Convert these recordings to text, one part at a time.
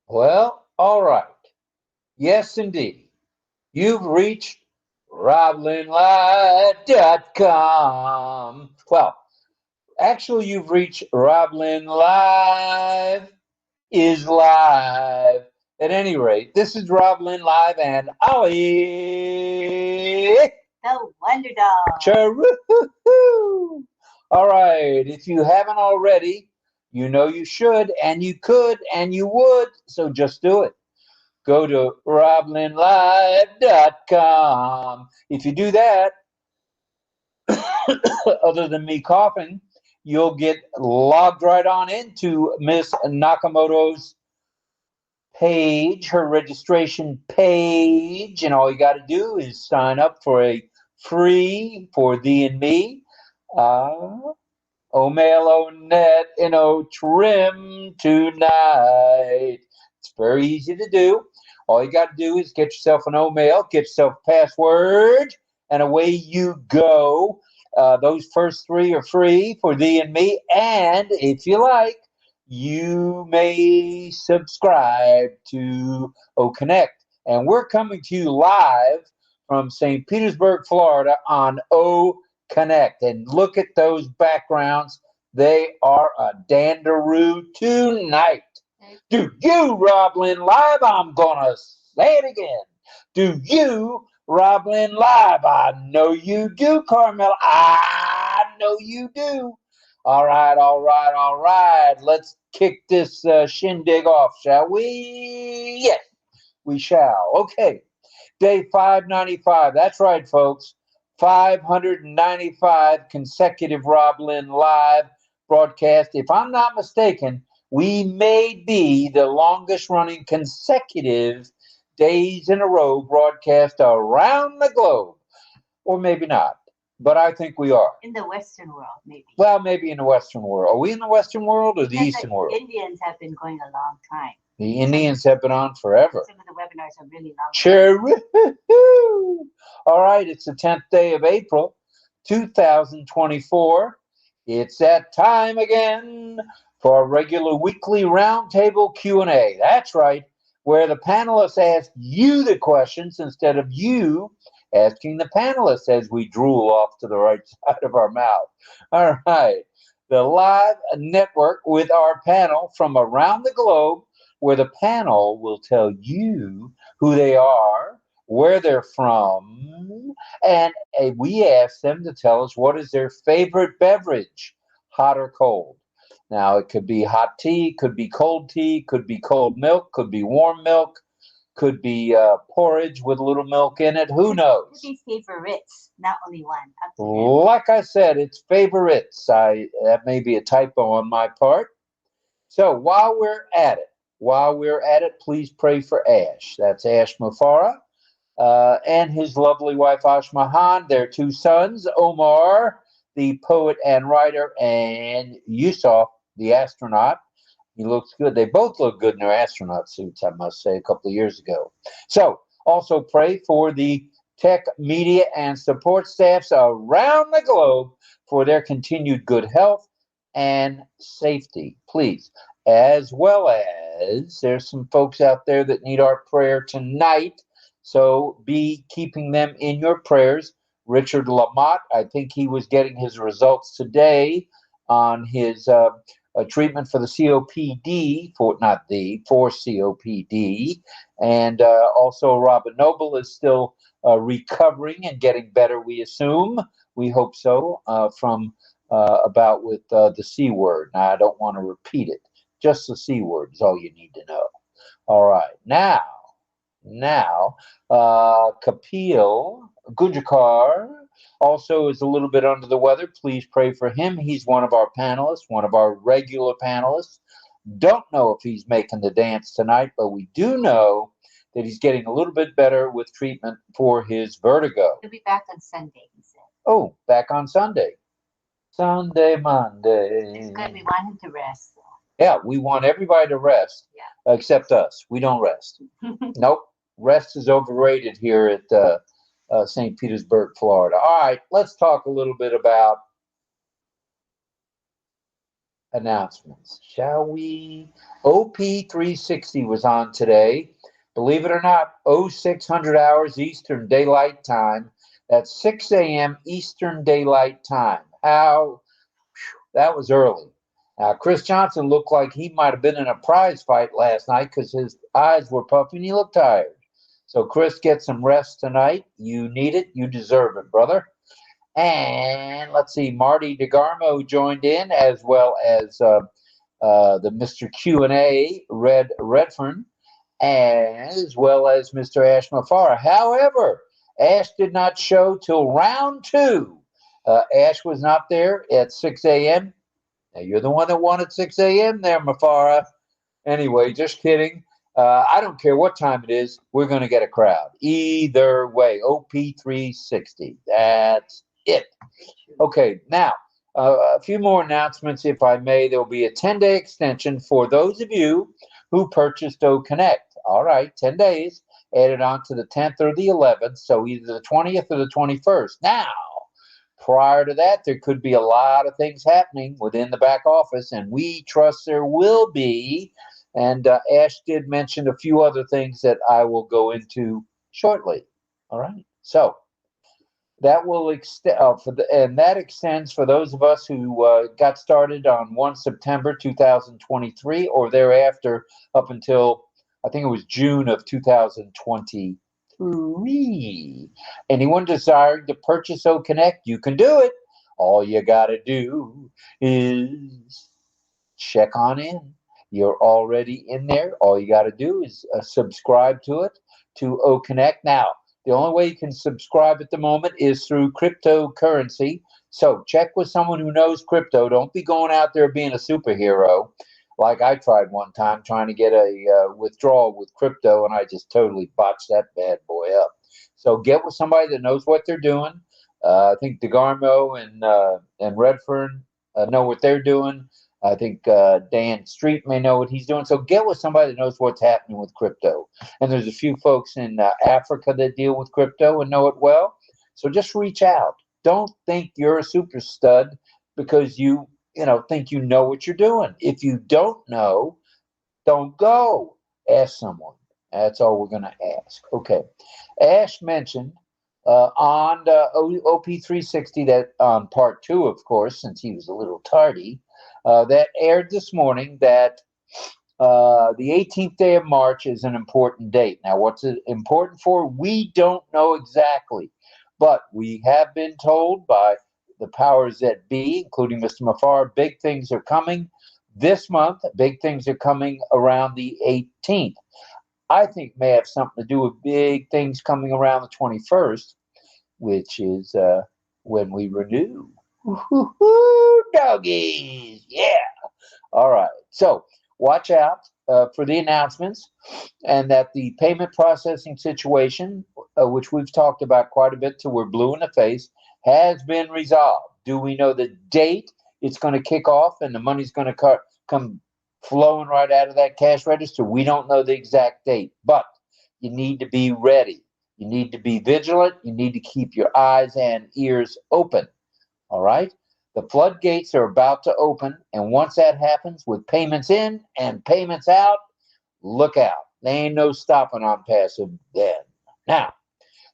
Well, all right. Yes, indeed. You've reached roblinlive.com. Well, actually, you've reached Roblin Live is live. At any rate, this is Roblin Live and Ollie. The Wonder Dog. Choo! All right. If you haven't already, you know you should, and you could, and you would. So just do it. Go to roblinlive.com. If you do that, other than me coughing, you'll get logged right on into Miss Nakamoto's page, her registration page, and all you got to do is sign up for a free for thee and me. Mail o net trim tonight. It's very easy to do. All you got to do is get yourself an mail, get yourself a password, and away you go. Those first three are free for thee and me, and if you like, you may subscribe to OConnect. And we're coming to you live from St. Petersburg, Florida on OConnect. And look at those backgrounds. They are a dandaroo tonight. Do you, Roblin Live? I'm going to say it again. Do you, Roblin Live? I know you do, Carmel. I know you do. All right, all right, all right. Let's kick this shindig off, shall we? Yes, we shall. Okay, day 595. That's right, folks. 595 consecutive Roblin Live broadcast. If I'm not mistaken, we may be the longest running consecutive days in a row broadcast around the globe. Or maybe not. But I think we are. In the Western world, maybe. Well, maybe in the Western world. Are we in the Western world or the Eastern world? Indians have been going a long time. The Indians have been on forever. Some of the webinars are really long. Sure. All right, it's the 10th day of April, 2024. It's that time again for our regular weekly roundtable Q&A. That's right, where the panelists ask you the questions instead of you asking the panelists as we drool off to the right side of our mouth. All right, the live network with our panel from around the globe, where the panel will tell you who they are, where they're from, and we ask them to tell us what is their favorite beverage, hot or cold. Now, it could be hot tea, could be cold tea, could be cold milk, could be warm milk, could be porridge with a little milk in it. Who knows? Could be favorites, not only one. Like I said, it's favorites. That may be a typo on my part. So while we're at it, please pray for Ash. That's Ash Mufara and his lovely wife Ashmahan, their two sons, Omar, the poet and writer, and Yusuf, the astronaut. He looks good. They both look good in their astronaut suits, I must say, a couple of years ago. So also pray for the tech, media, and support staffs around the globe for their continued good health and safety, please. As well as there's some folks out there that need our prayer tonight, so be keeping them in your prayers. Richard Lamott, I think he was getting his results today on his treatment for the COPD, for COPD, and also Robin Noble is still recovering and getting better, we assume. We hope so, from about with the C word. Now, I don't want to repeat it. Just the C word is all you need to know. All right. Now, Kapil Gujakar also is a little bit under the weather. Please pray for him. He's one of our panelists, one of our regular panelists. Don't know if he's making the dance tonight, but we do know that he's getting a little bit better with treatment for his vertigo. He'll be back on Sunday, he said. Oh, back on Sunday. Sunday, Monday. It's good. We want him to rest. Yeah, we want everybody to rest, except us. We don't rest. Nope. Rest is overrated here at St. Petersburg, Florida. All right, let's talk a little bit about announcements, shall we? OP360 was on today. Believe it or not, 0600 hours Eastern Daylight Time. That's 6 a.m. Eastern Daylight Time. How? That was early. Now, Chris Johnson looked like he might have been in a prize fight last night because his eyes were puffy and he looked tired. So, Chris, get some rest tonight. You need it. You deserve it, brother. And let's see, Marty DeGarmo joined in, as well as the Mr. Q&A, Redfern, as well as Mr. Ash Mafara. However, Ash did not show till round two. Ash was not there at 6 a.m. Now, you're the one that wanted 6 a.m. there, Mafara. Anyway, just kidding. I don't care what time it is. We're going to get a crowd. Either way, OP360. That's it. Okay, now, a few more announcements, if I may. There will be a 10-day extension for those of you who purchased OConnect. All right, 10 days added on to the 10th or the 11th, so either the 20th or the 21st. Now, prior to that, there could be a lot of things happening within the back office, and we trust there will be. And Ash did mention a few other things that I will go into shortly. All right, so that will extend, and that extends for those of us who got started on 1 September 2023 or thereafter up until, I think it was June of 2023. Anyone desiring to purchase OConnect, you can do it. All you got to do is check on in. You're already in there. All you got to do is subscribe to it, to OConnect. Now, the only way you can subscribe at the moment is through cryptocurrency. So check with someone who knows crypto. Don't be going out there being a superhero like I tried one time trying to get a withdrawal with crypto, and I just totally botched that bad boy up. So get with somebody that knows what they're doing. I think DeGarmo and Redfern know what they're doing. I think Dan Street may know what he's doing. So get with somebody that knows what's happening with crypto. And there's a few folks in Africa that deal with crypto and know it well. So just reach out. Don't think you're a super stud because you think you know what you're doing. If you don't know, don't go. Ask someone. That's all we're going to ask. Okay. Ash mentioned on OP360 that on part two, of course, since he was a little tardy, that aired this morning that the 18th day of March is an important date. Now, what's it important for? We don't know exactly, but we have been told by the powers that be, including Mr. Mafar, big things are coming this month. Big things are coming around the 18th. I think may have something to do with big things coming around the 21st, which is when we renew. Woo-hoo-hoo, doggies, yeah. All right, so watch out for the announcements, and that the payment processing situation, which we've talked about quite a bit till we're blue in the face, has been resolved. Do we know the date it's going to kick off and the money's going to come flowing right out of that cash register? We don't know the exact date, but you need to be ready. You need to be vigilant. You need to keep your eyes and ears open. All right? The floodgates are about to open, and once that happens, with payments in and payments out, look out. There ain't no stopping ONPASSIVE then. Now,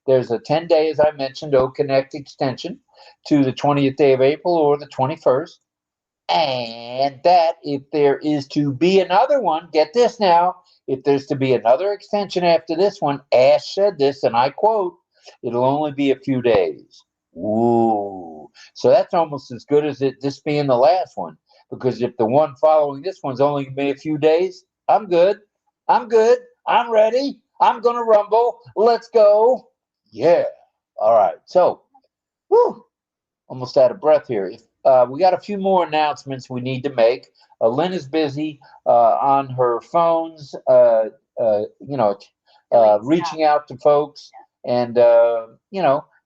there's a 10-day, as I mentioned, OConnect extension to the 20th day of April or the 21st. And that if there is to be another one, get this now, if there's to be another extension after this one, Ash said this, and I quote, it'll only be a few days. Ooh. So that's almost as good as this being the last one. Because if the one following this one's only going to be a few days, I'm good. I'm good. I'm ready. I'm going to rumble. Let's go. Yeah. All right. So, almost out of breath here. We got a few more announcements we need to make. Lynn is busy on her phones, reaching out to folks and,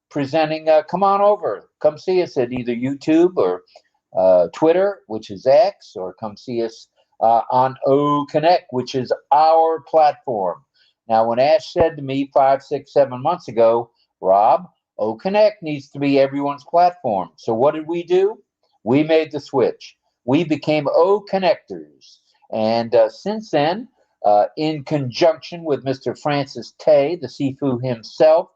presenting, come on over. Come see us at either YouTube or Twitter, which is X, or come see us on OConnect, which is our platform. Now, when Ash said to me 5, 6, 7 months ago, Rob, OConnect needs to be everyone's platform. So what did we do? We made the switch. we became O-Connectors. And since then, in conjunction with Mr. Francis Tay, the Sifu himself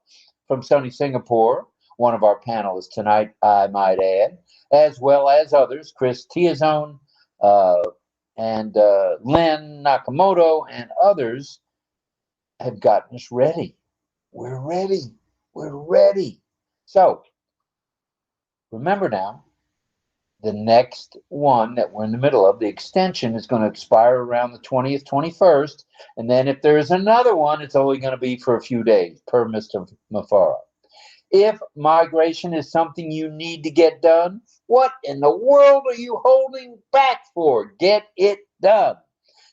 from sunny Singapore, one of our panelists tonight, I might add, as well as others, Chris Tiazone, and Lynn Nakamoto, and others, have gotten us ready. We're ready. We're ready. So, remember now, the next one that we're in the middle of, the extension, is going to expire around the 20th, 21st. And then if there's another one, it's only going to be for a few days, per Mr. Mafara. If migration is something you need to get done, what in the world are you holding back for? Get it done.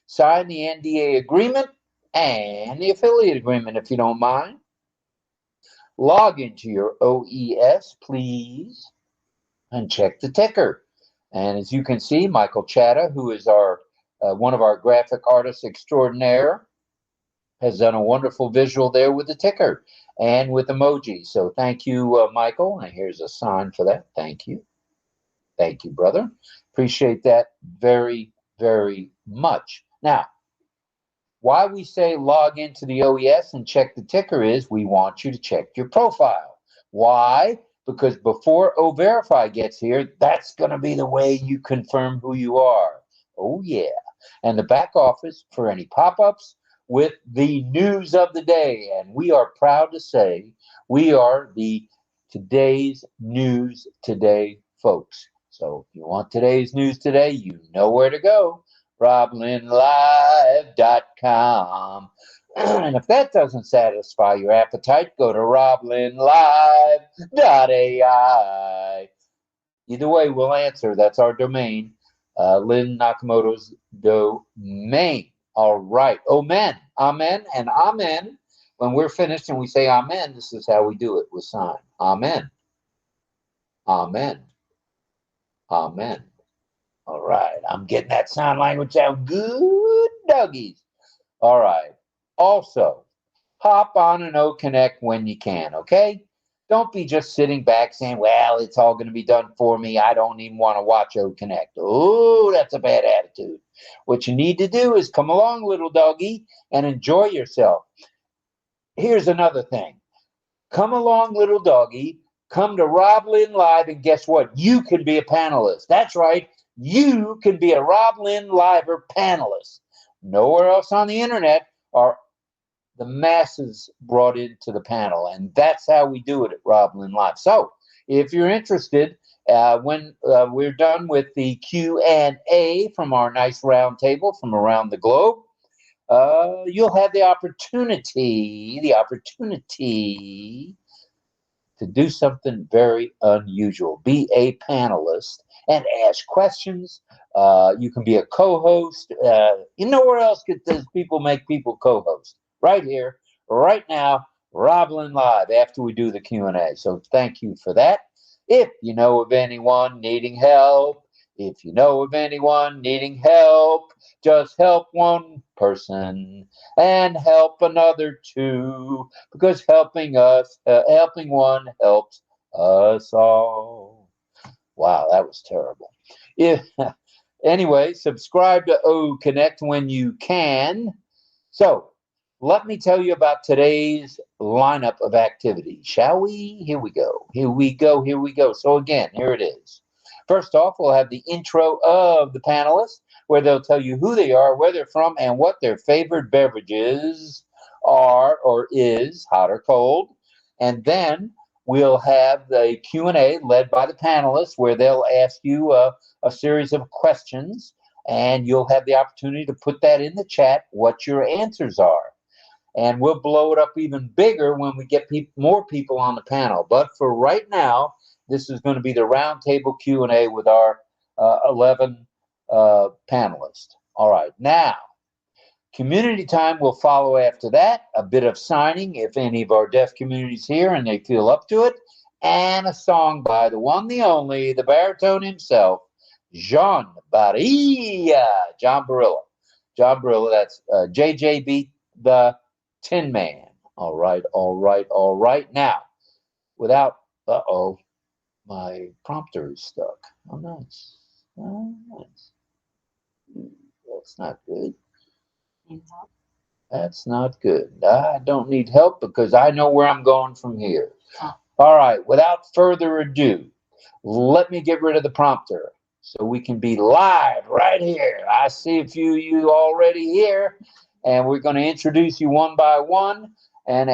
Sign the NDA agreement and the affiliate agreement if you don't mind. Log into your OES, please, and check the ticker. And as you can see, Michael Chatta, who is our one of our graphic artists extraordinaire, has done a wonderful visual there with the ticker and with emojis. So thank you, Michael. And here's a sign for that. Thank you. Thank you, brother. Appreciate that very, very much. Now, why we say log into the OES and check the ticker is we want you to check your profile. Why? Because before O-Verify gets here, that's going to be the way you confirm who you are. Oh, yeah. And the back office for any pop-ups with the news of the day. And we are proud to say we are the today's news today folks. So if you want today's news today, you know where to go. roblinlive.com. And if that doesn't satisfy your appetite, go to roblinlive.ai. Either way, we'll answer. That's our domain. Lynn Nakamoto's domain. All right. Amen. Amen and amen. When we're finished and we say amen, this is how we do it with sign. Amen. Amen. Amen. All right. I'm getting that sign language out good, doggies. All right. Also, hop on an OConnect when you can, okay? Don't be just sitting back saying, well, it's all going to be done for me. I don't even want to watch OConnect. Oh, that's a bad attitude. What you need to do is come along, little doggy, and enjoy yourself. Here's another thing. Come along, little doggy. Come to Rob Lynn Live, and guess what? You can be a panelist. That's right. You can be a Rob Lynn Liver panelist. Nowhere else on the internet are the masses brought into the panel, and that's how we do it at Rob Lynn Live. So if you're interested, when we're done with the Q&A from our nice round table from around the globe, you'll have the opportunity to do something very unusual. Be a panelist and ask questions. You can be a co-host. You know where else does people make people co-host? Right here, right now, Rob Lynn Live, after we do the Q&A. So thank you for that. If you know of anyone needing help, just help one person and help another too, because helping one helps us all. Wow, that was terrible. Anyway, subscribe to OConnect when you can. So let me tell you about today's lineup of activities, shall we? Here we go. So again, here it is. First off, we'll have the intro of the panelists, where they'll tell you who they are, where they're from, and what their favorite beverages are or is, hot or cold. And then we'll have the Q&A led by the panelists, where they'll ask you a series of questions, and you'll have the opportunity to put that in the chat, what your answers are. And we'll blow it up even bigger when we get more people on the panel. But for right now, this is going to be the roundtable Q&A with our 11 panelists. All right, now, community time will follow after that, a bit of signing if any of our deaf community's here and they feel up to it, and a song by the one, the only, the baritone himself, John Barilla. John Barilla, that's JJB the Tin Man. All right. Now, without, my prompter is stuck. Oh, nice. That's, that's not good. Need help? That's not good. I don't need help because I know where I'm going from here. Oh, All right, without further ado, let me get rid of the prompter so we can be live right here. I see a few of you already here, and we're going to introduce you one by one and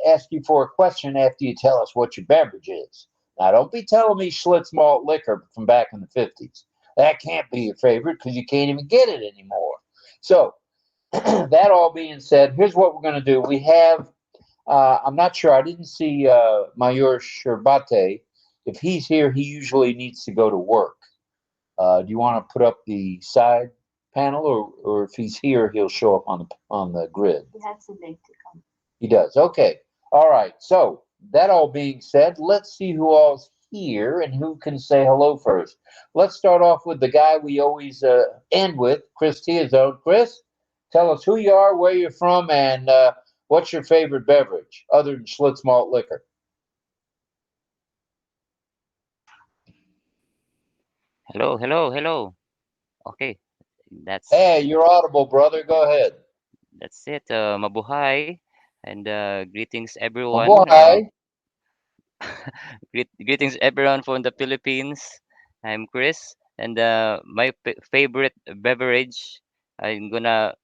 ask you for a question after you tell us what your beverage is. Now, don't be telling me Schlitz malt liquor from back in the 50s. That can't be your favorite because you can't even get it anymore. So, that all being said, here's what we're going to do. We have I'm not sure. I didn't see Mayor Sherbate. If he's here, he usually needs to go to work. Do you want to put up the side panel, or if he's here, he'll show up on the grid? he has a link to come. He does. Okay. All right. So that all being said, let's see who all's here and who can say hello first. Let's start off with the guy we always end with, Chris Tiazone. Chris, tell us who you are, where you're from, and what's your favorite beverage other than Schlitz malt liquor. Hello, hello, hello. Okay, Hey, that's you're audible, brother. Go ahead. that's it. Mabuhay and greetings everyone. Mabuhay. Greetings everyone from the Philippines. I'm Chris, and my favorite beverage. I'm gonna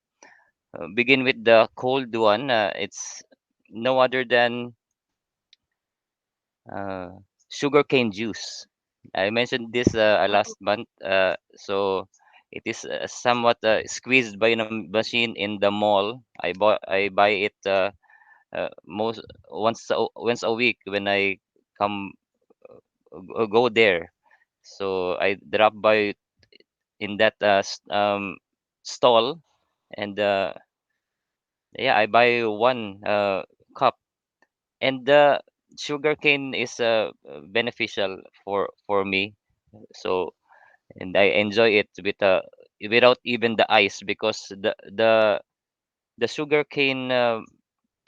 begin with the cold one. It's no other than uh, sugarcane juice. I mentioned this last month. So it is somewhat squeezed by a machine in the mall. I buy it most once a week when I come go there. So I drop by in that stall, and yeah, I buy one cup. And the sugarcane is beneficial for me. So and I enjoy it with without even the ice, because the sugarcane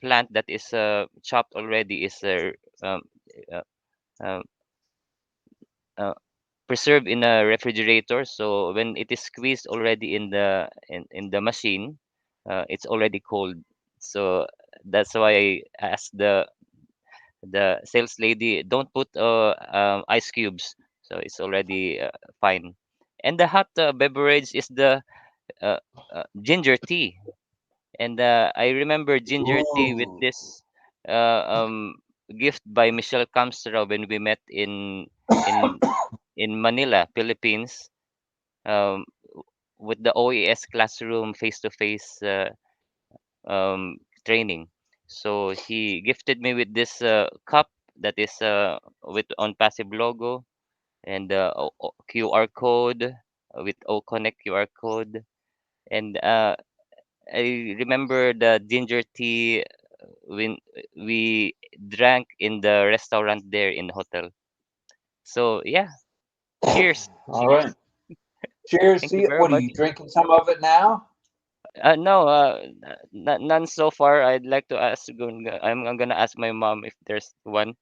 plant that is chopped already is um, uh, uh, uh, preserved in a refrigerator. So when it is squeezed already in in the machine, it's already cold. So that's why I asked the sales lady, don't put ice cubes, so it's already fine. And the hot beverage is the uh, ginger tea. And I remember ginger tea with Ooh. this uh, um, gift by Michelle Kamstra when we met in in Manila, Philippines, um, with the OES classroom face-to-face training. So he gifted me with this cup that is with on passive logo, and QR code, with OConnect QR code. And I remember the ginger tea when we drank in the restaurant there in the hotel. So yeah, cheers. All right. Cheers Thank to you you. very What are much. you drinking? Some of it now? No, none so far. I'd like to ask. I'm gonna ask my mom if there's one.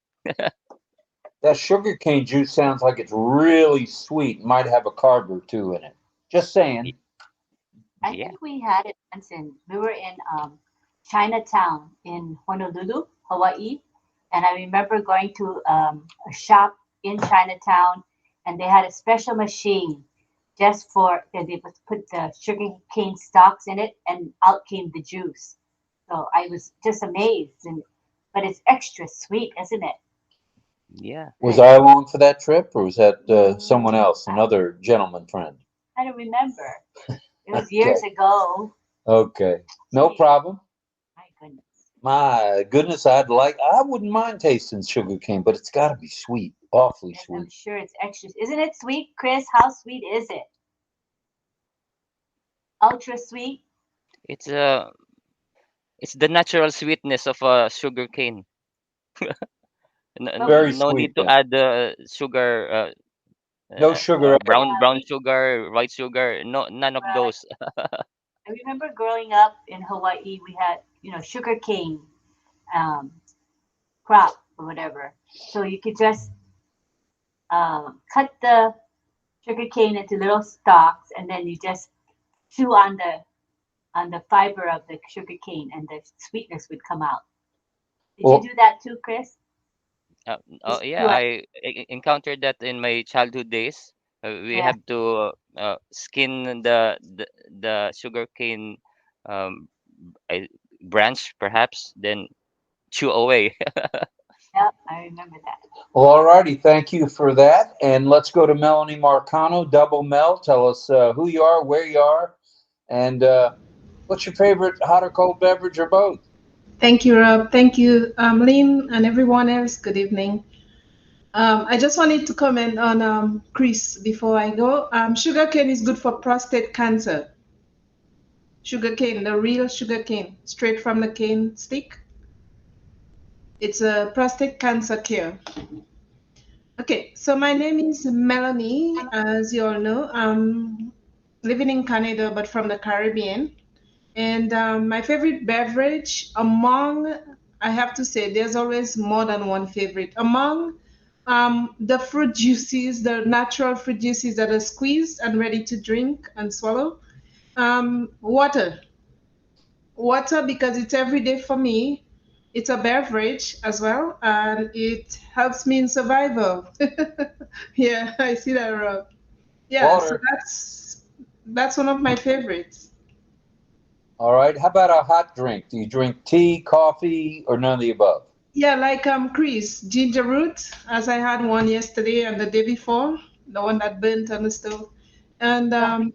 That sugar cane juice sounds like it's really sweet. Might have a carb or two in it. Just saying. Y- I Yeah. think we had it once we were in Chinatown in Honolulu, Hawaii, and I remember going to a shop in Chinatown, and they had a special machine just for that they would put the sugar cane stalks in it, and out came the juice. So I was just amazed, and but it's extra sweet, isn't it? Yeah. Was Right. I along for that trip, or was that someone else, another gentleman friend? I don't remember. It was Okay. years ago. Okay. No Gee, problem. my goodness. My goodness, I wouldn't mind tasting sugar cane, but it's got to be sweet, awfully Yes, I'm sweet. sure it's extra. Isn't it sweet, Chris? How sweet is it? Ultra sweet? It's it's the natural sweetness of sugar cane. But we Very No sweet need to then. add sugar, No sugar added. yeah, brown sugar, white sugar. No, none of right. those. I remember growing up in Hawaii, we had, sugar cane um, crop or whatever. So you could just cut the sugar cane into little stalks, and then you just chew on the fiber of the sugar cane, and the sweetness would come out. Did you Well, do that too, Chris? Oh Just yeah, chew on. I encountered that in my childhood days. We Yeah. have to skin the sugarcane um, branch, perhaps, then chew away. Yep, I remember that. well, all righty. Thank you for that. And let's go to Melanie Marcano, Double Mel. Tell us who you are, where you are, and what's your favorite hot or cold beverage or both? Thank you, Rob. Thank you, Lynn, and everyone else. Good evening. I just wanted to comment on Chris before I go. Sugarcane is good for prostate cancer. Sugarcane, the real sugarcane, straight from the cane stick. It's a prostate cancer cure. Okay, so my name is Melanie, as you all know. I'm living in Canada, but from the Caribbean. And my favorite beverage among, I have to say, there's always more than one favorite. Among the fruit juices, the natural fruit juices that are squeezed and ready to drink and swallow, water. Water, because it's every day for me. It's a beverage as well, and it helps me in survival. Yeah, I see that, Rob. Yeah, so Water. that's one of my favorites. All right. How about a hot drink? Do you drink tea, coffee, or none of the above? Yeah, like Chris, ginger root, as I had one yesterday and the day before, the one that burnt on the stove. And All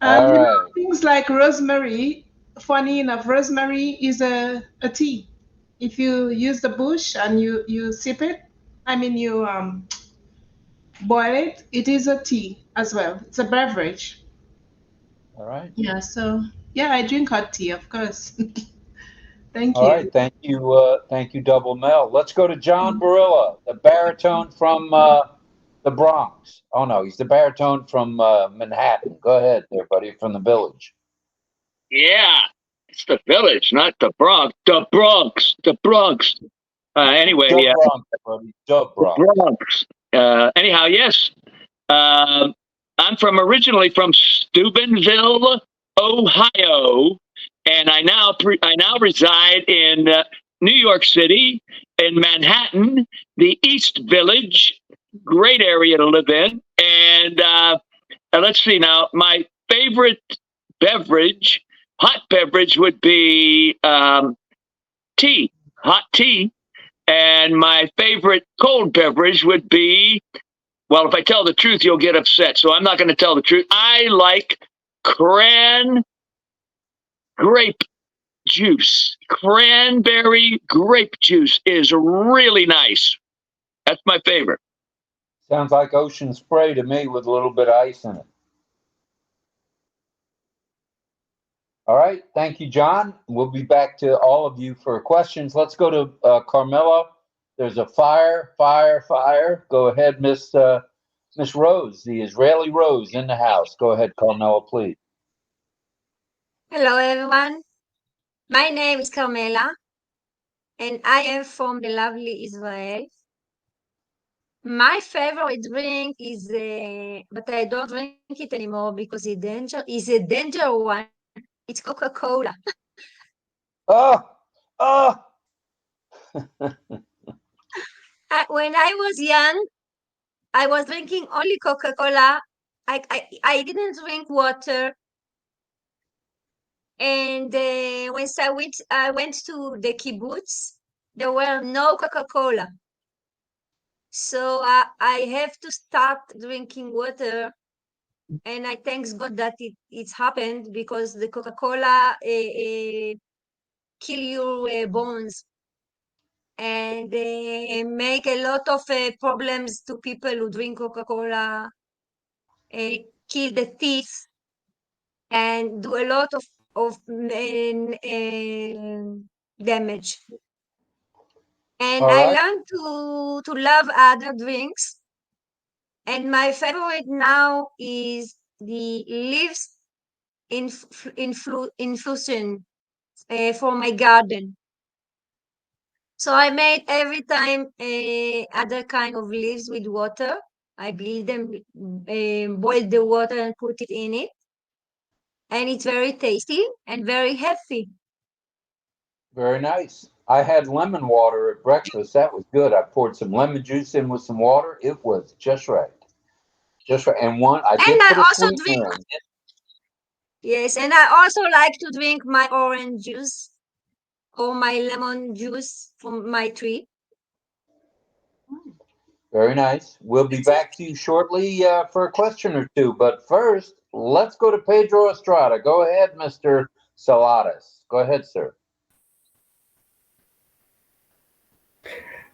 right. things like rosemary. Funny enough, rosemary is a tea. If you use the bush and you sip it, I mean you boil it, it is a tea as well. It's a beverage. All right. Yeah, so yeah, I drink hot tea, of course. Thank All right. you. Thank you, Double Mel. Let's go to John Barilla, the baritone from the Bronx. Oh no, he's the baritone from Manhattan. Go ahead, there, buddy, from the Village. Yeah, it's the village, not the Bronx. The Bronx, the Bronx. Anyway, The Bronx, buddy. The the Bronx. Bronx. Anyhow, yes. Um, I'm from originally from Steubenville, Ohio, and I now reside in New York City, in Manhattan, the East Village. Great area to live in, and let's see now. My favorite beverage, hot beverage, would be tea, hot tea. And my favorite cold beverage would be, well, if I tell the truth, you'll get upset. So I'm not going to tell the truth. I like cran grape juice. Cranberry grape juice is really nice. That's my favorite. Sounds like ocean spray to me with a little bit of ice in it. All right. Thank you, John. We'll be back to all of you for questions. Let's go to Carmela. There's a fire, fire, fire. Go ahead, Miss Rose, the Israeli Rose in the house. Go ahead, Carmela, please. Hello, everyone. My name is Carmela, and I am from the lovely Israel. My favorite drink is, but I don't drink it anymore because it's a danger one. It's Coca-Cola. Oh, oh, When I was young, I was drinking only Coca-Cola. I didn't drink water. And when I went to the kibbutz, there were no Coca-Cola. So I have to start drinking water, and I thanks God that it's happened because the Coca-Cola kill your bones and make a lot of problems to people who drink Coca-Cola, kill the teeth, and do a lot of damage. And all I right. learned to love other drinks. And my favorite now is the leaves infusion for my garden. So I made every time other kind of leaves with water. I bleed them, boil the water and put it in it. And it's very tasty and very healthy. Very nice. I had lemon water at breakfast. That was good. I poured some lemon juice in with some water. It was just right. Just right. And one, I And did I put a also drink, sweetener in. yes, and I also like to drink my orange juice or my lemon juice from my tree. Very nice. We'll be That's it. back to you shortly for a question or two. But first, let's go to Pedro Estrada. Go ahead, Mr. Saladas. Go ahead, sir.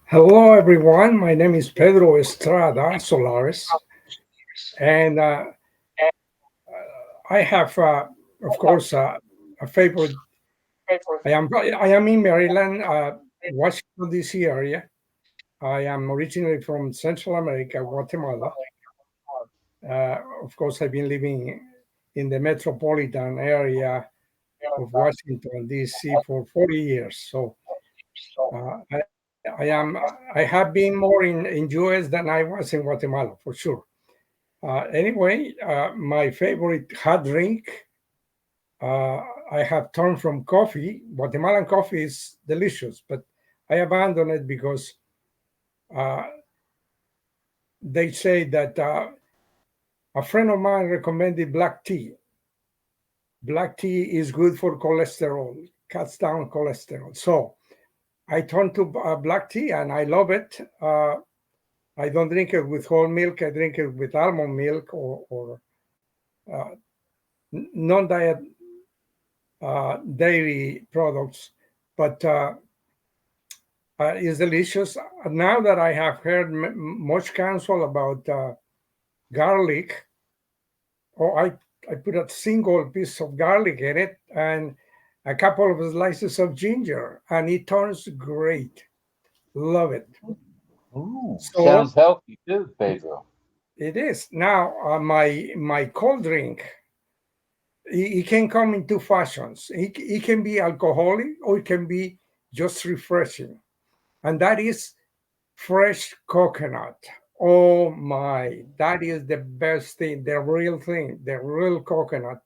Hello, everyone. My name is Pedro Estrada Solares, and I have, of course, a favorite. I am in Maryland, Washington D.C. area. I am originally from Central America, Guatemala. Of course, I've been living in the metropolitan area of Washington D.C. for 40 years. So I have been more in US than I was in Guatemala for sure. Anyway, my favorite hot drink, uh, I have turned from coffee. Guatemalan coffee is delicious, but I abandoned it because uh, they say that a friend of mine recommended black tea. Black tea is good for cholesterol, cuts down cholesterol. So I turned to black tea and I love it. I don't drink it with whole milk. I drink it with almond milk or uh, non-diet dairy products, but it's delicious. Now that I have heard much counsel about garlic, or I put a single piece of garlic in it and a couple of slices of ginger, and it turns great. Love it. Ooh, So sounds healthy too, Pedro. it is now my cold drink. It can come in two fashions. It can be alcoholic or it can be just refreshing, and that is fresh coconut. Oh my, that is the best thing, the real coconut.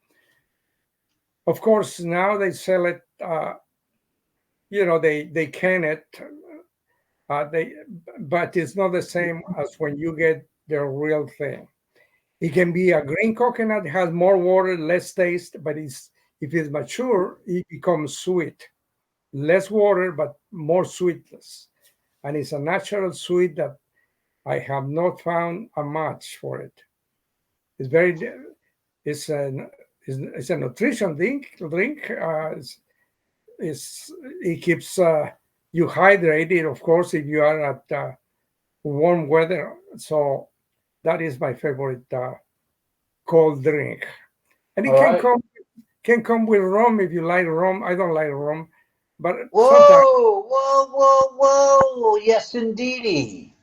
Of course, now they sell it. They can it. They, but it's not the same as when you get the real thing. It can be a green coconut, has more water, less taste, but if it's mature, it becomes sweet. Less water, but more sweetness. And it's a natural sweet that I have not found a match for it. It's very, it's an, it's a nutrition drink. It keeps you hydrated, of course, if you are at warm weather. So that is my favorite cold drink. And it All right. can come with rum if you like rum. I don't like rum, but sometimes Whoa, whoa, whoa, whoa. Yes, indeedy.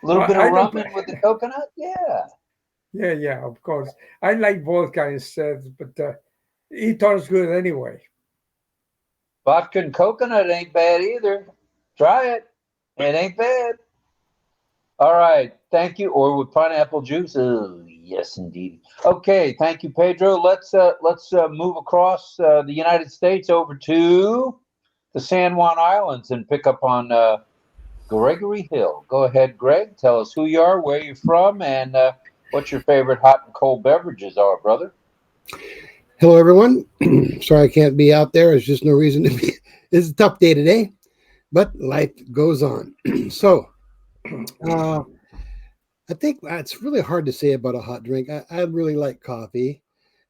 A little bit of I don't. rum in with the coconut? Yeah. Yeah, yeah, of course. I like vodka instead, but it turns good anyway. Vodka and coconut ain't bad either. Try it. It ain't bad. All right. Thank you. Or with pineapple juice. Oh, yes, indeed. Okay. Thank you, Pedro. Let's move across the United States over to the San Juan Islands and pick up on Gregory Hill. Go ahead, Greg. Tell us who you are, where you're from, and what your favorite hot and cold beverages are, brother. Hello, everyone. Sorry I can't be out there. There's just no reason to be. It's a tough day today, but life goes on. So, I think it's really hard to say about a hot drink. I really like coffee.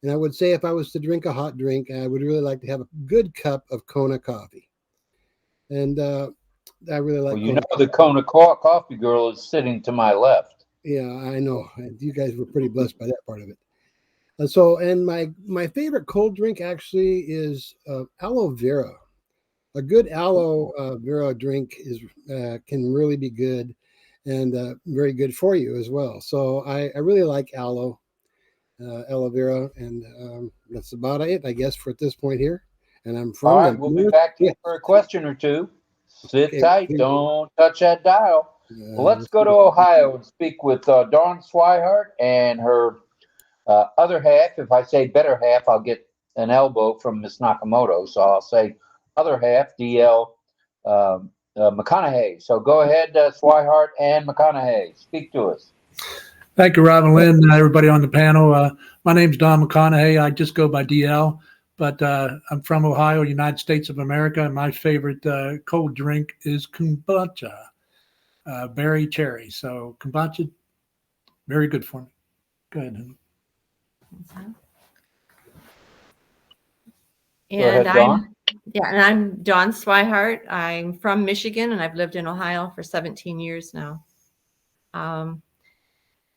And I would say if I was to drink a hot drink, I would really like to have a good cup of Kona coffee. And I really Well, like you know Kona the coffee. Kona Coffee girl is sitting to my left. Yeah, I know. You guys were pretty blessed by that part of it. And my favorite cold drink actually is aloe vera. A good aloe vera drink is can really be good and very good for you as well. So I really like aloe vera, and that's about it, I guess, for at this point here. And I'm All from right, the we'll be north. back to Yeah. you for a question or two. Sit Okay, tight. Don't touch that dial. Let's go to we'll see. Ohio and speak with Dawn Swihart and her other half. If I say better half, I'll get an elbow from Miss Nakamoto. So I'll say other half, DL McConaughey. So go ahead, Swihart and McConaughey. Speak to us. Thank you, Robin Lynn, and everybody on the panel. My name's Don McConaughey. I just go by DL, but I'm from Ohio, United States of America. And my favorite cold drink is kombucha, berry cherry. So kombucha, very good for me. Go ahead, honey. Go ahead, Dawn. And I'm Dawn Swihart. I'm from Michigan, and I've lived in Ohio for 17 years now.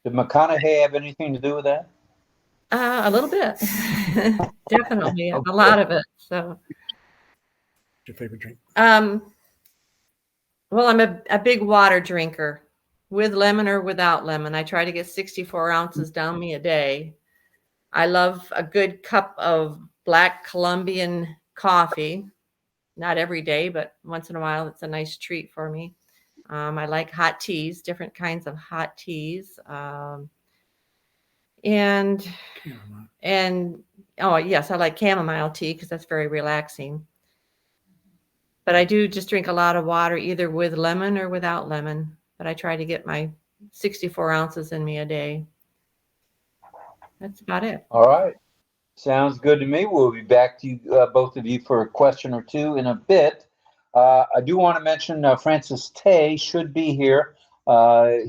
Did McConaughey have anything to do with that? A little bit, definitely, Okay. a lot of it. So, Your favorite drink? well, I'm a big water drinker, with lemon or without lemon. I try to get 64 ounces down me a day. I love a good cup of black Colombian coffee. Not every day, but once in a while, it's a nice treat for me. I like hot teas, different kinds of hot teas. And oh yes, I like chamomile tea because that's very relaxing. But I do just drink a lot of water, either with lemon or without lemon. But I try to get my 64 ounces in me a day. That's about it. All right. Sounds good to me. We'll be back to you, both of you, for a question or two in a bit. I do want to mention Francis Tay should be here.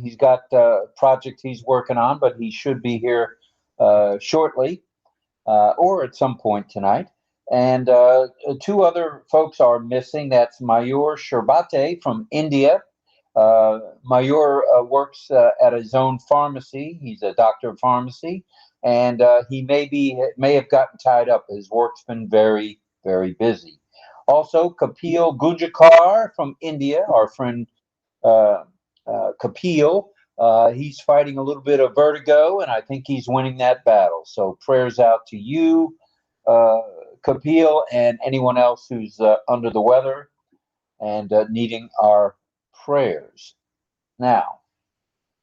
He's got a project he's working on, but he should be here shortly or at some point tonight. And two other folks are missing. That's Mayur Sherbate from India. Mayur works at his own pharmacy. He's a doctor of pharmacy. And he may have gotten tied up. His work's been very, very busy. Also, Kapil Gujakar from India, our friend Kapil. He's fighting a little bit of vertigo, and I think he's winning that battle. So prayers out to you, Kapil, and anyone else who's under the weather and needing our prayers. Now,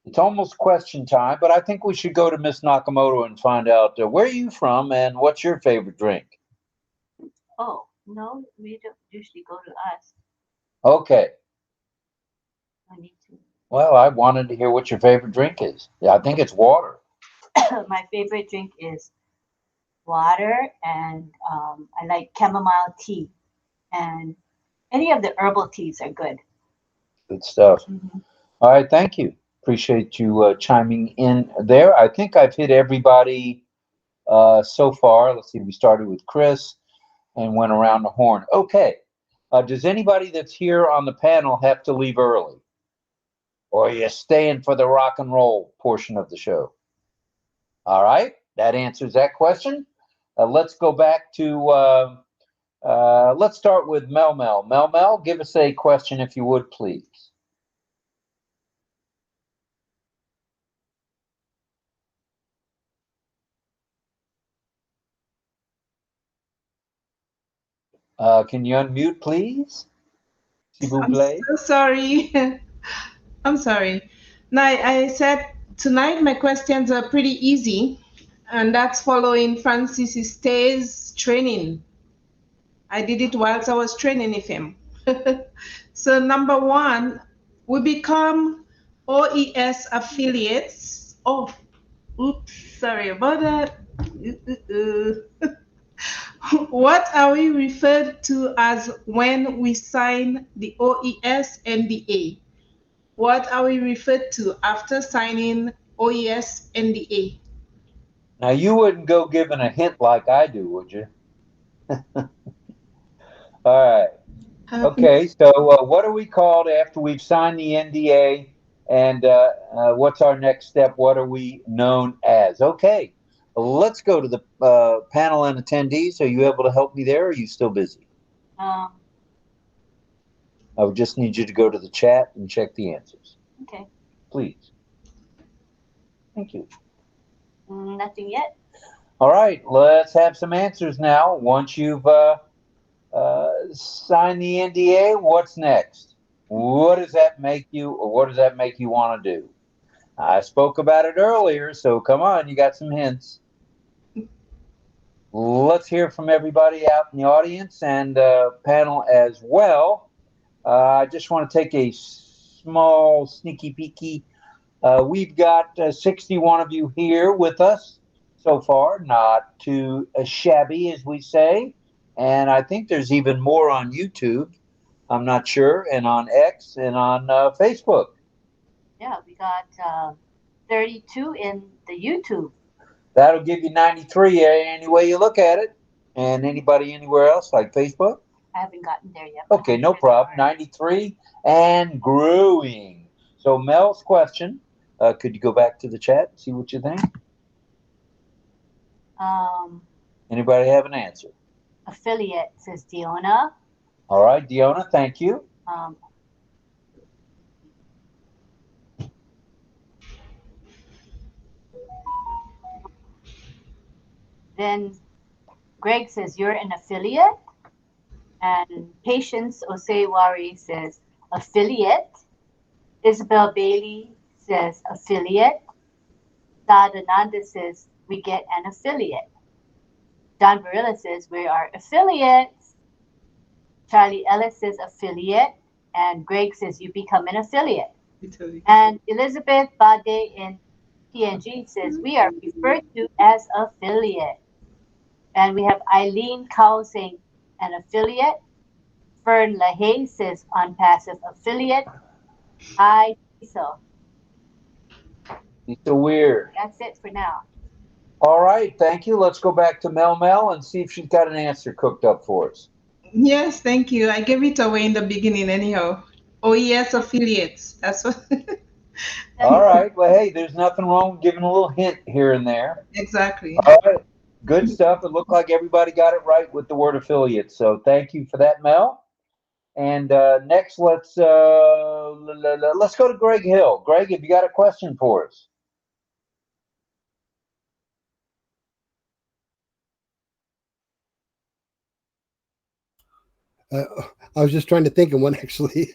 it's almost question time, but I think we should go to Miss Nakamoto and find out where are you from and what's your favorite drink? Oh, no, we don't usually go to us. Okay. I need to. Well, I wanted to hear what your favorite drink is. Yeah, I think it's water. My favorite drink is water, and I like chamomile tea. And any of the herbal teas are good. Good stuff. All right, thank you. Appreciate you chiming in there. I think I've hit everybody so far. Let's see, we started with Chris and went around the horn. Okay. Does anybody that's here on the panel have to leave early? Or are you staying for the rock and roll portion of the show? All right, that answers that question. Let's go back to, let's start with Mel. Mel, give us a question if you would, please. Can you unmute, please? I'm so sorry. I'm sorry. Now, I said tonight my questions are pretty easy, and that's following Francis Tay's training. I did it whilst I was training with him. So number one, we become OES affiliates. Oh, oops, sorry about that. What are we referred to as when we sign the OES NDA? What are we referred to after signing OES NDA? Now, you wouldn't go giving a hint like I do, would you? All right. Okay, so what are we called after we've signed the NDA? And what's our next step? What are we known as? Okay, let's go to the panel and attendees. Are you able to help me there, or are you still busy? I would just need you to go to the chat and check the answers. Okay. Please. Thank you. Nothing yet. All right, let's have some answers now. Once you've sign the NDA. What's next? What does that make you, or what does that make you want to do? I spoke about it earlier, so come on, you got some hints. Let's hear from everybody out in the audience and panel as well. I just want to take a small sneaky peeky. We've got 61 of you here with us so far, not too shabby, as we say. And I think there's even more on YouTube. I'm not sure, and on X and on Facebook. Yeah, we got 32 in the YouTube. That'll give you 93 any way you look at it. And anybody anywhere else, like Facebook? I haven't gotten there yet. Okay, no problem. 93 and growing. So Mel's question, could you go back to the chat and see what you think? Anybody have an answer? Affiliate, says Diona. All right, Diona, thank you. Then Greg says you're an affiliate. And Patience Osewari says affiliate. Isabel Bailey says affiliate. Sadananda says we get an affiliate. Don Barilla says we are affiliates. Charlie Ellis says affiliate. And Greg says you become an affiliate. And Elizabeth Bade in PNG says we are referred to as affiliate. And we have Eileen Cow saying an affiliate. Fern LaHaye says ONPASSIVE affiliate. Hi, so. It's so weird. That's it for now. All right, thank you. Let's go back to Mel and see if she's got an answer cooked up for us. Yes, thank you. I gave it away in the beginning anyhow. OES affiliates. That's what. All right. Well, hey, there's nothing wrong with giving a little hint here and there. Exactly. All right. Good stuff. It looked like everybody got it right with the word affiliate. So thank you for that, Mel. And next, let's go to Greg Hill. Greg, have you got a question for us? I was just trying to think of one, actually.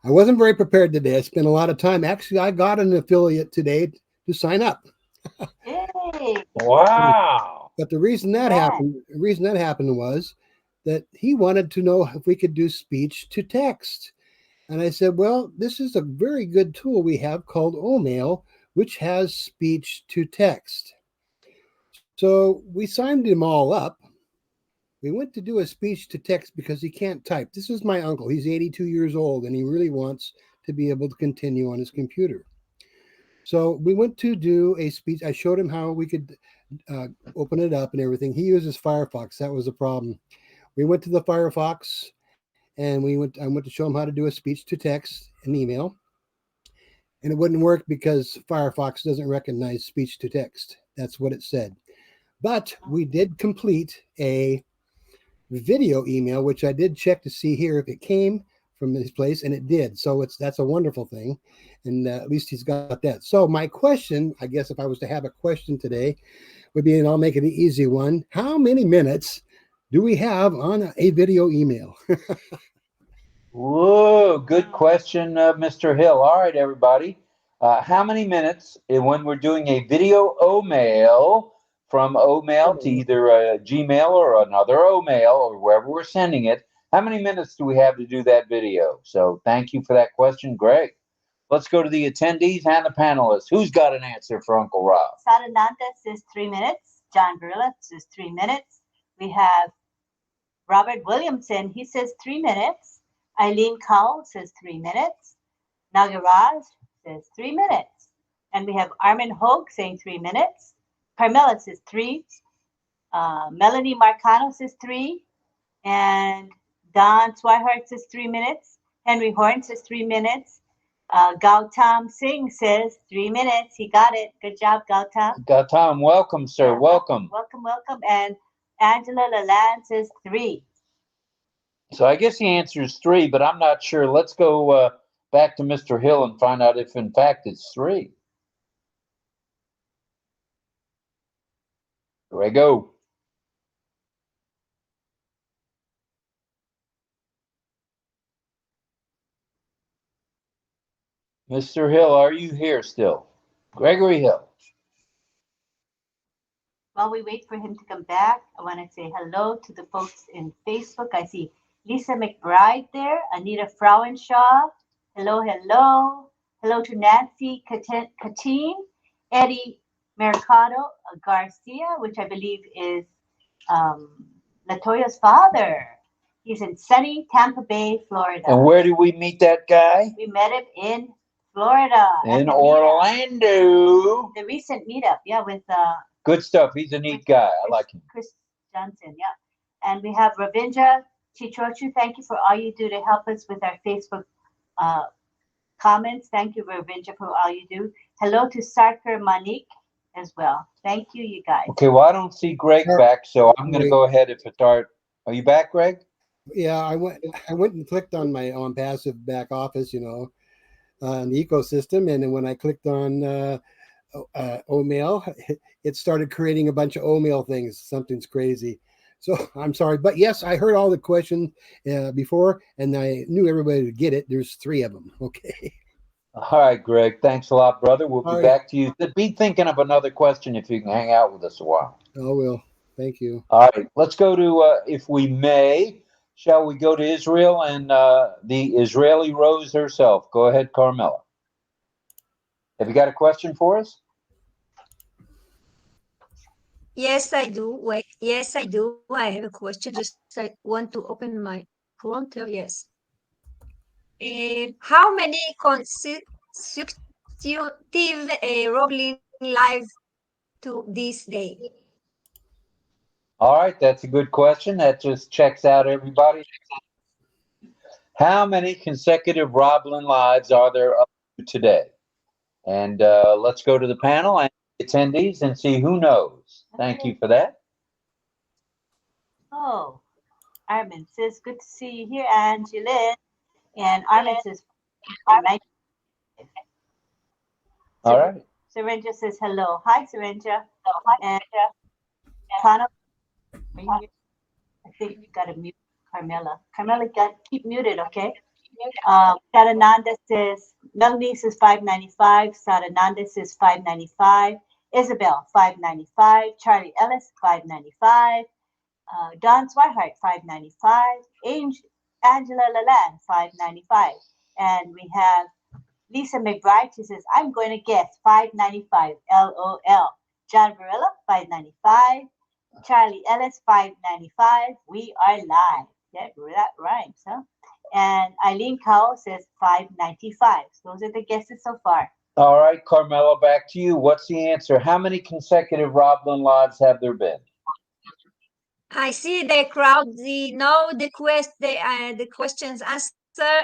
I wasn't very prepared today. I spent a lot of time. Actually, I got an affiliate today to sign up. Hey. Wow. But the reason that happened was that he wanted to know if we could do speech to text. And I said, well, this is a very good tool we have called OMail, which has speech to text. So we signed him all up. We went to do a speech to text because he can't type. This is my uncle. He's 82 years old, and he really wants to be able to continue on his computer. So we went to do a speech. I showed him how we could open it up and everything. He uses Firefox. That was the problem. We went to the Firefox, and I went to show him how to do a speech to text and email. And it wouldn't work because Firefox doesn't recognize speech to text. That's what it said. But we did complete a video email, which I did check to see here if it came from this place, and it did. So that's a wonderful thing, and at least he's got that. So my question, I guess, if I was to have a question today, would be, and I'll make it an easy one: how many minutes do we have on a video email? Whoa, good question, Mr. Hill. All right, everybody. How many minutes when we're doing a video OMail from OMail to either a Gmail or another OMail or wherever we're sending it, how many minutes do we have to do that video? So thank you for that question, Greg. Let's go to the attendees and the panelists. Who's got an answer for Uncle Rob? Sadananda says 3 minutes. John Barilla says 3 minutes. We have Robert Williamson. He says 3 minutes. Eileen Cowell says 3 minutes. Nagaraj says 3 minutes. And we have Armin Hogue saying 3 minutes. Carmela says 3. Melanie Marcano says 3. And Don Swihart says 3 minutes. Henry Horn says 3 minutes. Gautam Singh says 3 minutes. He got it. Good job, Gautam. Gautam, welcome, sir. Welcome. Welcome. And Angela Lalande says 3. So I guess the answer is 3, but I'm not sure. Let's go back to Mr. Hill and find out if, in fact, it's 3. Here I go. Mr. Hill, are you here still? Gregory Hill. While we wait for him to come back, I want to say hello to the folks in Facebook. I see Lisa McBride there, Anita Frauenshaw. Hello, hello. Hello to Nancy Katine, Eddie Mercado Garcia, which I believe is Latoya's father. He's in sunny Tampa Bay, Florida. And where did we meet that guy? We met him in Florida. In Orlando. The recent meetup, yeah, with good stuff. He's a neat guy. I like him. Chris Johnson, yeah. And we have Ravindra Chitrochu. Thank you for all you do to help us with our Facebook comments. Thank you, Ravindra, for all you do. Hello to Sarkar Manik as well. Thank you, you guys. Okay, well, I don't see Greg back, so I'm going to go ahead if it's Are you back, Greg? Yeah, I went and clicked on my ONPASSIVE back office, on the ecosystem, and then when I clicked on OMail, it started creating a bunch of OMail things. Something's crazy. So I'm sorry, but yes, I heard all the questions before, and I knew everybody would get it. There's 3 of them. Okay. All right, Greg. Thanks a lot, brother. We'll be back to you. Be thinking of another question if you can hang out with us a while. I will. Thank you. All right, let's go to, if we may, shall we go to Israel and the Israeli Rose herself? Go ahead, Carmela. Have you got a question for us? Yes, I do. Wait, yes, I do. I have a question. Just I want to open my prompter. Yes. How many consecutive rolling live to this day? All right, that's a good question. That just checks out everybody. How many consecutive Roblin lives are there up to today? And let's go to the panel and attendees and see who knows. Thank you for that. Oh, Armin says, good to see you here, Angeline. And Armin says, all right. Syringa says, hello. Hi, Syringa. And Connell, I think you got to mute Carmela. Carmela, keep muted, okay? Sadananda says, Melanie says 595. Sadananda says 595. Isabel, 595. Charlie Ellis, 595. Don Swihart, 595. Angela Lalande, 595. And we have Lisa McBride. She says, I'm going to guess 595. LOL. John Varela, 595. Charlie Ellis, 595. We are live. That rhymes, huh? And Eileen Cowell says 595. So those are the guesses so far. All right, Carmela, back to you. What's the answer? How many consecutive Roblin lives have there been? I see the crowd. The questions answer.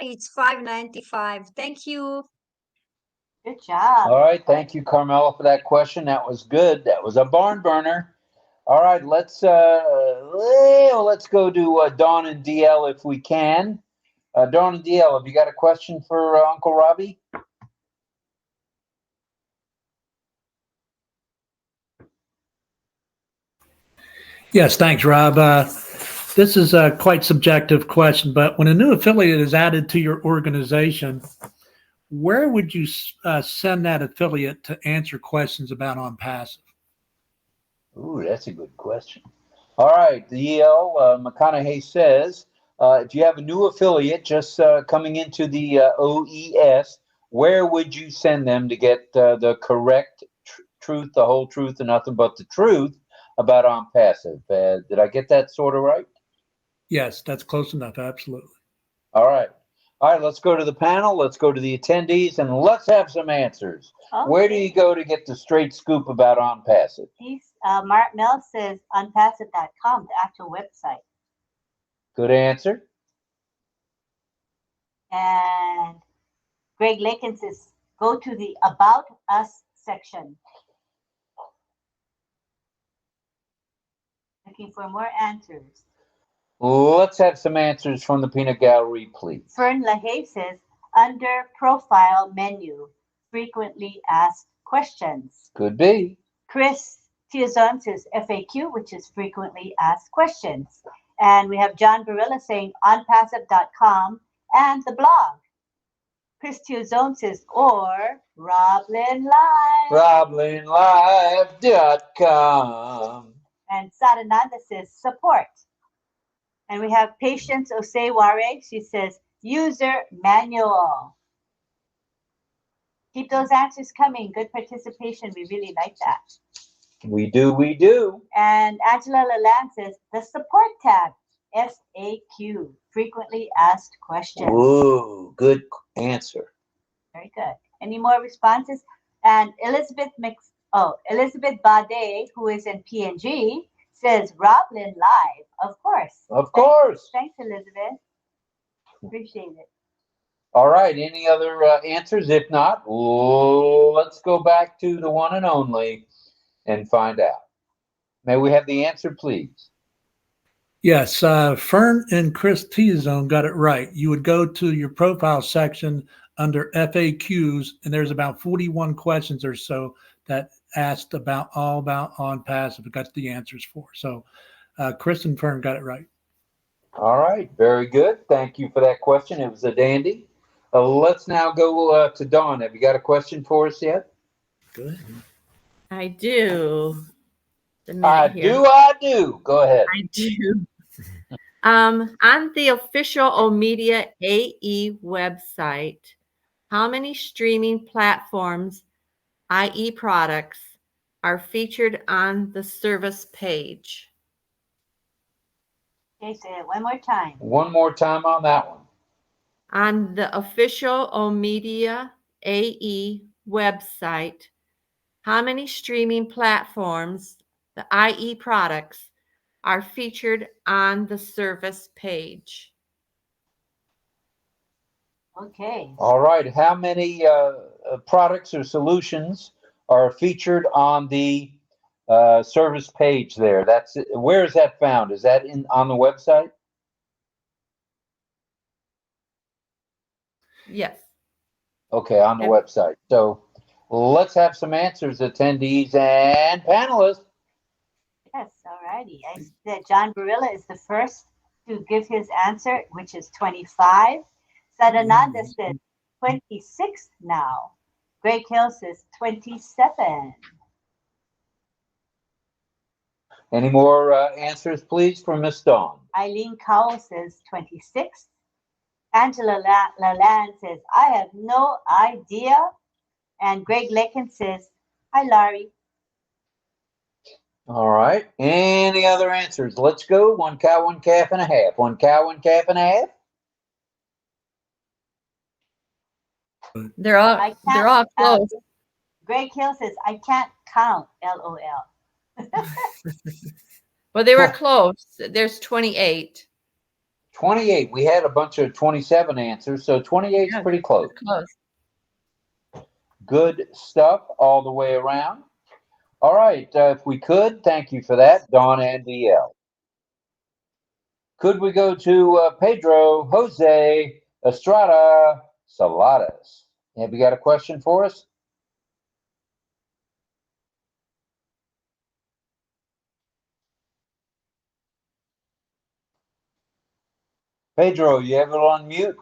It's 595. Thank you. Good job. All right, thank you, Carmela, for that question. That was good. That was a barn burner. All right, let's go to Dawn and DL if we can. Dawn and DL, have you got a question for Uncle Robbie? Yes, thanks, Rob. This is a quite subjective question, but when a new affiliate is added to your organization, where would you send that affiliate to answer questions about ONPASSIVE? Ooh, that's a good question. All right, the EL McConaughey says, if you have a new affiliate just coming into the OES, where would you send them to get the correct truth, the whole truth, and nothing but the truth about ONPASSIVE? Did I get that sort of right? Yes, that's close enough. Absolutely. All right. All right, let's go to the panel. Let's go to the attendees, and let's have some answers. Okay. Where do you go to get the straight scoop about ONPASSIVE? Mark Mel says ONPASSIVE.com, the actual website. Good answer. And Greg Lakin says, go to the About Us section. Looking for more answers. Let's have some answers from the peanut gallery, please. Fern LaHaye says, under profile menu, frequently asked questions. Could be. Chris Tiazon says FAQ, which is frequently asked questions. And we have John Barilla saying onpassive.com and the blog. Chris Zone says, or Roblin Live. RoblinLive.com. And Sadananda says, support. And we have Patience Oseware. She says, user manual. Keep those answers coming. Good participation. We really like that. We do. And Angela Lalande says, the support tab, FAQ, frequently asked questions. Ooh, good answer. Very good. Any more responses? And Elizabeth Bade, who is in PNG, says Roblin Live. Of course. Of course. Thanks, Elizabeth. Appreciate it. All right. Any other answers? If not, let's go back to the one and only and find out. May we have the answer, please? Yes, Fern and Chris T-Zone got it right. You would go to your profile section under FAQs, and there's about 41 questions or so that asked all about ONPASSIVE. It got the answers for. So Chris and Fern got it right. All right. Very good. Thank you for that question. It was a dandy. Let's now go to Dawn. Have you got a question for us yet? Good. I do. I do. Go ahead. I do. On the official OMedia AE website, how many streaming platforms, i.e. products, are featured on the service page? Okay, say it one more time. One more time on that one. On the official OMedia AE website, how many streaming platforms, the IE products, are featured on the service page? Okay. All right. How many products or solutions are featured on the service page there? That's it. Where is that found? Is that on the website? Yes. Okay, on the website. So let's have some answers, attendees and panelists. Yes, all righty. I said John Barilla is the first to give his answer, which is 25. Sadananda says 26 now. Greg Hill says 27. Any more answers, please, for Miss Dawn? Eileen Cowell says 26. Angela Lalande says, I have no idea. And Greg Lakin says, hi, Larry. All right. Any other answers? Let's go. 1 cow, 1 calf and a half. 1 cow, 1 calf and a half. They're all close. Greg Hill says, I can't count, LOL. Well, they were close. There's 28. 28. We had a bunch of 27 answers, so 28 is pretty close. Good stuff all the way around. All right. If we could, thank you for that, Dawn and DL. Could we go to Pedro Jose Estrada Saladas? Have you got a question for us? Pedro, you have it on mute?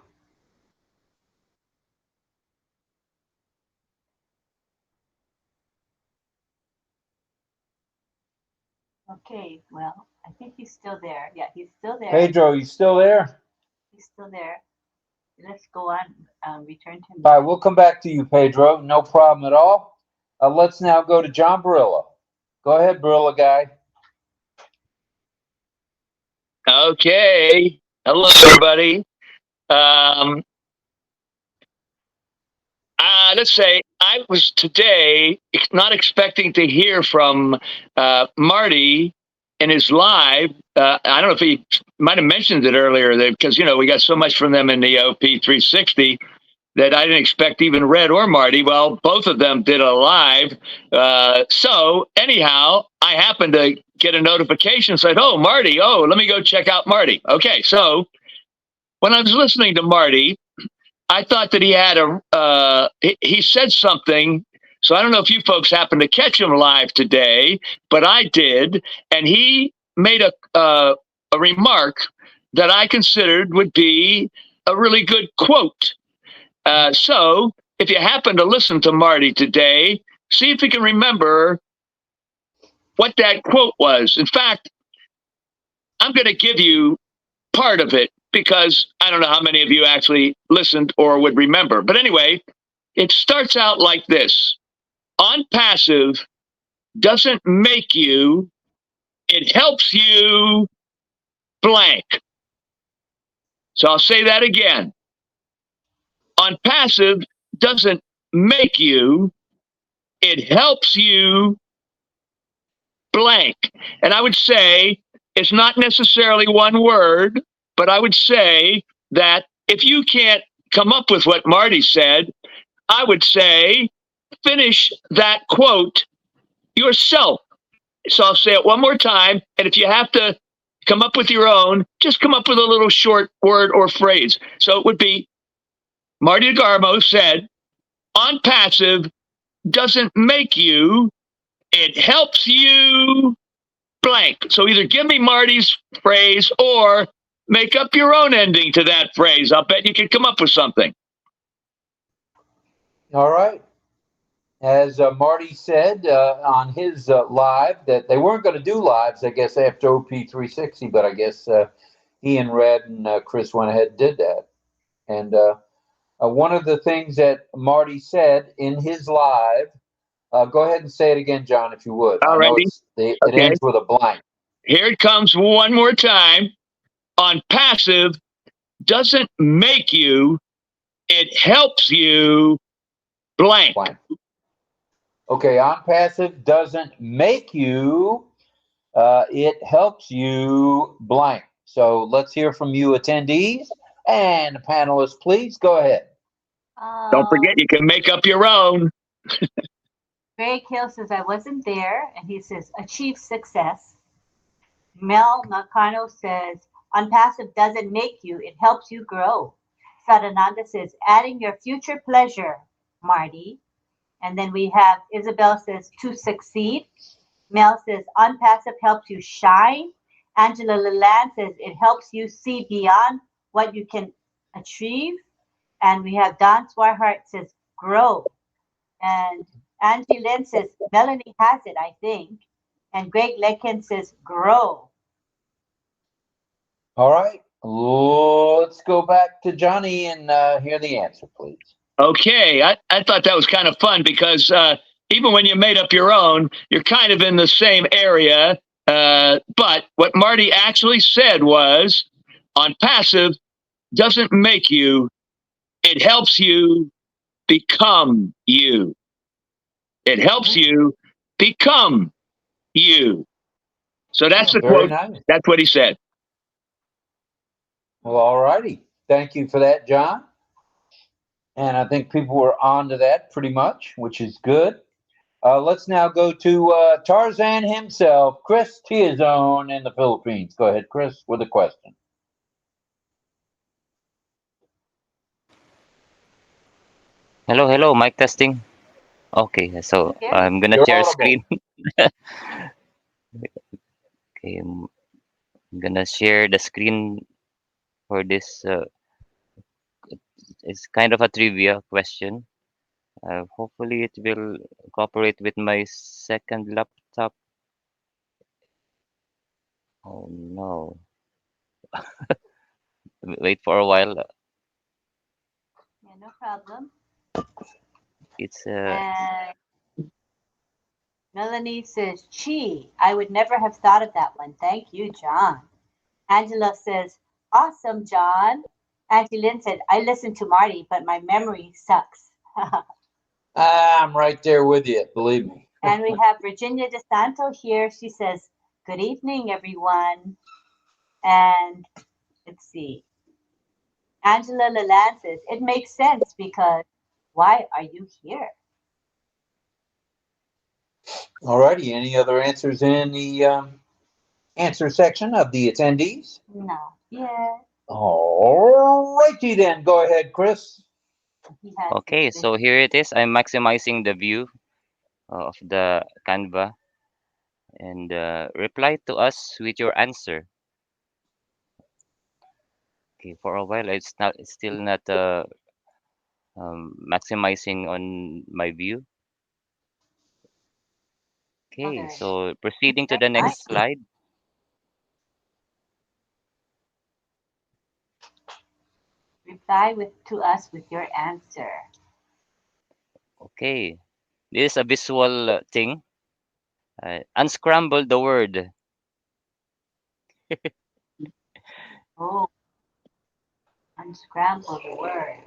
Okay, well, I think he's still there. Yeah, he's still there. Pedro, you still there? He's still there. Let's go on, return to me. All right, we'll come back to you, Pedro. No problem at all. Let's now go to John Barilla. Go ahead, Barilla guy. Okay. Hello, everybody. Let's say I was today not expecting to hear from Marty in his live. I don't know if he might have mentioned it earlier, because, we got so much from them in the OP 360 that I didn't expect even Red or Marty. Well, both of them did a live. So anyhow, I happened to get a notification, said, oh, Marty, let me go check out Marty. Okay, so when I was listening to Marty, I thought that he had he said something. So I don't know if you folks happened to catch him live today, but I did. And he made a remark that I considered would be a really good quote. So if you happen to listen to Marty today, see if you can remember what that quote was. In fact, I'm going to give you part of it because I don't know how many of you actually listened or would remember. But anyway, it starts out like this. On passive doesn't make you, it helps you blank. So I'll say that again. On passive doesn't make you, it helps you blank. And I would say it's not necessarily one word, but I would say that if you can't come up with what Marty said, I would say finish that quote yourself. So I'll say it one more time. And if you have to come up with your own, just come up with a little short word or phrase. So it would be Marty DeGarmo said, on passive doesn't make you, it helps you blank. So either give me Marty's phrase or make up your own ending to that phrase. I'll bet you can come up with something. All right. As Marty said on his live, that they weren't going to do lives, I guess, after OP360, but I guess he and Red and Chris went ahead and did that. And one of the things that Marty said in his live, go ahead and say it again, John, if you would. All I know righty. it Okay. ends with a blank. Here it comes one more time. On passive doesn't make you, it helps you blank. Blank. Okay, on passive doesn't make you, it helps you blank. So let's hear from you attendees and panelists, please go ahead. Don't forget, you can make up your own. Greg Hill says, I wasn't there. And he says, achieve success. Mel Nakano says, unpassive doesn't make you, it helps you grow. Sadananda says, adding your future pleasure, Marty. And then we have Isabel says, to succeed. Mel says, unpassive helps you shine. Angela Leland says, it helps you see beyond what you can achieve. And we have Don Swihart says, grow. And Angie Lynn says, Melanie has it, I think. And Greg Lekin says, grow. All right, let's go back to Johnny and hear the answer, please. Okay, I thought that was kind of fun because even when you made up your own, you're kind of in the same area. But what Marty actually said was, on passive doesn't make you, it helps you become you. It helps you become you. So that's the Very quote. nice. That's what he said. Well, all righty. Thank you for that, John. And I think people were on to that pretty much, which is good. Let's now go to Tarzan himself, Chris Tiazone in the Philippines. Go ahead, Chris, with a question. Hello, hello, mic testing. Okay, so I'm gonna You're share audible. screen. Okay, I'm gonna share the screen for this. It's kind of a trivia question. Hopefully, it will cooperate with my second laptop. Oh no! Wait for a while. Yeah, no problem. It's And Melanie says, gee, I would never have thought of that one. Thank you, John. Angela says, awesome, John. Auntie Lynn said, I listened to Marty, but my memory sucks. I'm right there with you, believe me. And we have Virginia DeSanto here. She says, good evening, everyone. And let's see. Angela Leland says, it makes sense because why are you here? All righty. Any other answers in the answer section of the attendees? No. Yeah. All righty then. Go ahead, Chris. okay. So here it is. I'm maximizing the view of the Canva, and reply to us with your answer. Okay, for a while it's still not maximizing on my view. Okay, Okay. so proceeding to Very the nice. next slide. Reply to us with your answer. Okay, this is a visual thing. Unscramble the word. Oh, unscramble the word.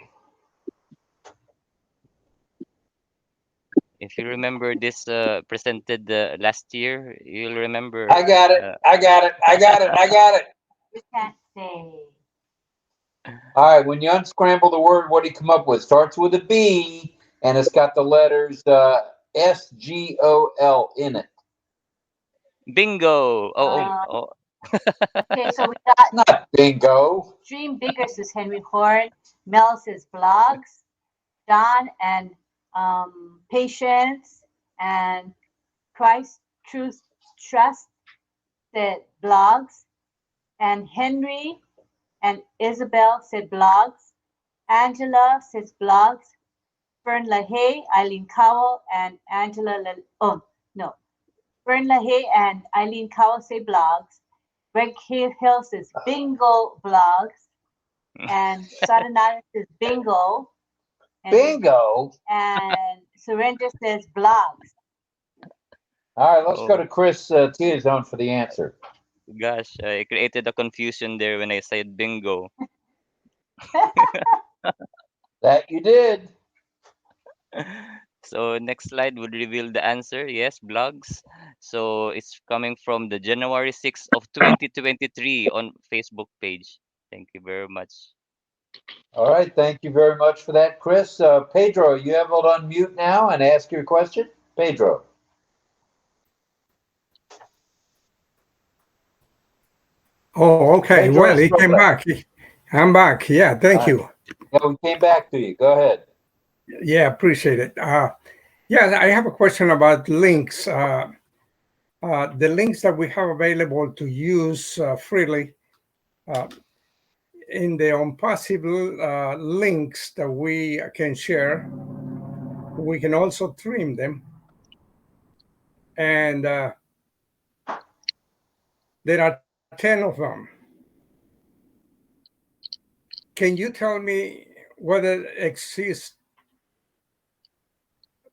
If you remember this presented last year, you'll remember. I got it. I got it. I got it. I got it. You can't say. All right. When you unscramble the word, what do you come up with? Starts with a B, and it's got the letters SGOL in it. Bingo! Oh. Okay, so we got Not bingo. Dream Bigger says Henry Horn. Mel says blogs. John and Patience and Christ Truth Trust said blogs. And Henry and Isabel said blogs. Angela says blogs. Fern LaHaye, Eileen Cowell, and Fern LaHaye and Eileen Cowell say blogs. Greg Hill says bingo blogs. And Saranara says bingo. Bingo. And Surrender says blogs. All right, let's go Oh. to Chris T-Zone for the answer. Gosh, I created a confusion there when I said bingo. That you did. So next slide would reveal the answer. Yes, blogs. So it's coming from the January 6th of 2023 on Facebook page. Thank you very much. All right, thank you very much for that, Chris. Pedro, you have it on mute now and ask your question. Pedro. Oh, okay. Pedro Well, is he still came back. back. I'm back. Yeah, thank All you. Yeah, we came back to you. Go ahead. Yeah, appreciate it. Yeah, I have a question about links. The links that we have available to use freely in the ONPASSIVE links that we can share, we can also trim them. And there are 10 of them. Can you tell me whether exists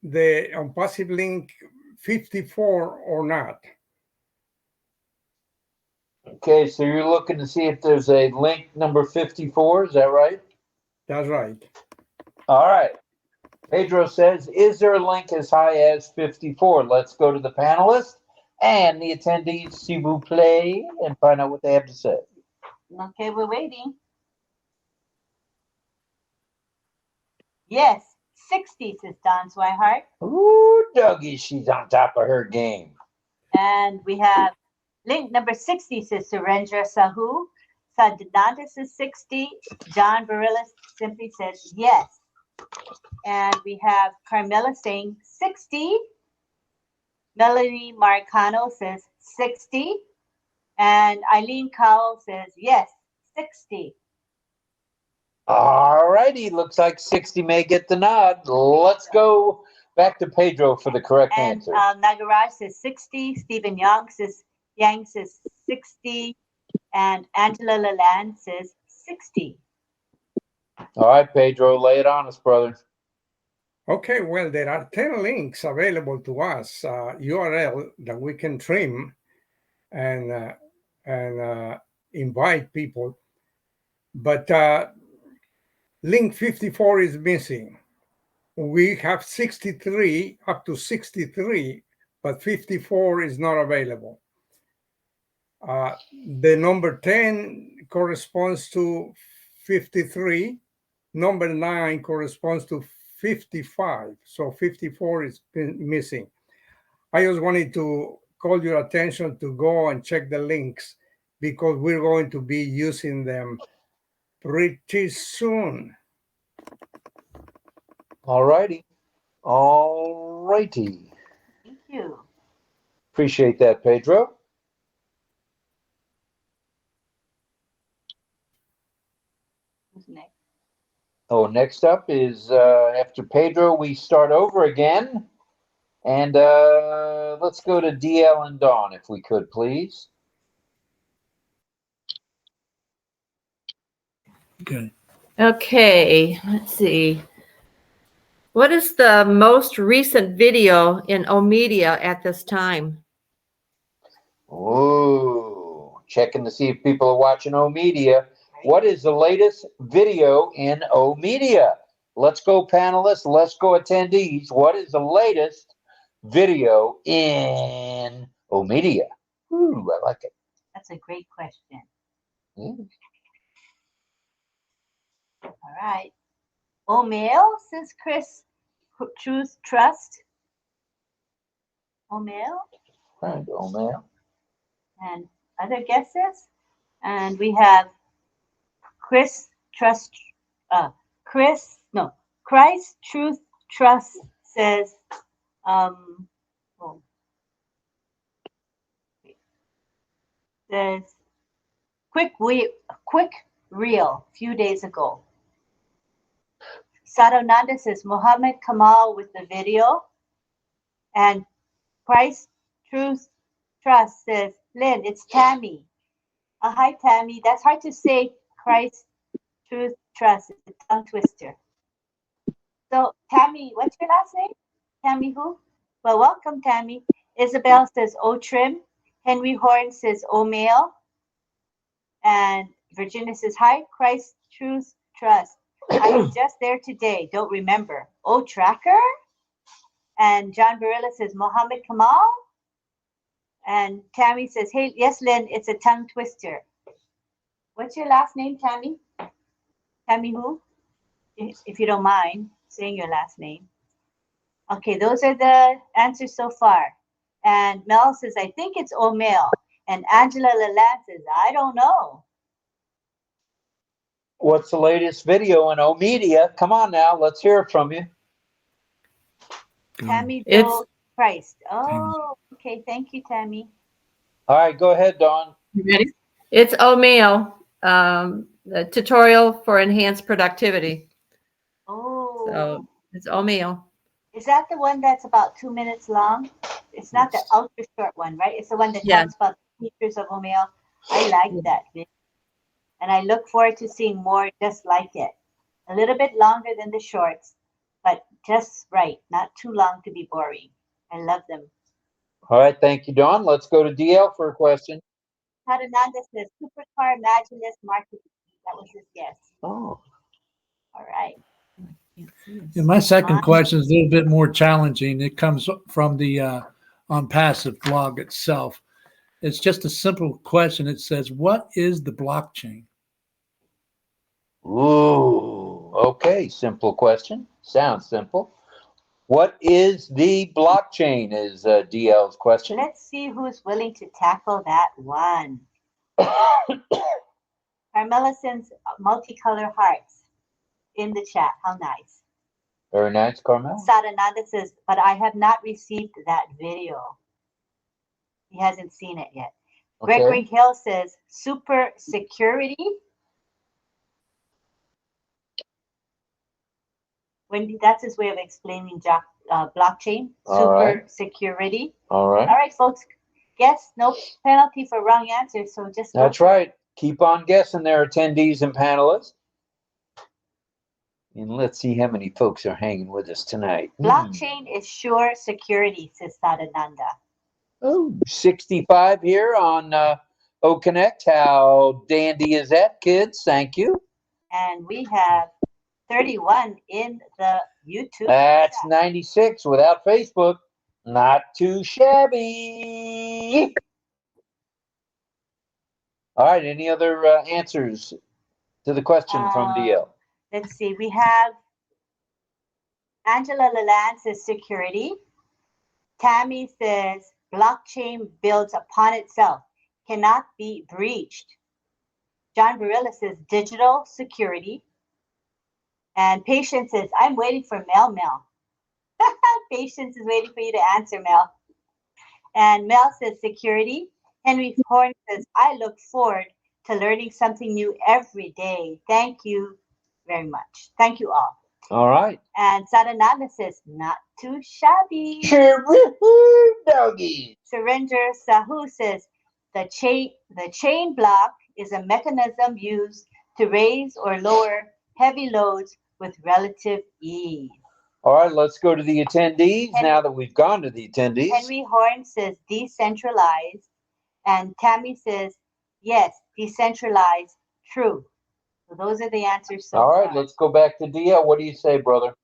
the ONPASSIVE link 54 or not? Okay, so you're looking to see if there's a link number 54. Is that right? That's right. All right. Pedro says, is there a link as high as 54? Let's go to the panelists and the attendees, s'il vous plaît, and find out what they have to say. Okay, we're waiting. Yes, 60, says Don Swihart. Ooh, Dougie, she's on top of her game. And we have link number 60, says Surendra Sahu. Sadnanda says 60. John Barillas simply says yes. And we have Carmela saying 60. Melanie Marcano says 60. And Eileen Cowell says yes, 60. All righty, looks like 60 may get the nod. Let's go back to Pedro for the correct answer. Nagaraj says 60. Stephen Yang says 60. And Angela Lalande says 60. All right, Pedro, lay it on us, brother. Okay, well, there are 10 links available to us, URL that we can trim and invite people. But link 54 is missing. We have 63, up to 63, but 54 is not available. The number 10 corresponds to 53. Number 9 corresponds to 55. So 54 is missing. I just wanted to call your attention to go and check the links because we're going to be using them pretty soon. All righty. All righty. Thank you. Appreciate that, Pedro. Who's next? Oh, next up is after Pedro, we start over again. And let's go to DL and Dawn, if we could, please. Okay. Okay, let's see. What is the most recent video in OMedia at this time? Ooh, checking to see if people are watching OMedia. What is the latest video in OMedia? Let's go, panelists. Let's go, attendees. What is the latest video in OMedia? Ooh, I like it. That's a great question. Mm. All right. O'Mail, says Chris. Truth, trust. O'Mail. Right, O'Mail. And other guesses. And we have Chris, trust. Christ, truth, trust says. Oh, says quick reel a few days ago. Sadananda says Muhammad Kamal with the video. And Christ, truth, trust says Lynn, it's Tammy. Hi, Tammy. That's hard to say. Christ, truth, trust. It's a tongue twister. So, Tammy, what's your last name? Tammy who? Well, welcome, Tammy. Isabel says O-Trim. Henry Horn says O-Mail. And Virginia says, hi, Christ, truth, trust. I was just there today. Don't remember. O-Tracker. And John Barilla says, Mohammed Kamal. And Tammy says, hey, yes, Lynn, it's a tongue twister. What's your last name, Tammy? Tammy who? If you don't mind saying your last name. Okay, those are the answers so far. And Mel says, I think it's O'Mail. And Angela Lalande says, I don't know. What's the latest video in OMedia? Come on now, let's hear it from you. Tammy It's Joe Christ. Oh, okay. Thank you, Tammy. All right, go ahead, Dawn. You ready? It's OMeil, the tutorial for enhanced productivity. Oh. So it's OMeil. Is that the one that's about 2 minutes long? It's not the ultra short one, right? It's the one that Yeah. talks about the features of OMeil. I like that. And I look forward to seeing more just like it. A little bit longer than the shorts, but just right. Not too long to be boring. I love them. All right, thank you, Dawn. Let's go to DL for a question. Hadananda says, supercar imaginist marketing. That was his guess. Oh. All right. And my second question is a little bit more challenging. It comes from the ONPASSIVE blog itself. It's just a simple question. It says, what is the blockchain? Ooh, okay, simple question. Sounds simple. What is the blockchain is DL's question. Let's see who's willing to tackle that one. Carmela sends multicolor hearts in the chat. How nice. Very nice, Carmel. Sadananda says, but I have not received that video. He hasn't seen it yet. Okay. Gregory Hill says, super security. That's his way of explaining blockchain. All right. Security. All right. All right, folks. Guess no penalty for wrong answers. So just That's right. Keep on guessing there, attendees and panelists. And let's see how many folks are hanging with us tonight. Blockchain is sure security, says Sadananda. Oh, 65 here on OConnect. How dandy is that, kids? Thank you. And we have 31 in the YouTube. That's 96 without Facebook. Not too shabby. All right, any other answers to the question from DL? Let's see, we have Angela Lalande says security. Tammy says blockchain builds upon itself, cannot be breached. John Barilla says digital security. And Patience says, I'm waiting for Mel. Patience is waiting for you to answer, Mel. And Mel says security. Henry Horn says, I look forward to learning something new every day. Thank you. very much. Thank you all. All right. And Sarananda says, not too shabby. Sure, doggy. Surrender Sahu says, the chain block is a mechanism used to raise or lower heavy loads with relative ease. All right, let's go to the attendees now that we've gone to the attendees. Henry Horn says decentralized, and Tammy says, yes, decentralized, true. So those are the answers so All right, far. let's go back to DL. What do you say, brother?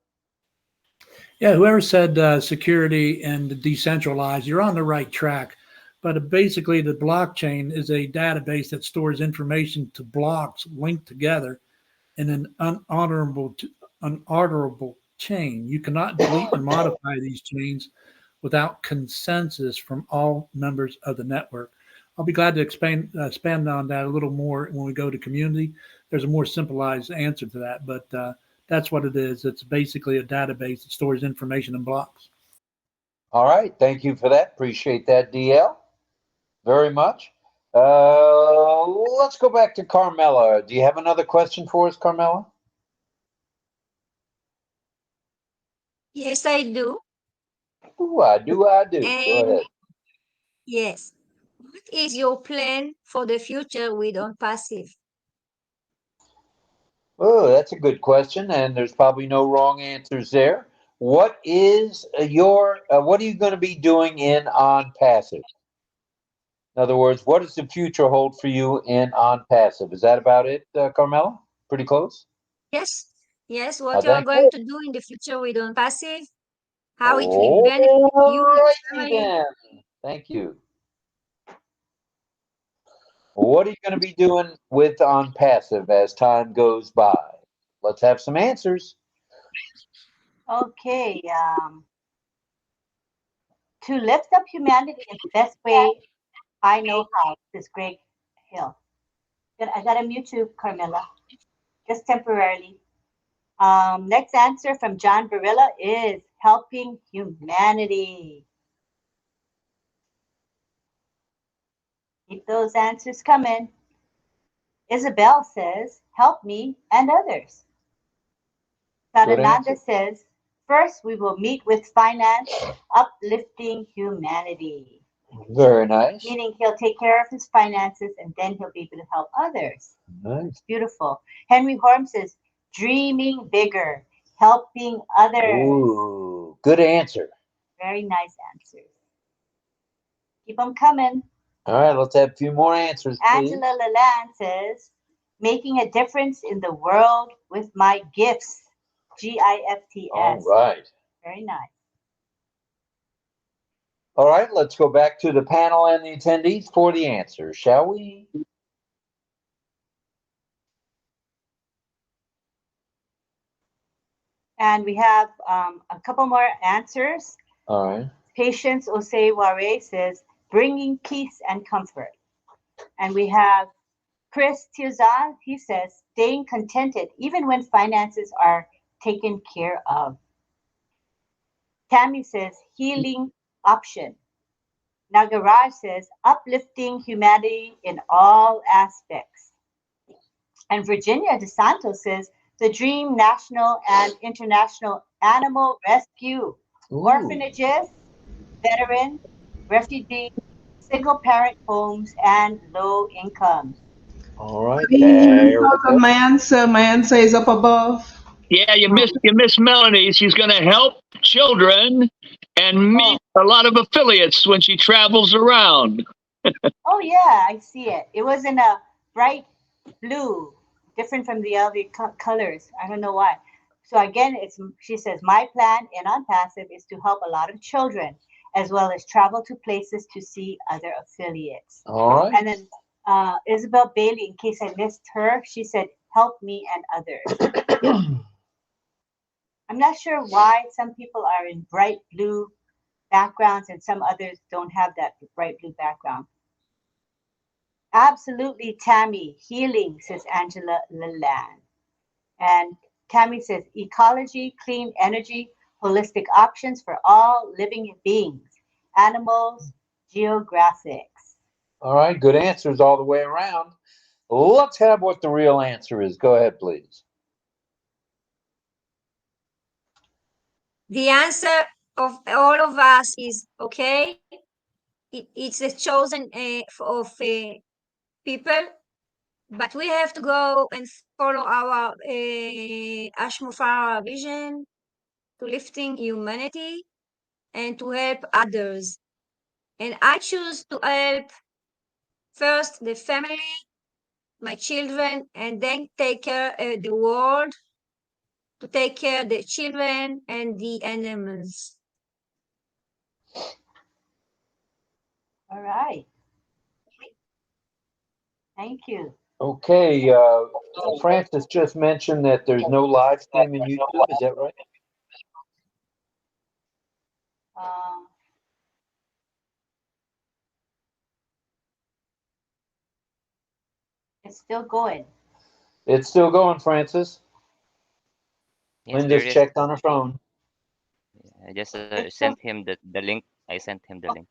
Yeah, whoever said security and decentralized, you're on the right track. But basically, the blockchain is a database that stores information to blocks linked together in an unalterable chain. You cannot delete and modify these chains without consensus from all members of the network. I'll be glad to expand on that a little more when we go to community. There's a more simplified answer to that, but that's what it is. It's basically a database that stores information in blocks. All right, thank you for that. Appreciate that, DL, very much. Let's go back to Carmela. Do you have another question for us, Carmela? Yes, I do. Ooh, I do. Go And ahead. yes, what is your plan for the future with ONPASSIVE? Oh, that's a good question, and there's probably no wrong answers there. What is what are you going to be doing in ONPASSIVE? In other words, what does the future hold for you in ONPASSIVE? Is that about it, Carmela? Pretty close? Yes, yes, what you are Thank going you. to do in the future with ONPASSIVE, how it will benefit you and Alrighty family. then. Thank you. What are you going to be doing with ONPASSIVE as time goes by? Let's have some answers. Okay. To lift up humanity in the best way I know how, says Greg Hill. I got to mute you, Carmela, just temporarily. Next answer from John Barilla is helping humanity. Keep those answers coming. Isabel says, help me and others. Sarananda says, first we will meet with finance, uplifting humanity. Very nice. Meaning he'll take care of his finances and then he'll be able to help others. Nice. Beautiful. Henry Horm says, dreaming bigger, helping others. Ooh, good answer. Very nice answers. Keep them coming. All right, let's have a few more answers, please. Angela Lalande says, making a difference in the world with my gifts. GIFTS. All right. Very nice. All right, let's go back to the panel and the attendees for the answers, shall we? And we have a couple more answers. All right. Patience Oseware says, bringing peace and comfort. And we have Chris Tirzan, he says, staying contented even when finances are taken care of. Tammy says, healing option. Nagaraj says, uplifting humanity in all aspects. And Virginia DeSanto says, the dream national and international animal rescue. Ooh. Orphanages, veterans, refugees, single parent homes, and low incomes. All right. My answer is up above. Yeah, you miss Melanie. She's going to help children and meet a lot of affiliates when she travels around. Oh yeah, I see it. It was in a bright blue, different from the other colors. I don't know why. So again, she says, my plan in ONPASSIVE is to help a lot of children, as well as travel to places to see other affiliates. All right. And then Isabel Bailey, in case I missed her, she said, help me and others. I'm not sure why some people are in bright blue backgrounds and some others don't have that bright blue background. Absolutely, Tammy. Healing, says Angela Lalande. And Tammy says, ecology, clean energy, holistic options for all living beings, animals, geographics. All right, good answers all the way around. Let's have what the real answer is. Go ahead, please. The answer of all of us is okay. It's a chosen of people, but we have to go and follow our Ashmufara vision to lifting humanity and to help others. And I choose to help first the family, my children, and then take care of the world, to take care of the children and the animals. All right. Thank you. Okay, Francis just mentioned that there's no live stream in YouTube. Is that right? Um, it's still going. It's still going, Francis. Yes, Lynn there just is. checked on her phone. I just It's sent still, him the link. I sent him the link.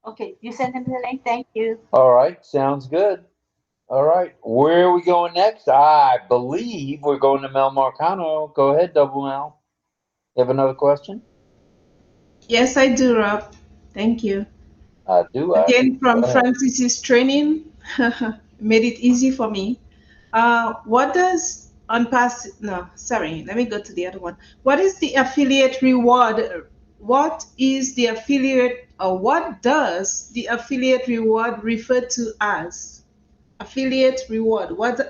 okay, you sent him the link. Thank you. All right, sounds good. All right, where are we going next? I believe we're going to Mel Marcano. Go ahead, Double Mel. You have another question? Yes, I do, Rob. Thank you. I do. Again, Go from ahead. Francis's training, made it easy for me. What does unpass? No, sorry. Let me go to the other one. What is the affiliate reward? What is the affiliate, or what does the affiliate reward refer to as? Affiliate reward. What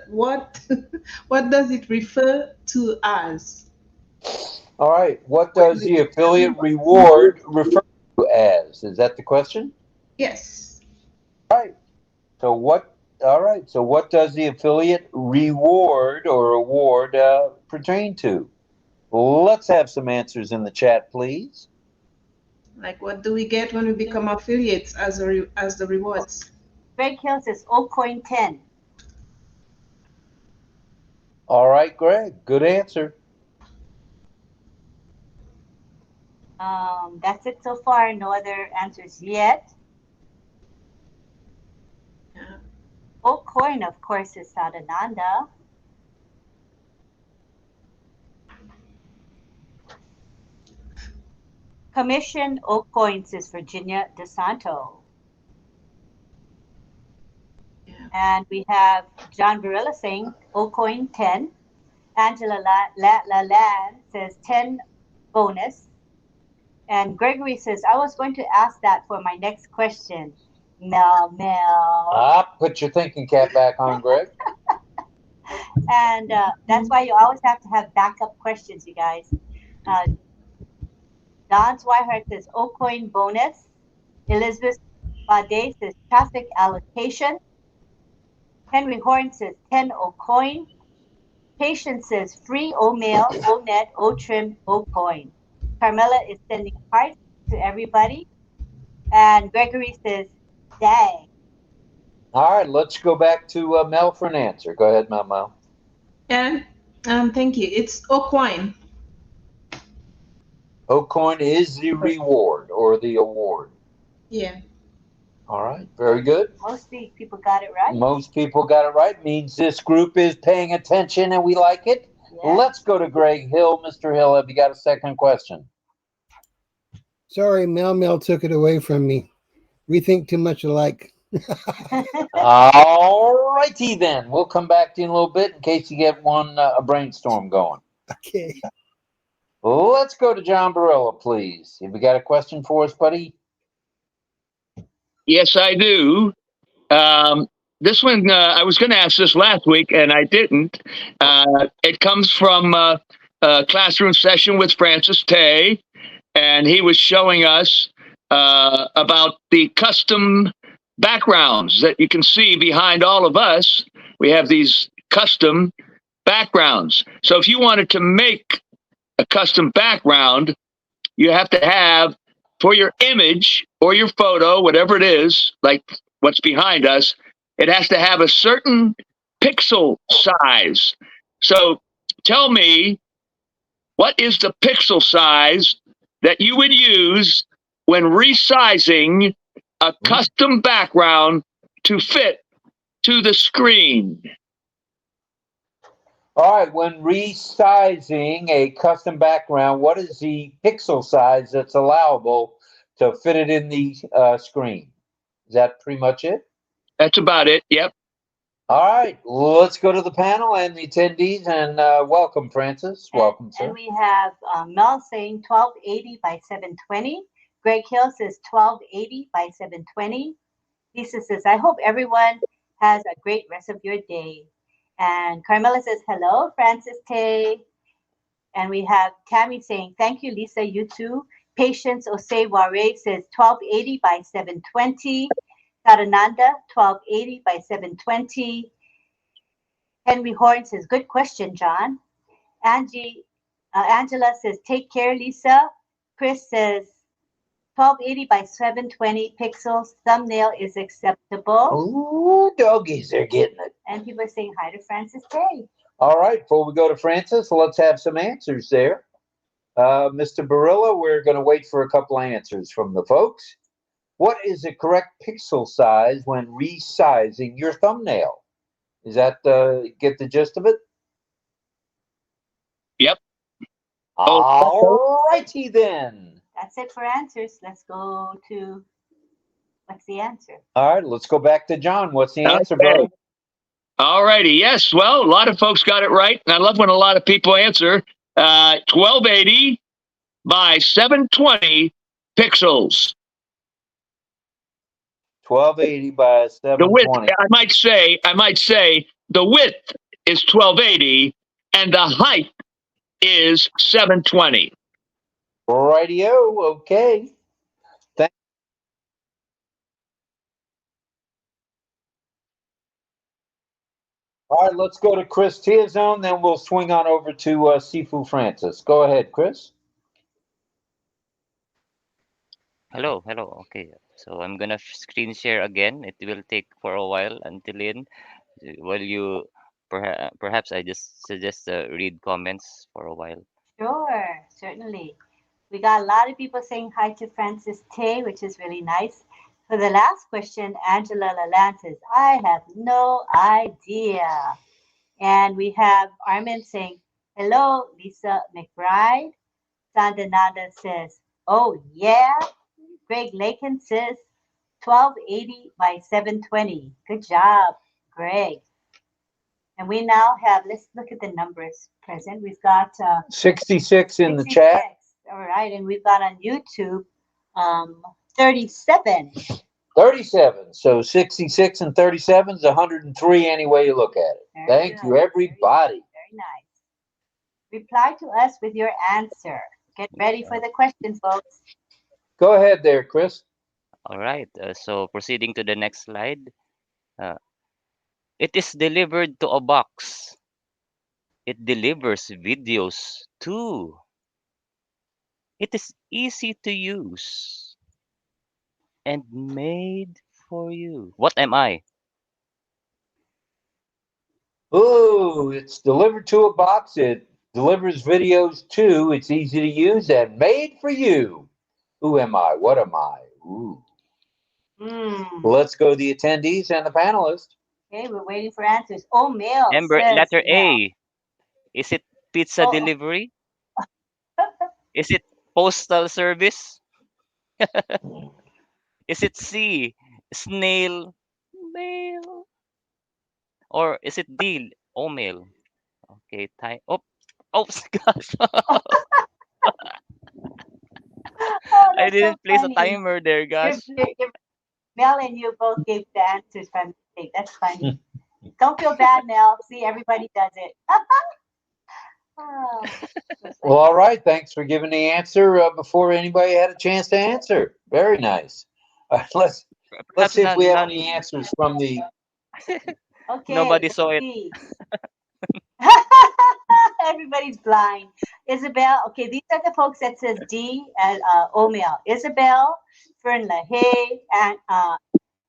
what does it refer to as? All right, what does the affiliate reward refer to as? Is that the question? Yes. All right. So what? All right. So what does the affiliate reward or award pertain to? Let's have some answers in the chat, please. Like, what do we get when we become affiliates as as the rewards? Greg Hill says OCoin 10. All right, Greg. Good answer. That's it so far. No other answers yet. Yeah. OCoin, of course, is Sadananda. Commission OCoins is Virginia DeSanto. Yeah. And we have John Barilla saying OCoin 10. Angela Land says 10 bonus. And Gregory says, I was going to ask that for my next question. Mel. Put your thinking cap back on, Greg. And that's why you always have to have backup questions, you guys. Don Swihart says OCoin bonus. Elizabeth Bade says traffic allocation. Henry Horn says 10 OCoin. Patience says free O-mail, O-net, O-trim, O-coin. Carmela is sending hearts to everybody. And Gregory says, dang. All right, let's go back to Mel for an answer. Go ahead, Mel. And thank you. It's OCoin. OCoin is the reward or the award. Yeah. All right, very good. Most people got it right. Most people got it right. Means this group is paying attention and we like it. Yeah. Let's go to Greg Hill. Mr. Hill, have you got a second question? Sorry, Mel took it away from me. We think too much alike. All righty then. We'll come back to you in a little bit in case you get a brainstorm going. Okay. Let's go to John Barilla, please. Have you got a question for us, buddy? Yes, I do. This one, I was going to ask this last week, and I didn't. It comes from a classroom session with Francis Tay, and he was showing us about the custom backgrounds that you can see behind all of us. We have these custom backgrounds. So if you wanted to make a custom background, you have to have, for your image or your photo, whatever it is, like what's behind us, it has to have a certain pixel size. So tell me, what is the pixel size that you would use when resizing a custom background to fit to the screen? All right, when resizing a custom background, what is the pixel size that's allowable to fit it in the screen? Is that pretty much it? That's about it. Yep. All right, let's go to the panel and the attendees, and welcome, Francis. Welcome, sir. And we have Mel saying 1280 by 720. Greg Hill says 1280 by 720. Lisa says, I hope everyone has a great rest of your day. And Carmela says, hello, Francis Tay. And we have Tammy saying, thank you, Lisa, you too. Patience Oseware says 1280 by 720. Tarananda, 1280 by 720. Henry Horn says, good question, John. Angela says, take care, Lisa. Chris says, 1280 by 720 pixels. Thumbnail is acceptable. Ooh, doggies, they're getting it. And people are saying hi to Francis Tay. All right, before we go to Francis, let's have some answers there. Mr. Barilla, we're going to wait for a couple answers from the folks. What is the correct pixel size when resizing your thumbnail? Is that get the gist of it? Yep. All righty then. That's it for answers. Let's go to, what's the answer? All right, let's go back to John. What's the answer, Okay. brother? All righty. Yes. Well, a lot of folks got it right. And I love when a lot of people answer 1280 by 720 pixels. 1280 by The width, 720. I might say the width is 1280 and the height is 720. Radio, okay. All right, let's go to Chris Tiazone, then we'll swing on over to Sifu Francis. Go ahead, Chris. Hello, hello. Okay, so I'm gonna screen share again. It will take for a while until in. While you, perhaps I just suggest read comments for a while. Sure, certainly. We got a lot of people saying hi to Francis Tay, which is really nice. For the last question, Angela Lalande says, I have no idea. And we have Armin saying, hello, Lisa McBride. Sandananda says, oh, yeah. Greg Lakin says, 1280 by 720. Good job, Greg. And we now have, let's look at the numbers present. We've got 66 in 66. the chat. All right, and we've got on YouTube 37. 37. So 66 and 37 is 103 any way you look at it. Thank you, everybody. Very nice. Reply to us with your answer. Get ready for the question, folks. Go ahead there, Chris. All right. So proceeding to the next slide. It is delivered to a box. It delivers videos too. It is easy to use and made for you. What am I? Ooh, it's delivered to a box. It delivers videos too. It's easy to use and made for you. Who am I? What am I? Ooh. Let's go to the attendees and the panelists. Okay, we're waiting for answers. Oh, Mel Ember, says letter Mel. A. Is it pizza delivery? Is it postal service? Is it C, snail mail? Or is it D, mail? Okay, time. Oh, gosh. I didn't place a timer there, gosh. Mel and you both gave the answers by mistake. That's funny. Don't feel bad, Mel. See, everybody does it. Well, all right. Thanks for giving the answer before anybody had a chance to answer. Very nice. Let's see if we have any answers from the. Okay. Nobody saw it. Everybody's blind. Isabel. Okay, these are the folks that says D and O'Mail. Isabel, Fern LaHaye, and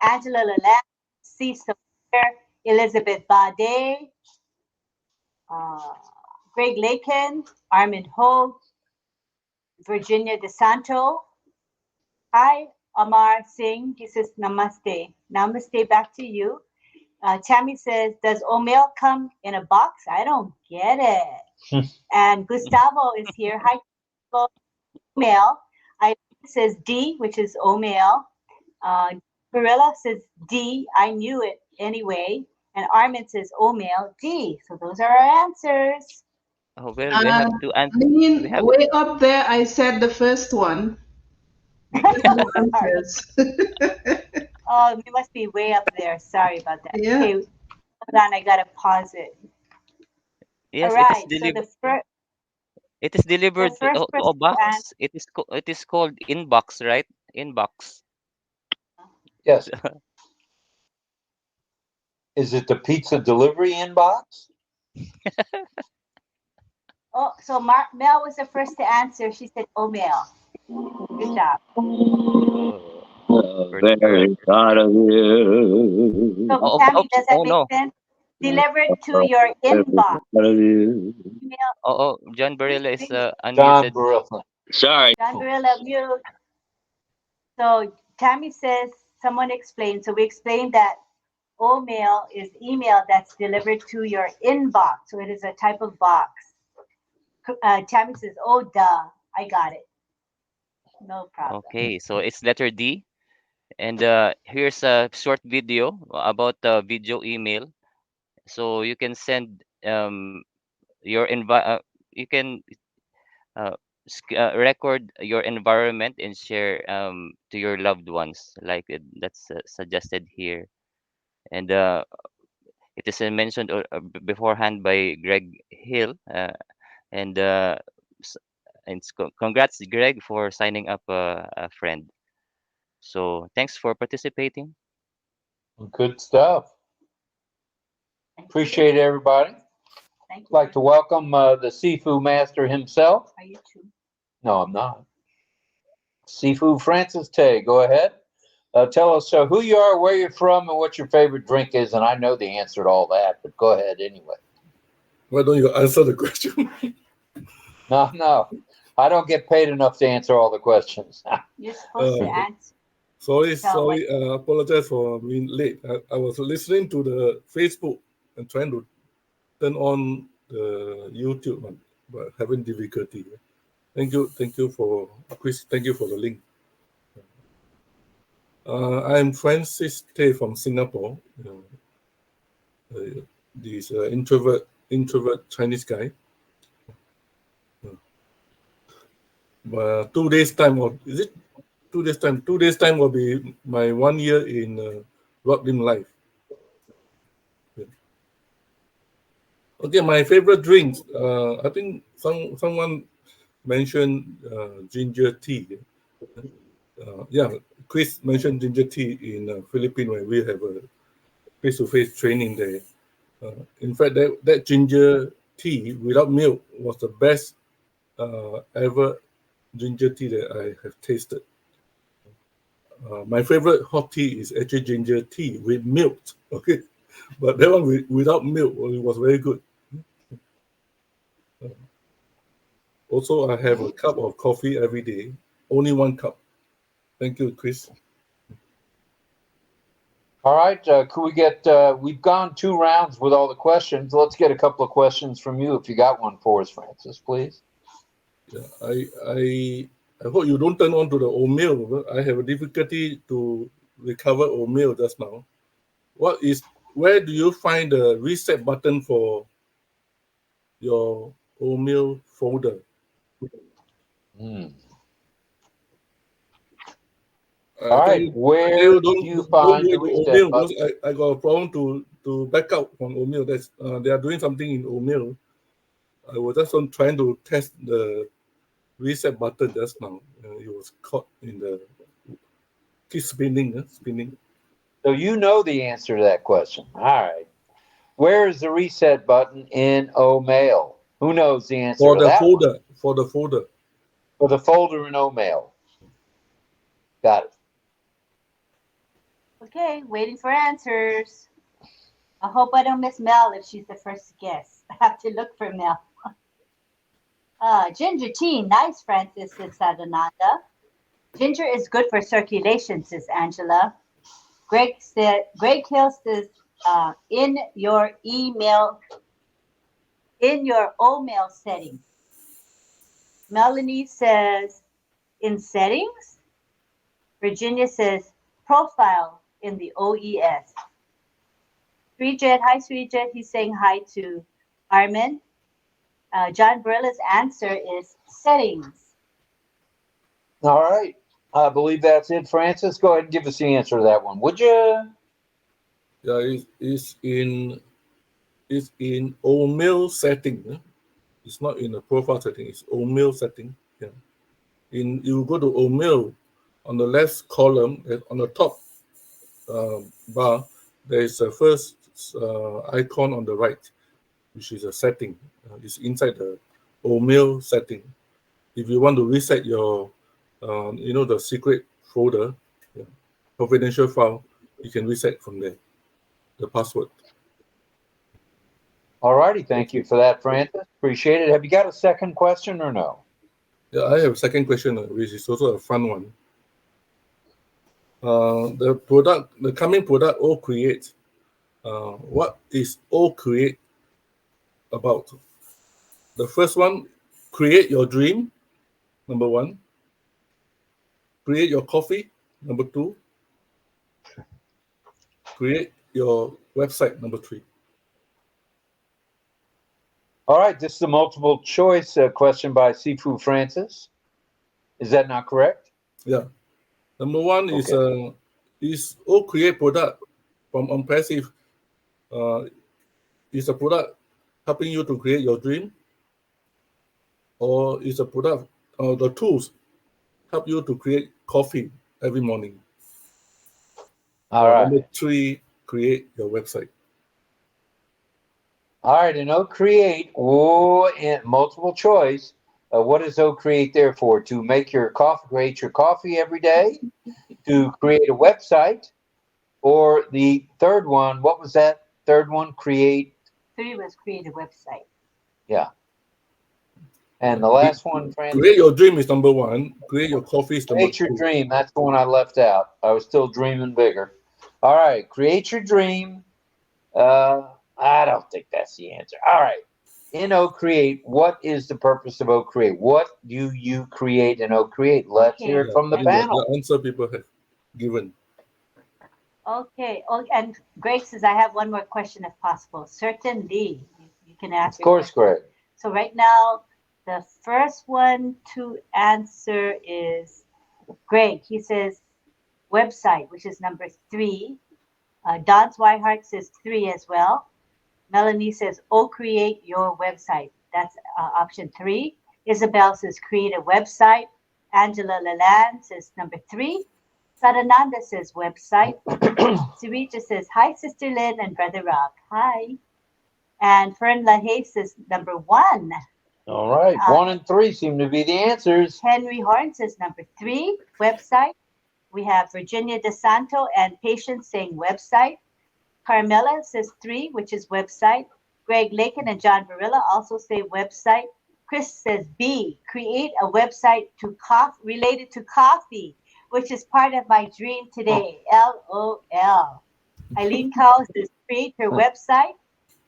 Angela Lalande, Cecil, Elizabeth Bade, Greg Lakin, Armin Hogue, Virginia DeSanto. Hi, Amar Singh. He says namaste. Namaste back to you. Tammy says, does Omail come in a box? I don't get it. And Gustavo is here. Hi, Omail. I says D, which is Omail. Gorilla says D. I knew it anyway. And Armin says Omail D. So those are our answers. Oh, well, we have to I answer. mean, We have. way up there, I said the first one. No answers. Oh, we must be way up there. Sorry about that. Yeah. Okay, hold on. I gotta pause it. Yes, All it is right. So the first. It is delivered to, first to a person to answer. box. It is called inbox, right? Inbox. Yes. Is it the pizza delivery inbox? Oh, so Mel was the first to answer. She said Omail. Good job. Very proud of you. So Tammy, does that Oh make no. sense? Delivered to your inbox. Proud of you. Email. Oh, John Barilla is John unmuted. Barilla. Sorry. John Barilla, mute. So Tammy says, someone explained. So we explained that Omail is email that's delivered to your inbox. So it is a type of box. Tammy says, oh, duh, I got it. No problem. Okay, so it's letter D. And here's a short video about video email. So you can send your you can uh, record your environment and share to your loved ones, like that's suggested here. And it is mentioned beforehand by Greg Hill. And s- congrats, Greg, for signing up a friend. So thanks for participating. Good stuff. Appreciate everybody. Thank you. Like to welcome the Sifu master himself. Are you too? No, I'm not. Sifu Francis Tay, go ahead. Tell us who you are, where you're from, and what your favorite drink is. And I know the answer to all that, but go ahead anyway. Why don't you answer the question? No. I don't get paid enough to answer all the questions. You're supposed to answer. Sorry. Apologize for being late. I was listening to the Facebook and trying to turn on the YouTube, but having difficulty. Thank you for Chris. Thank you for the link. I'm Francis Tay from Singapore. This introvert Chinese guy. But 2 days time, or is it 2 days time? 2 days time will be my 1 year in Rockland life. Okay, my favorite drinks. I think someone mentioned ginger tea. Chris mentioned ginger tea in Philippines when we have a face-to-face training there. In fact, that ginger tea without milk was the best ever ginger tea that I have tasted. My favorite hot tea is actually ginger tea with milk. Okay, but that one without milk, it was very good. Also, I have a cup of coffee every day. Only 1 cup. Thank you, Chris. All right. Could we get? We've gone 2 rounds with all the questions. Let's get a couple of questions from you, if you got one for us, Francis, please. Yeah, I hope you don't turn on to the Omail. I have a difficulty to recover Omail just now. Where do you find the reset button for your Omail folder? All right, where do you find the reset button? Because I got a problem to back out from Omail. They are doing something in Omail. I was just trying to test the reset button just now. It was caught in the keep spinning. So you know the answer to that question. All right. Where is the reset button in Omail? Who knows the answer for to the that folder? one? For the folder. For the folder in Omail. Got it. Okay, waiting for answers. I hope I don't miss Mel if she's the first to guess. I have to look for Mel. Ginger tea, nice, Francis, says Sadananda. Ginger is good for circulation, says Angela. Greg Hill says in your email, in your OMail settings. Melanie says in settings. Virginia says profile in the OES. Srijet, hi Srijet, he's saying hi to Armin. John Barilla's answer is settings. All right. I believe that's it, Francis. Go ahead and give us the answer to that one, would you? Yeah, it's in OMail setting. It's not in the profile setting. It's OMail setting. Yeah. You go to OMail on the left column on the top bar. There is a first icon on the right, which is a setting. It's inside the OMail setting. If you want to reset your, the secret folder, confidential file, you can reset from there, the password. All righty. Thank you for that, Francis. Appreciate it. Have you got a second question or no? Yeah, I have a second question, which is also a fun one. The coming product, OCreate. What is OCreate about? The first one, create your dream, number one. Create your coffee, number two. Create your website, number three. All right. This is a multiple choice question by Sifu Francis. Is that not correct? Yeah. Number one is OCreate product from ONPASSIVE. Is a product helping you to create your dream, or is a product the tools help you to create coffee every morning? All right. Number three, create your website. All right, and OCreate, in multiple choice. What is OCreate there for? To make your coffee, create your coffee every day, to create a website, or the third one? What was that third one? Create. Three was create a website. Yeah. And the last one, Francis? Create your dream is number one. Create your coffee is number two. Create your dream. That's the one I left out. I was still dreaming bigger. All right, create your dream. I don't think that's the answer. All right. In OCreate, what is the purpose of OCreate? What do you create in OCreate? Let's hear it from the panel. The answer people have given. Okay. Oh, and Greg says, I have one more question if possible. Certainly. You can ask. Of course, Greg. So right now, the first one to answer is Greg. He says website, which is number 3. Don Swihart says 3 as well. Melanie says, create your website. That's option 3. Isabel says, create a website. Angela Laland says number 3. Sarananda says website. Sarita says, hi, Sister Lynn and Brother Rob. Hi. And Fern LaHaye says number 1. All right. 1 and 3 seem to be the answers. Henry Horn says number 3, website. We have Virginia DeSanto and Patience saying website. Carmela says 3, which is website. Greg Lakin and John Barilla also say website. Chris says B, create a website related to coffee, which is part of my dream today. LOL. Eileen Cowell says create her website.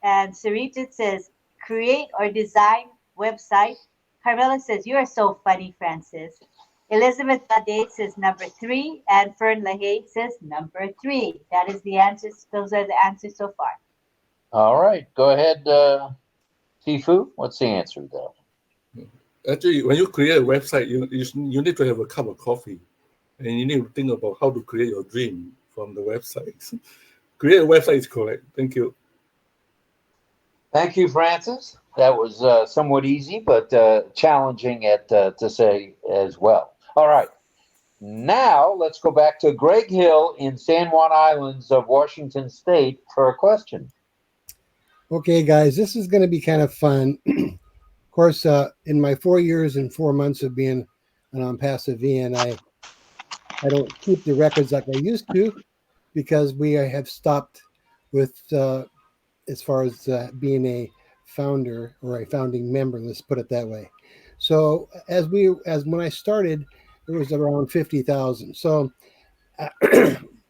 And Sarita says create or design website. Carmela says you are so funny, Francis. Elizabeth Bade says number 3, and Fern LaHaye says number 3. That is the answers. Those are the answers so far. All right. Go ahead, Sifu. What's the answer there? Actually, when you create a website, you need to have a cup of coffee, and you need to think about how to create your dream from the website. Create a website is correct. Thank you. Thank you, Francis. That was somewhat easy, but challenging to say as well. All right. Now let's go back to Greg Hill in San Juan Islands of Washington State for a question. Okay, guys, this is going to be kind of fun. Of course, in my 4 years and 4 months of being an ONPASSIVE EN, I don't keep the records like I used to because we have stopped with as far as being a founder or a founding member. Let's put it that way. So as when I started, it was around 50,000. So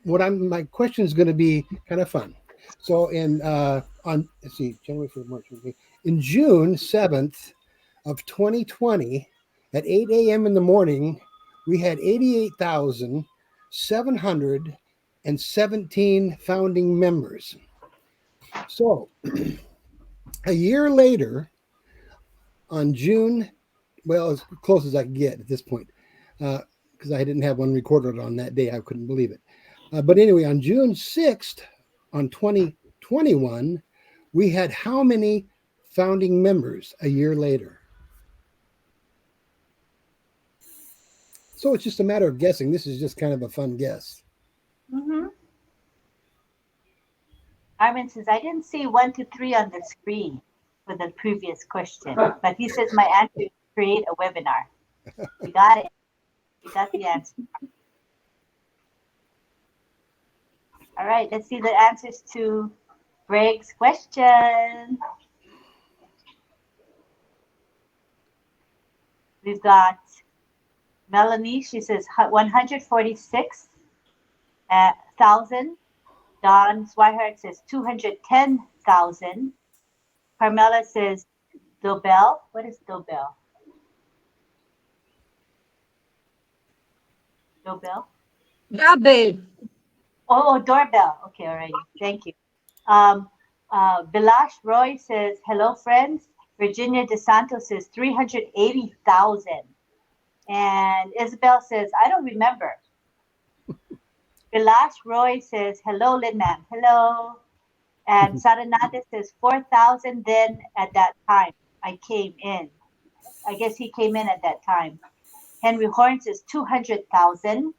my question is going to be kind of fun. So let's see, January, February, March, in June 7th of 2020 at 8 a.m. in the morning, we had 88,717 founding members. So a year later, on June, well, as close as I could get at this point, because I didn't have one recorded on that day. I couldn't believe it. But anyway, on June 6th, on 2021, we had how many founding members a year later? So it's just a matter of guessing. This is just kind of a fun guess. Mm-hmm. Armin says, I didn't see 1 to 3 on the screen for the previous question, but he says my answer is create a webinar. We got it. We got the answer. All right, let's see the answers to Greg's question. We've got Melanie, she says 146,000. Don Swihart says 210,000. Carmela says doorbell. What is doorbell? Doorbell? Double. Oh, doorbell. Okay, alrighty. Thank you. Bilash Roy says, hello, friends. Virginia DeSanto says 380,000. And Isabel says, I don't remember. Bilash Roy says, hello, Lynn ma'am. Hello. And Sarananda says 4,000. Then at that time, I came in. I guess he came in at that time. Henry Horn says 200,000.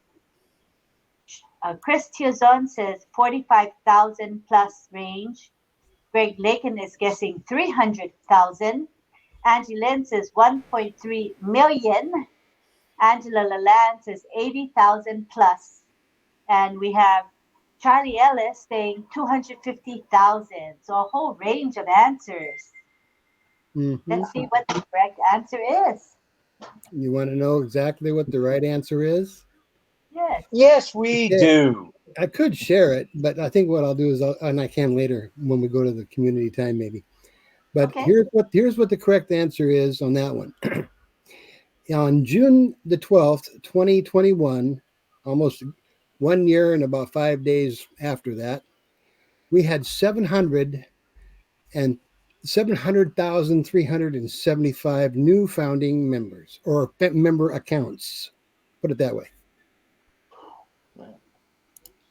Chris Tiazon says 45,000 plus range. Greg Lakin is guessing 300,000. Angie Lynn says 1.3 million. Angela Lalande says 80,000 plus. And we have Charlie Ellis saying 250,000. So a whole range of answers. Mm-hmm. Let's see what the correct answer is. You want to know exactly what the right answer is? Yes. Yes, we do. I could share it, but I think what I'll do is, and I can later when we go to the community time maybe. But Okay. here's what the correct answer is on that one. On June the 12th, 2021, almost 1 year and about 5 days after that, we had 700,375 new founding members or member accounts. Put it that way.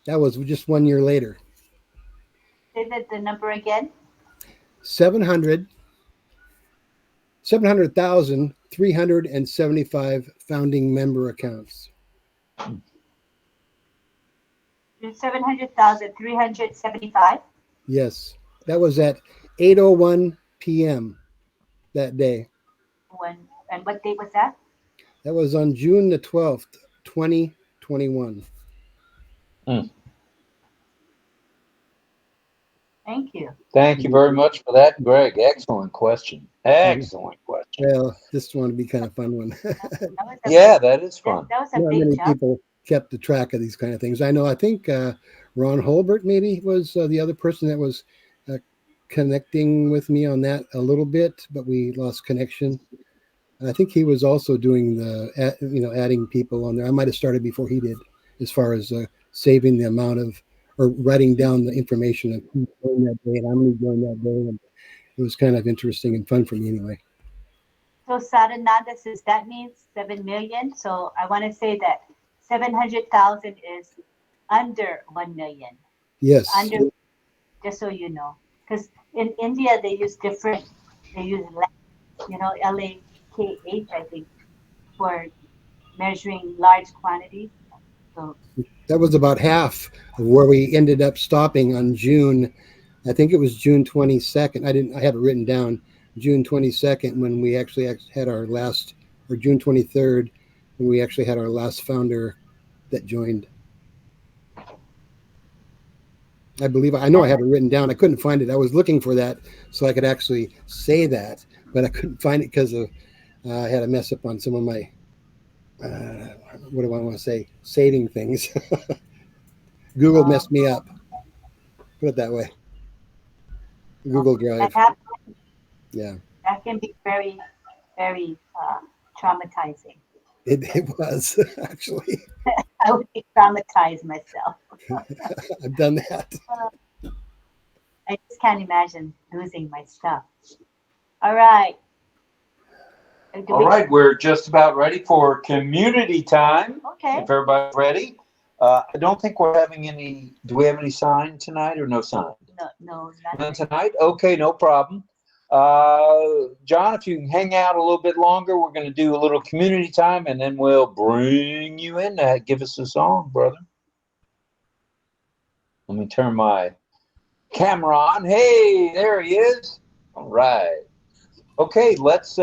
That was just 1 year later. Say that the number again. 700,375 founding member accounts. 700,375. Yes, that was at 8:01 p.m. that day. And what date was that? That was on June the 12th, 2021. Thank you. Thank you very much for that, Greg. Excellent question. Excellent question. Well, this one would be kind of fun one. Yeah, that is fun. That was a Not big many jump. people kept the track of these kind of things. I think Ron Holbert maybe was the other person that was connecting with me on that a little bit, but we lost connection. And I think he was also doing adding people on there. I might have started before he did, as far as saving the amount of or writing down the information of who joined that day and how many joined that day. And it was kind of interesting and fun for me anyway. So Sarananda says that means 7 million. So I want to say that 700,000 is under 1 million. Yes. Just so you know. Because in India, they use LAKH, I think, for measuring large quantities. So that was about half of where we ended up stopping on June. I think it was June 22nd. I have it written down. June 22nd when we actually had our last, or June 23rd when we actually had our last founder that joined. I know I have it written down. I couldn't find it. I was looking for that so I could actually say that, but I couldn't find it because I had a mess up on some of my, what do I want to say, saving things. Google messed me up. Put it that way. Google Drive. Yeah. That can be very, very traumatizing. It was actually. I would be traumatized myself. I've done that. I just can't imagine losing my stuff. All right. All right, we're just about ready for community time. Okay. If everybody's ready. I don't think we're having any. Do we have any sign tonight or no sign? No, None tonight? Okay, no problem. John, if you can hang out a little bit longer, we're going to do a little community time, and then we'll bring you in to give us a song, brother. Let me turn my camera on. Hey, there he is. All right. Okay, let's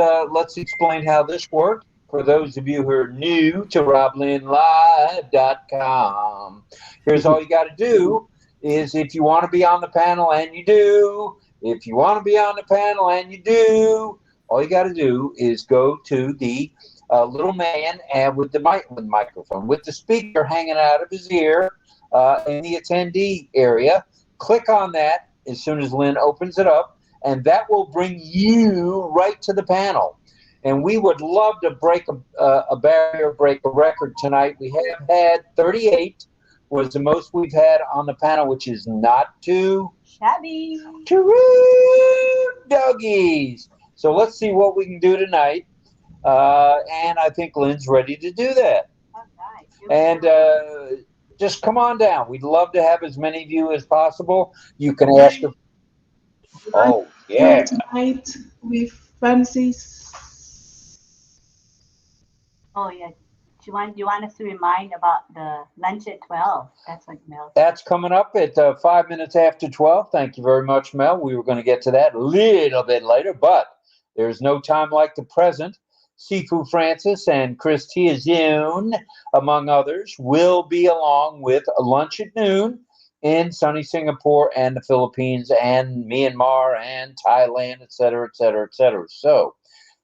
explain how this works for those of you who are new to roblinlive.com. Here's all you got to do is if you want to be on the panel, and you do, if you want to be on the panel, and you do, all you got to do is go to the little man and with the microphone, with the speaker hanging out of his ear in the attendee area. Click on that as soon as Lynn opens it up, and that will bring you right to the panel. And we would love to break a barrier, break a record tonight. We have had 38, was the most we've had on the panel, which is not too shabby. Doggies. So let's see what we can do tonight. And I think Lynn's ready to do that. All right. And just come on down. We'd love to have as many of you as possible. You can ask. Oh, yeah. Tonight with Francis. Oh, yeah. You want us to remind about the lunch at 12? That's what Mel. That's coming up at 5 minutes after 12. Thank you very much, Mel. We were going to get to that a little bit later, but there's no time like the present. Sifu Francis and Chris Tiazun, among others, will be along with lunch at noon in sunny Singapore and the Philippines and Myanmar and Thailand, et cetera, et cetera, et cetera. So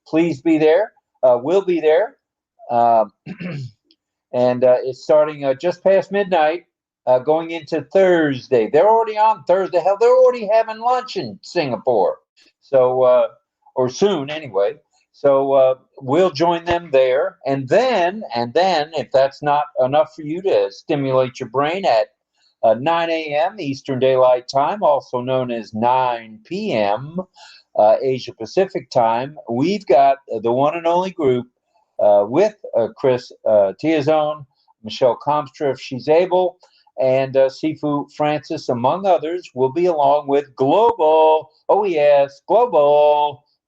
please be there. We'll be there. And it's starting just past midnight, going into Thursday. They're already on Thursday. Hell, they're already having lunch in Singapore. So, or soon anyway. So we'll join them there. And then, if that's not enough for you to stimulate your brain at 9 a.m. Eastern Daylight Time, also known as 9 p.m. Asia Pacific Time, we've got the one and only group with Chris Tiazon, Michelle Comstra, if she's able, and Sifu Francis, among others, will be along with global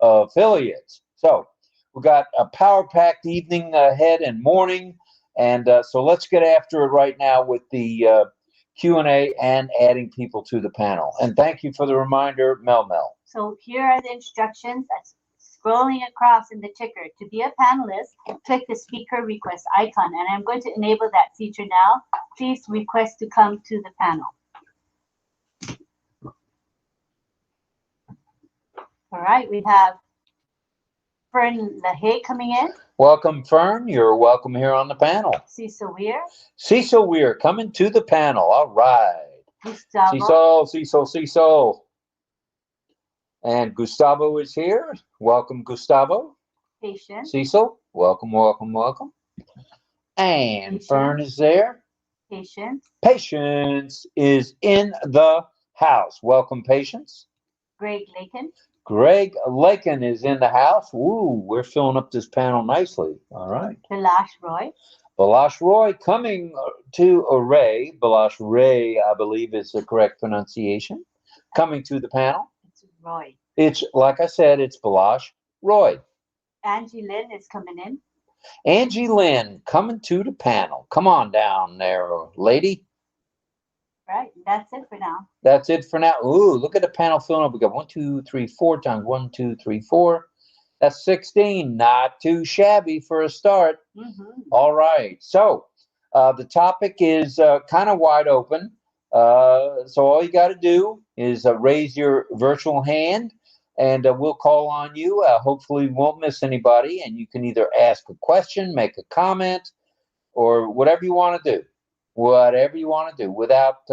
affiliates. So we've got a power-packed evening ahead and morning, and so let's get after it right now with the Q&A and adding people to the panel. And thank you for the reminder, Mel. So here are the instructions. Scrolling across in the ticker. To be a panelist, click the speaker request icon, and I'm going to enable that feature now. Please request to come to the panel. All right, we have Fern LaHaye coming in. Welcome, Fern. You're welcome here on the panel. Cecil Weir. Cecil Weir coming to the panel. All right. Cecil. And Gustavo is here. Welcome, Gustavo. Patience. Cecil, welcome. And Patience. Fern is there. Patience is in the house. Welcome, Patience. Greg Lakin is in the house. Ooh, we're filling up this panel nicely. All right. Balash Roy coming to Array. Balash Ray, I believe is the correct pronunciation. Coming to the panel. Roy. It's like I said, it's Balash Roy. Angie Lynn is coming in. Angie Lynn coming to the panel. Come on down there, lady. Right, that's it for now. That's it for now. Ooh, look at the panel filling up. We got 1, 2, 3, 4 times 1, 2, 3, 4. That's 16. Not too shabby for a start. Mm-hmm. All right. So the topic is kind of wide open. So all you got to do is raise your virtual hand, and we'll call on you. Hopefully we won't miss anybody, and you can either ask a question, make a comment, or whatever you want to do. Without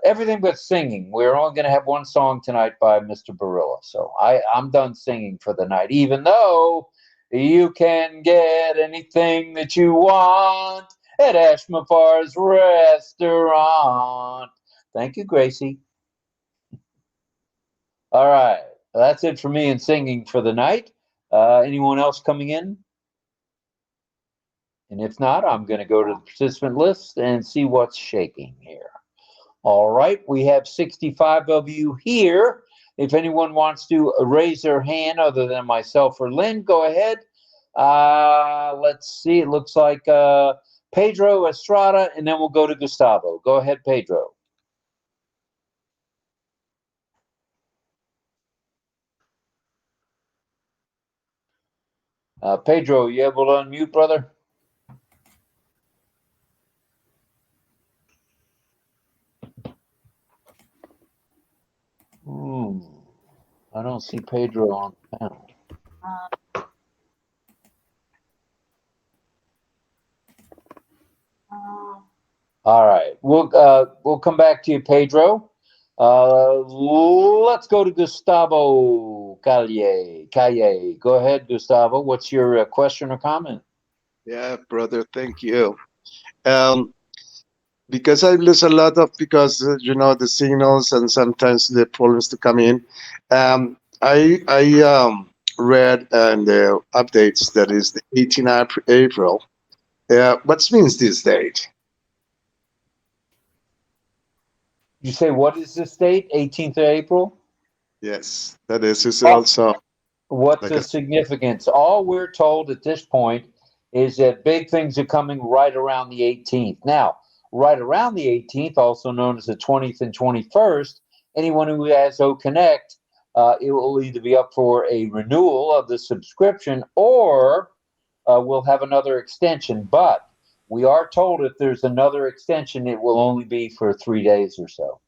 everything but singing. We're only going to have one song tonight by Mr. Barilla. So I'm done singing for the night, even though you can get anything that you want at Ashmafar's restaurant. Thank you, Gracie. All right. That's it for me in singing for the night. Anyone else coming in? And if not, I'm going to go to the participant list and see what's shaking here. All right, we have 65 of you here. If anyone wants to raise their hand other than myself or Lynn, go ahead. Let's see, it looks like Pedro Estrada, and then we'll go to Gustavo. Go ahead, Pedro. Pedro, you able to unmute, brother? I don't see Pedro on the panel. All right, we'll come back to you, Pedro. Let's go to Gustavo Calle. Go ahead, Gustavo. What's your question or comment? Yeah, brother, thank you. Because I lose a lot of, because you know, the signals and sometimes the problems to come in. I read in the updates that is the 18th April. What means this date? You say, what is this date? 18th of April? Yes, that is also. What's like the significance? All we're told at this point is that big things are coming right around the 18th. Now, right around the 18th, also known as the 20th and 21st, anyone who has OConnect, it will either be up for a renewal of the subscription or we'll have another extension. But we are told if there's another extension, it will only be for 3 days or so.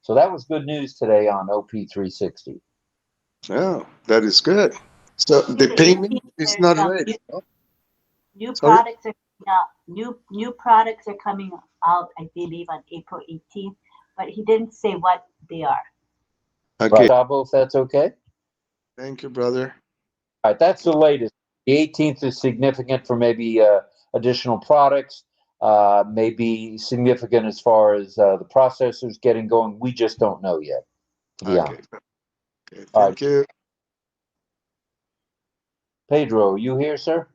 So that was good news today on OP360. Oh, that is good. So the payment is not ready. New products are new products are coming out, I believe, on April 18th, but he didn't say what they are. Okay. Gustavo, if that's okay. Thank you, brother. All right, that's the latest. The 18th is significant for maybe additional products, maybe significant as far as the processors getting going. We just don't know yet. Okay. Thank you. Pedro, you here, sir?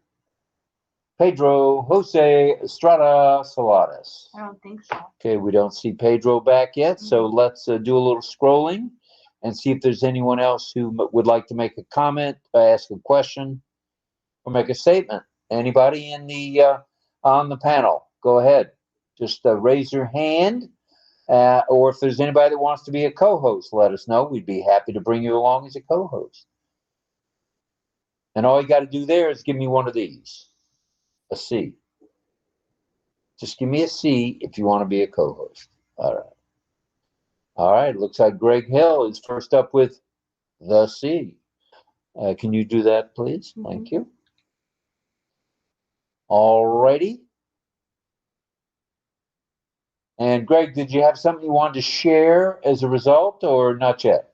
Pedro Jose Estrada Saladas. I don't think so. Okay, we don't see Pedro back yet, so let's do a little scrolling and see if there's anyone else who would like to make a comment, ask a question, or make a statement. Anybody in the on the panel? Go ahead. Just raise your hand, or if there's anybody that wants to be a co-host, let us know. We'd be happy to bring you along as a co-host. And all you got to do there is give me one of these, a C. Just give me a C if you want to be a co-host. All right. All right. Looks like Greg Hill is first up with the C. Can you do that, please? Mm-hmm. Thank you. All righty. And Greg, did you have something you wanted to share as a result or not yet?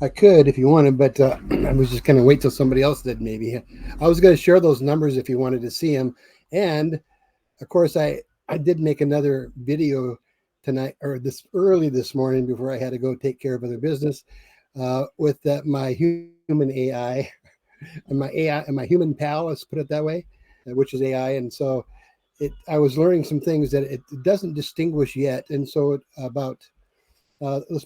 I could if you wanted, but I was just going to wait till somebody else did maybe. I was going to share those numbers if you wanted to see them. And of course, I did make another video tonight or early this morning before I had to go take care of other business with my human AI and my human pal, let's put it that way, which is AI. And so I was learning some things that it doesn't distinguish yet. And so about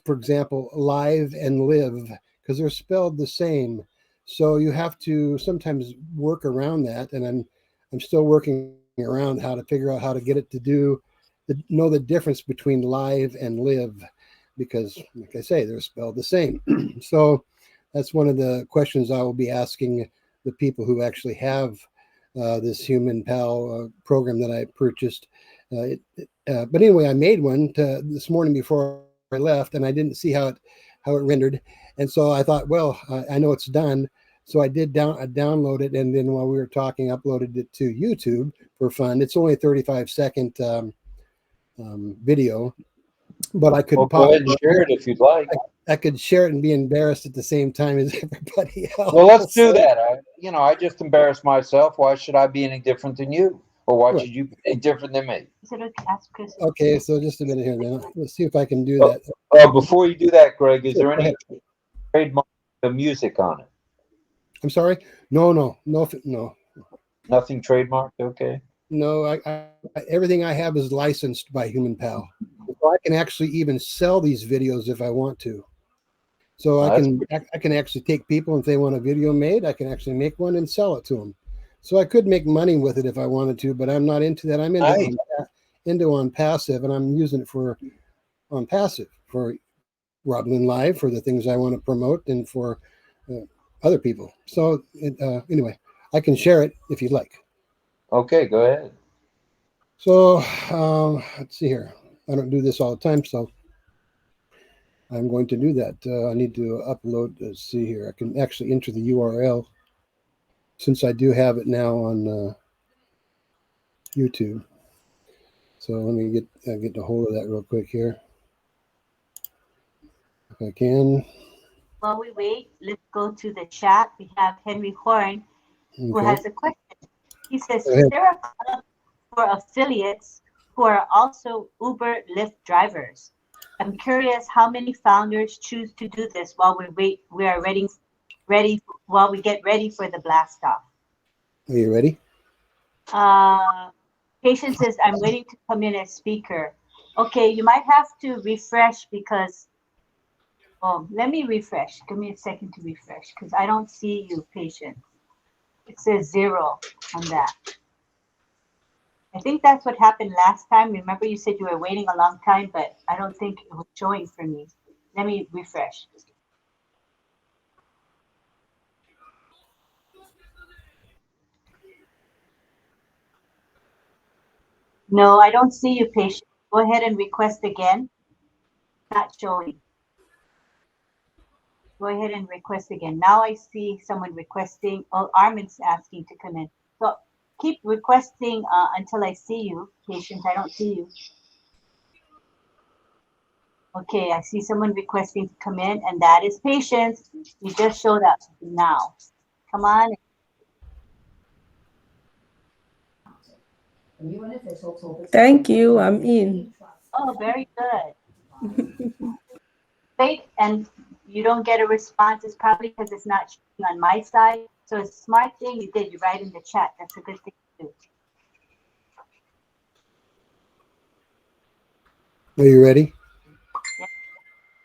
for example, live and live, because they're spelled the same. So you have to sometimes work around that. And I'm still working around how to figure out how to get it to know the difference between live and live, because like I say, they're spelled the same. So that's one of the questions I will be asking the people who actually have this human pal program that I purchased. But anyway, I made one this morning before I left, and I didn't see how it rendered, and so I thought, well, I know it's done. So I did download it, and then while we were talking, uploaded it to YouTube for fun. It's only a 35-second video, but I could Well, go ahead and share it if you'd like. I could share it and be embarrassed at the same time as everybody else. Well, let's do that. I just embarrassed myself. Why should I be any different than you? Or why should you be any different than me? Okay, so just a minute here then. Let's see if I can do that. Before you do that, Greg, is Sure, there any trademark the music on it? I'm sorry? No. Nothing trademarked? Okay. No, I everything I have is licensed by Human Pal. So I can actually even sell these videos if I want to. So I can actually take people, if they want a video made, I can actually make one and sell it to them. So I could make money with it if I wanted to, but I'm not into that. I'm into ONPASSIVE, and I'm using it for ONPASSIVE, for Robin Live, for the things I want to promote, and for other people. So anyway, I can share it if you'd like. Okay, go ahead. So let's see here. I don't do this all the time, so I'm going to do that. I need to upload. Let's see here. I can actually enter the URL since I do have it now on YouTube. So let me get a hold of that real quick here, if I can. While we wait, let's go to the chat. We have Henry Horn, who has a question. He says, is there a club for affiliates who are also Uber Lyft drivers? I'm curious how many founders choose to do this while we are ready while we get ready for the blast off. Are you ready? Patience says, I'm waiting to come in as speaker. Okay, you might have to refresh because, let me refresh. Give me a second to refresh because I don't see you, Patience. It says 0 on that. I think that's what happened last time. Remember you said you were waiting a long time, but I don't think it was showing for me. Let me refresh. No, I don't see you, Patient. Go ahead and request again. Not showing. Go ahead and request again. Now I see someone requesting. Oh, Armin's asking to come in. So keep requesting until I see you, Patient. I don't see you. Okay, I see someone requesting to come in, and that is Patience. You just showed up now. Come on. Thank you. I'm in. Oh, very good. Wait, and you don't get a response. It's probably because it's not showing on my side. So it's a smart thing you did. You write in the chat. That's a good thing to do. Are you ready? Yeah.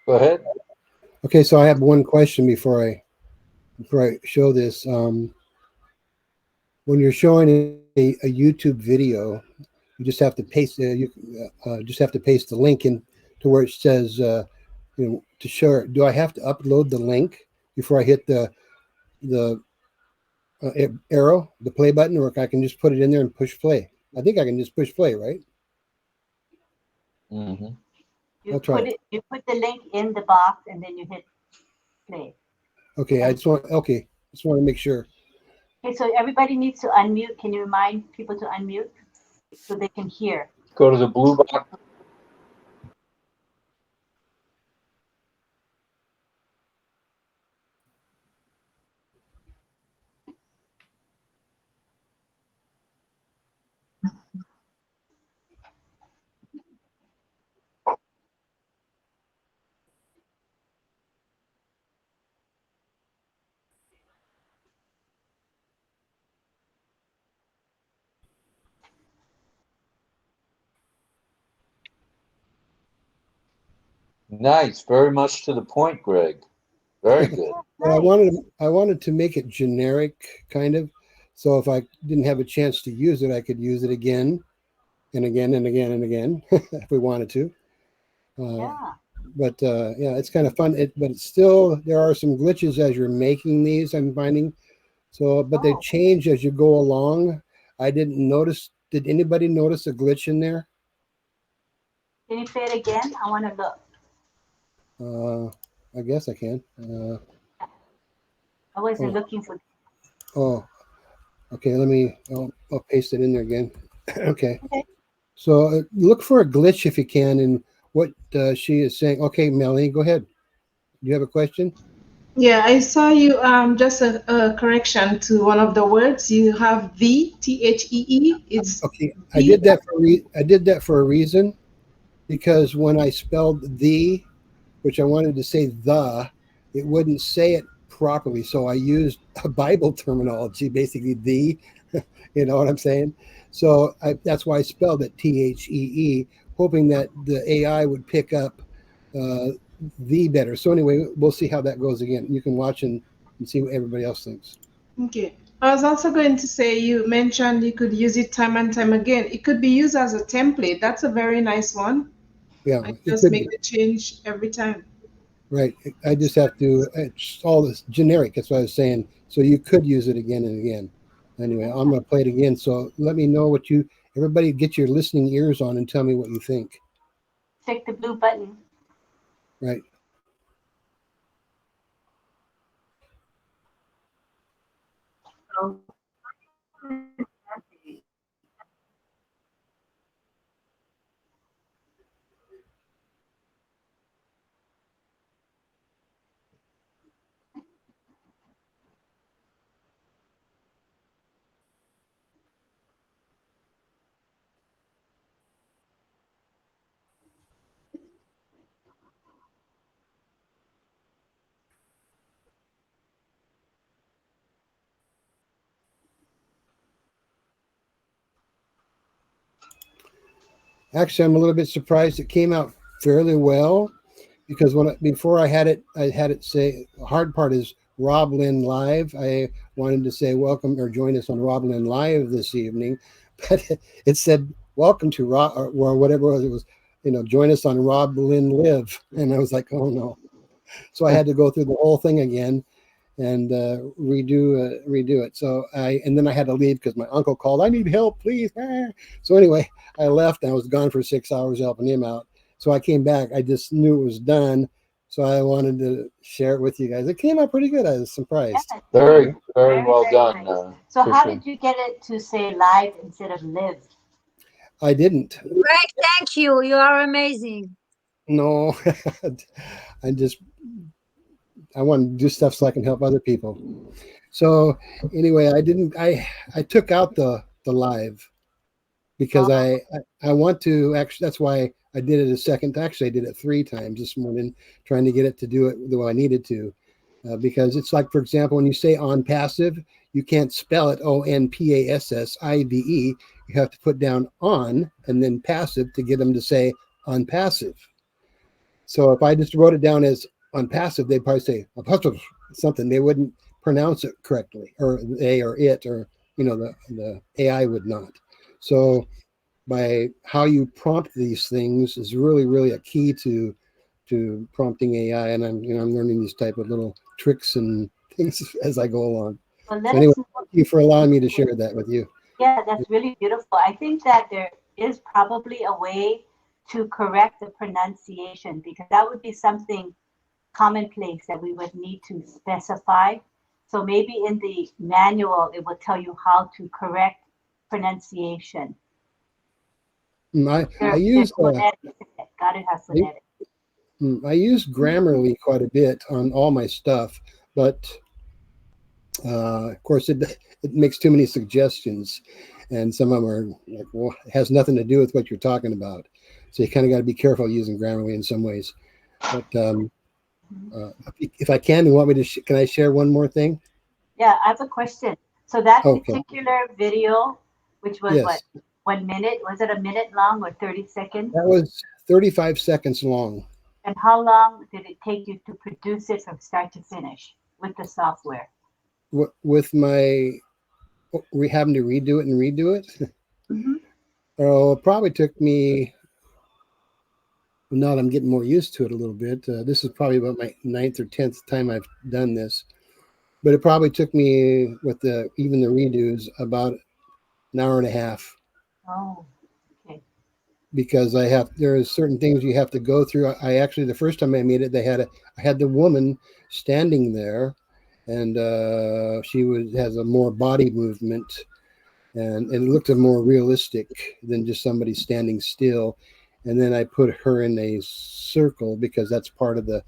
Go ahead. Okay, so I have one question before I show this. When you're showing a YouTube video, you just have to paste just have to paste the link in to where it says to show it. Do I have to upload the link before I hit the arrow, the play button, or I can just put it in there and push play? I think I can just push play, right? Mm-hmm. You put the link in the box and then you hit play. Okay, I just want to make sure. Okay, so everybody needs to unmute. Can you remind people to unmute so they can hear? Go to the blue box. Nice, very much to the point, Greg. Very good. Well, I wanted to make it generic, kind of. So if I didn't have a chance to use it, I could use it again and again and again and again if we wanted to. But yeah, it's kind of fun. But it's still, there are some glitches as you're making these, I'm finding. So, but they change as you go along. I didn't notice. Did anybody notice a glitch in there? Can you say it again? I want to look. I guess I can. I wasn't looking for. Oh, okay. Let me. I'll paste it in there again. Okay. So look for a glitch if you can in what she is saying. Okay, Melanie, go ahead. Do you have a question? Yeah, I saw you just a correction to one of the words. You have THEE. It's Okay, I V. did that for a reason, because when I spelled the, which I wanted to say the, it wouldn't say it properly. So I used a Bible terminology, basically the, you know what I'm saying? So that's why I spelled it THEE, hoping that the AI would pick up the better. So anyway, we'll see how that goes again. You can watch and see what everybody else thinks. Okay. I was also going to say you mentioned you could use it time and time again. It could be used as a template. That's a very nice one. Yeah, I it just could make be. the change every time. Right. I just have to, it's all this generic. That's what I was saying. So you could use it again and again. Anyway, I'm going to play it again. So let me know what everybody get your listening ears on and tell me what you think. Click the blue button. Right. Oh. Actually, I'm a little bit surprised it came out fairly well, because before I had it say, the hard part is Rob Lynn Live. I wanted to say welcome or join us on Rob Lynn Live this evening, but it said welcome to Rob, or whatever it was, join us on Rob Lynn Live. And I was like, oh no. So I had to go through the whole thing again and redo it. So and then I had to leave because my uncle called. I need help, please. So anyway, I left and I was gone for 6 hours helping him out. So I came back. I just knew it was done. So I wanted to share it with you guys. It came out pretty good. I was surprised. Yeah, Very, very well done. nice. So how did you get it to say live instead of live? I didn't. Greg, thank you. You are amazing. No, I want to do stuff so I can help other people. So anyway, I took out the live because I want to actually, that's why I did it a second. Actually, I did it 3 times this morning, trying to get it to do it the way I needed to. Because it's like, for example, when you say ONPASSIVE, you can't spell it ONPASSIVE. You have to put down on and then passive to get them to say ONPASSIVE. So if I just wrote it down as ONPASSIVE, they'd probably say something. They wouldn't pronounce it correctly, or they or it, or the AI would not. So by how you prompt these things is really, really a key to prompting AI. And I'm learning these type of little tricks and things as I go along. Well, so anyway, thank you for allowing me to share that with you. Yeah, that's really beautiful. I think that there is probably a way to correct the pronunciation, because that would be something commonplace that we would need to specify. So maybe in the manual, it will tell you how to correct pronunciation. I use gotta have phonetic. I use Grammarly quite a bit on all my stuff, but of course it makes too many suggestions, and some of them are like, well, it has nothing to do with what you're talking about. So you kind of got to be careful using Grammarly in some ways. But if I can, you want me to? Can I share one more thing? Yeah, I have a question. So that particular video, which was what, 1 minute? Was it a minute long or 30 seconds? That was 35 seconds long. And how long did it take you to produce it from start to finish with the software? With my having to redo it? Oh, it probably took me, now that I'm getting more used to it a little bit, this is probably about my 9th or 10th time I've done this, but it probably took me with even the redos about an hour and a half. Oh, okay. Because there are certain things you have to go through. I actually, the first time I made it, I had the woman standing there, and she has a more body movement, and it looked more realistic than just somebody standing still. And then I put her in a circle because that's part of the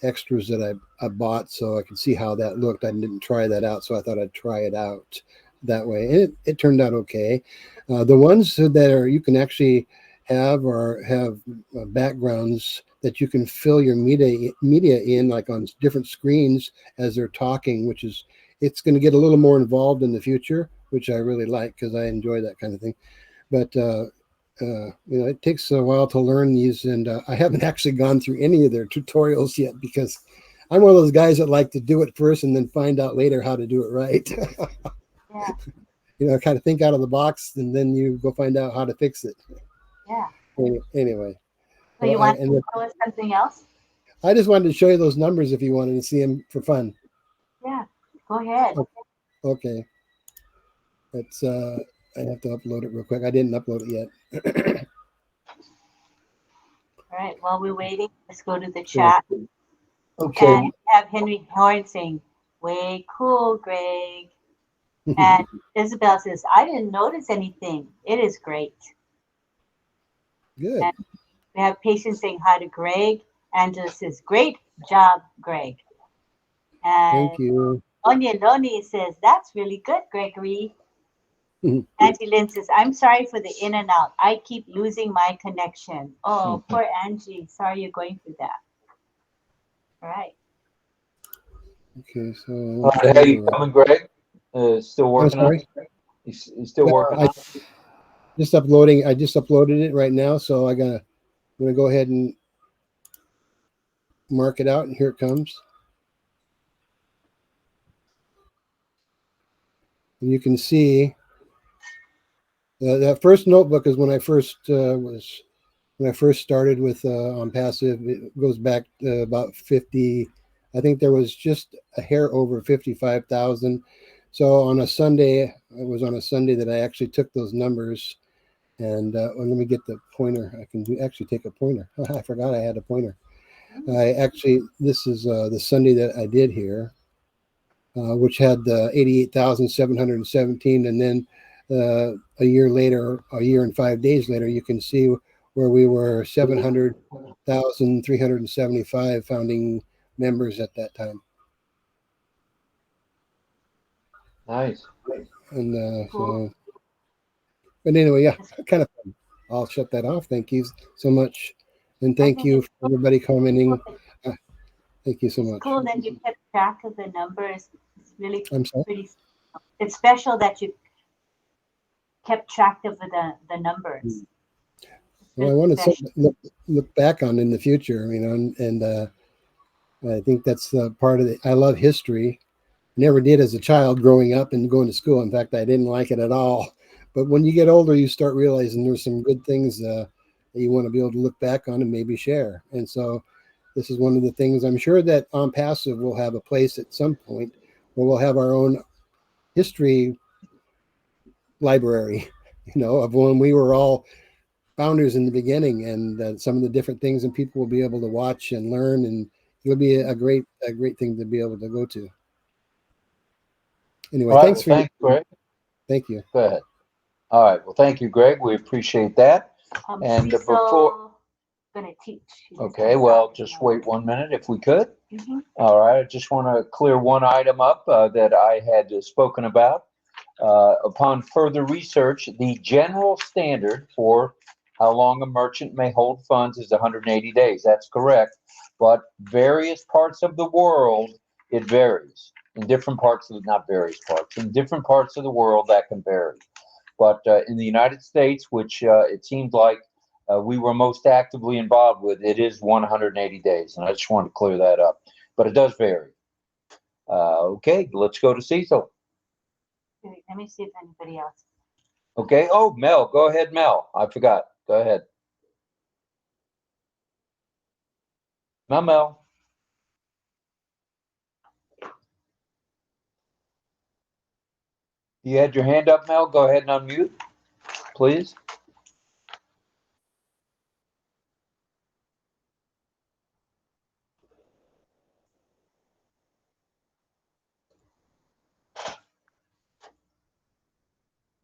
extras that I bought, so I could see how that looked. I didn't try that out, so I thought I'd try it out that way, and it turned out okay. The ones that are you can actually have backgrounds that you can fill your media in, like on different screens as they're talking, which is it's going to get a little more involved in the future, which I really like because I enjoy that kind of thing. But it takes a while to learn these, and I haven't actually gone through any of their tutorials yet because I'm one of those guys that like to do it first and then find out later how to do it right. Yeah. Kind of think out of the box, and then you go find out how to fix it. Yeah. Anyway. So you want to show us something else? I just wanted to show you those numbers if you wanted to see them for fun. Yeah, go ahead. Okay. It's I have to upload it real quick. I didn't upload it yet. All right, while we're waiting, let's go to the chat. Okay. And we have Henry Horn saying, way cool, Greg. And Isabel says, I didn't notice anything. It is great. Good. And we have Patience saying hi to Greg. Angela says, great job, Greg. And Thank you. Onya Loni says, that's really good, Gregory. Angie Lynn says, I'm sorry for the in and out. I keep losing my connection. Oh, poor Angie. Sorry you're going through that. All right. Okay, so how you coming, Greg? Still working on sorry? it? You still working on it? Just uploading. I just uploaded it right now, so I'm gonna go ahead and mark it out, and here it comes. And you can see that first notebook is when I first started with ONPASSIVE. It goes back to about 50. I think there was just a hair over 55,000. So on a Sunday, it was on a Sunday that I actually took those numbers. And let me get the pointer. I can actually take a pointer. I forgot I had a pointer. This is the Sunday that I did here, which had the 88,717. And then a year and 5 days later, you can see where we were 700,375 founding members at that time. Nice. And but anyway, yeah, kind of fun. I'll shut that off. Thank you so much. And thank you for everybody commenting. Thank you so much. It's cool that you kept track of the numbers. It's really I'm sorry? pretty. It's special that you kept track of the numbers. Well, I wanted something to look back on in the future, and I think that's part of it. I love history. Never did as a child growing up and going to school. In fact, I didn't like it at all. But when you get older, you start realizing there's some good things that you want to be able to look back on and maybe share. And so this is one of the things I'm sure that ONPASSIVE will have a place at some point where we'll have our own history library, of when we were all founders in the beginning, and some of the different things, and people will be able to watch and learn, and it'll be a great thing to be able to go to. Anyway, All right, thanks thanks, Greg. Thank you. Go ahead. All right. Well, thank you, Greg. We appreciate that. And before gonna teach. Okay, well, just wait 1 minute if we could. All right, I just want to clear one item up that I had spoken about. Upon further research, the general standard for how long a merchant may hold funds is 180 days. That's correct. But various parts of the world, it varies. In different parts of not various parts, in different parts of the world, that can vary. But in the United States, which it seems like we were most actively involved with, it is 180 days. And I just wanted to clear that up. But it does vary. Okay, let's go to Cecil. Let me see if anybody else. Okay. Oh, Mel. Go ahead, Mel. I forgot. Go ahead. Mel. You had your hand up, Mel. Go ahead and unmute, please.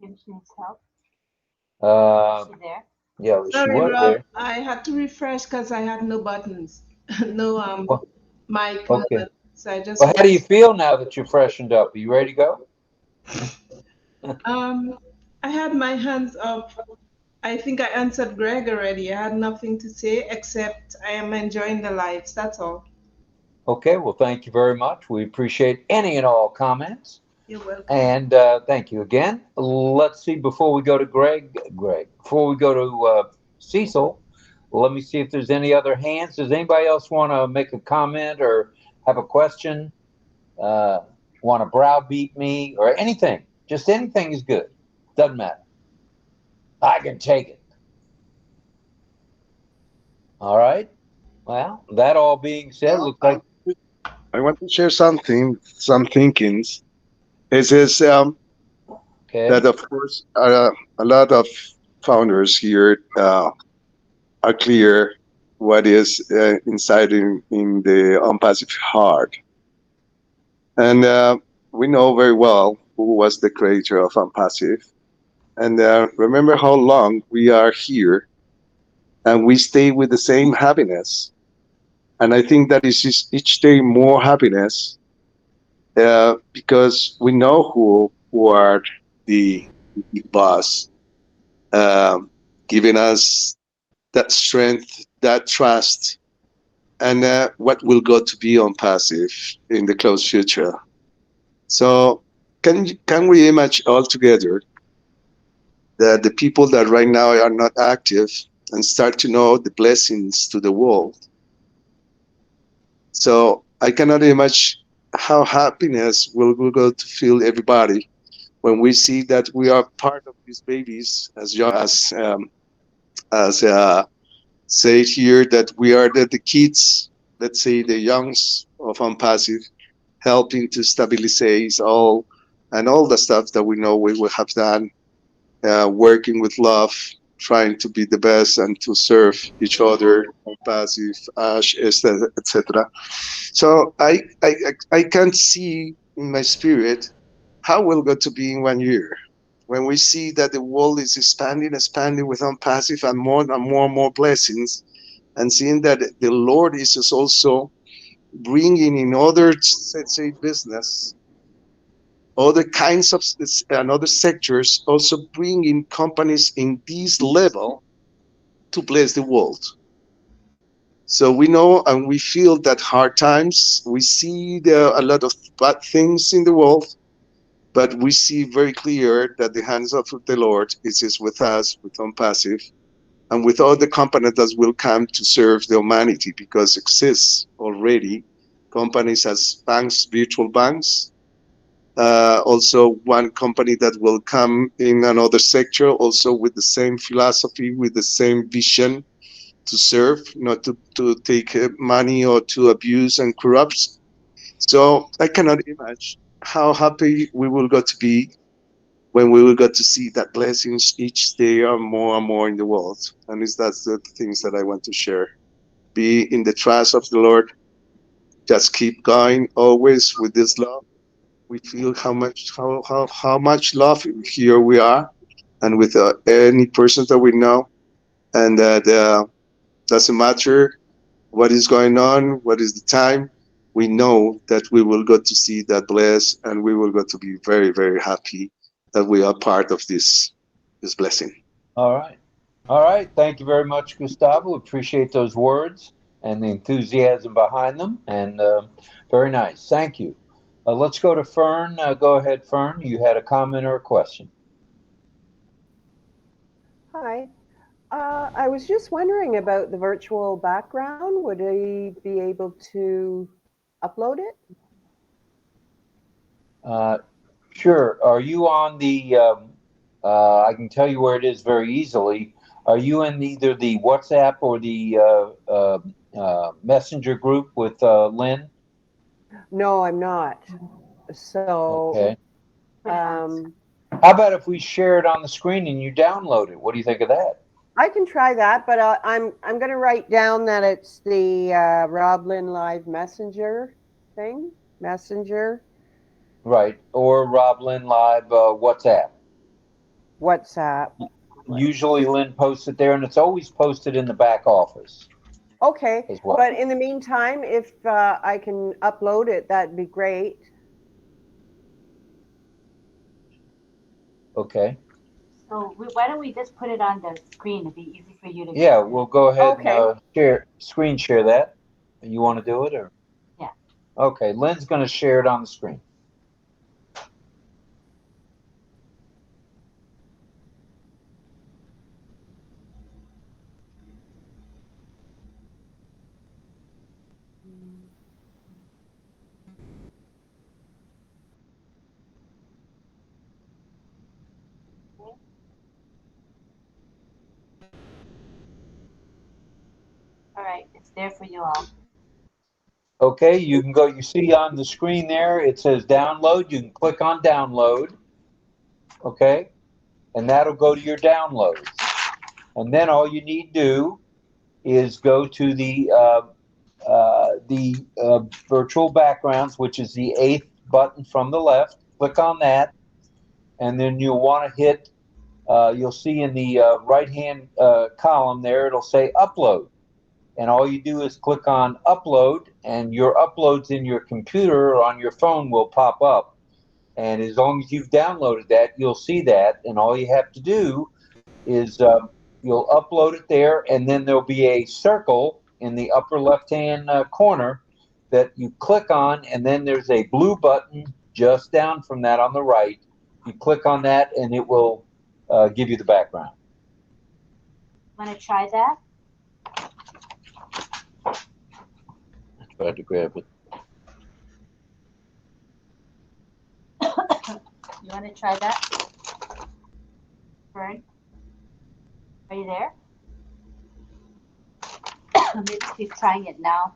Kim needs help. Uh, Is she there? yeah, she Sorry, was Rob. there. I had to refresh because I had no buttons, no Oh, mic, okay. nothing. So I just Well, how do you feel now that you're freshened up? Are you ready to go? I had my hands up. I think I answered Greg already. I had nothing to say except I am enjoying the lights. That's all. Okay, well, thank you very much. We appreciate any and all comments. You're welcome. And thank you again. Let's see, before we go to before we go to Cecil, let me see if there's any other hands. Does anybody else want to make a comment or have a question? Uh, want to browbeat me or anything? Just anything is good. Doesn't matter. I can take it. All right. Well, that all being said, looks like I want to share something, some thinkings. It is okay. that, of course, a lot of founders here are clear what is inside in the unpassive heart. And we know very well who was the creator of unpassive. And remember how long we are here and we stay with the same happiness. And I think that is just each day more happiness because we know who are the big boss, um, giving us that strength, that trust, and what will go to be on passive in the close future. So can we imagine all together that the people that right now are not active and start to know the blessings to the world? So I cannot imagine how happiness will go to fill everybody when we see that we are part of these babies, as young as say here that we are the kids, let's say the youngs of unpassive, helping to stabilize all and all the stuff that we know we will have done, working with love, trying to be the best and to serve each other, unpassive, Ash, etc. So I can't see in my spirit how we'll go to be in 1 year when we see that the world is expanding with unpassive and more blessings, and seeing that the Lord is just also bringing in other, let's say, business, other kinds of and other sectors, also bringing companies in this level to bless the world. So we know and we feel that hard times, we see there are a lot of bad things in the world, but we see very clear that the hands of the Lord is with us, with unpassive, and with all the companies that will come to serve the humanity, because exists already companies as banks, virtual banks. Also, one company that will come in another sector, also with the same philosophy, with the same vision to serve, not to take money or to abuse and corrupt. So I cannot imagine how happy we will go to be when we will get to see that blessings each day are more and more in the world. And that's the things that I want to share. Be in the trust of the Lord. Just keep going always with this love. We feel how much love here we are, and with any person that we know, and that doesn't matter what is going on, what is the time. We know that we will go to see that bless, and we will go to be very, very happy that we are part of this blessing. All right. All right. Thank you very much, Gustavo. Appreciate those words and the enthusiasm behind them. And very nice. Thank you. Let's go to Fern. Go ahead, Fern. You had a comment or a question. Hi. I was just wondering about the virtual background. Would I be able to upload it? Sure. Are you on the? I can tell you where it is very easily. Are you in either the WhatsApp or the Messenger group with Lynn? No, I'm not. So, Okay. How about if we share it on the screen and you download it? What do you think of that? I can try that, but I'm going to write down that it's the Roblin Live Messenger thing. Messenger. Right. Or Roblin Live WhatsApp. WhatsApp. Usually Lynn posts it there, and it's always posted in the back office Okay, as well. but in the meantime, if I can upload it, that'd be great. Okay. So why don't we just put it on the screen? It'd be easy for you to. Yeah, we'll go ahead Okay. and screen share that. You want to do it, or? Yeah. Okay, Lynn's going to share it on the screen. All right, it's there for you all. Okay, you can go, you see on the screen there, it says download. You can click on download. Okay, and that'll go to your downloads. And then all you need to do is go to the virtual backgrounds, which is the 8th button from the left. Click on that, and then you'll want to hit. You'll see in the right-hand column there, it'll say upload. And all you do is click on upload, and your uploads in your computer or on your phone will pop up. And as long as you've downloaded that, you'll see that. And all you have to do is you'll upload it there, and then there'll be a circle in the upper left-hand corner that you click on, and then there's a blue button just down from that on the right. You click on that, and it will give you the background. Want to try that? I tried to grab it. You want to try that? Vern? Are you there? Maybe keep trying it now.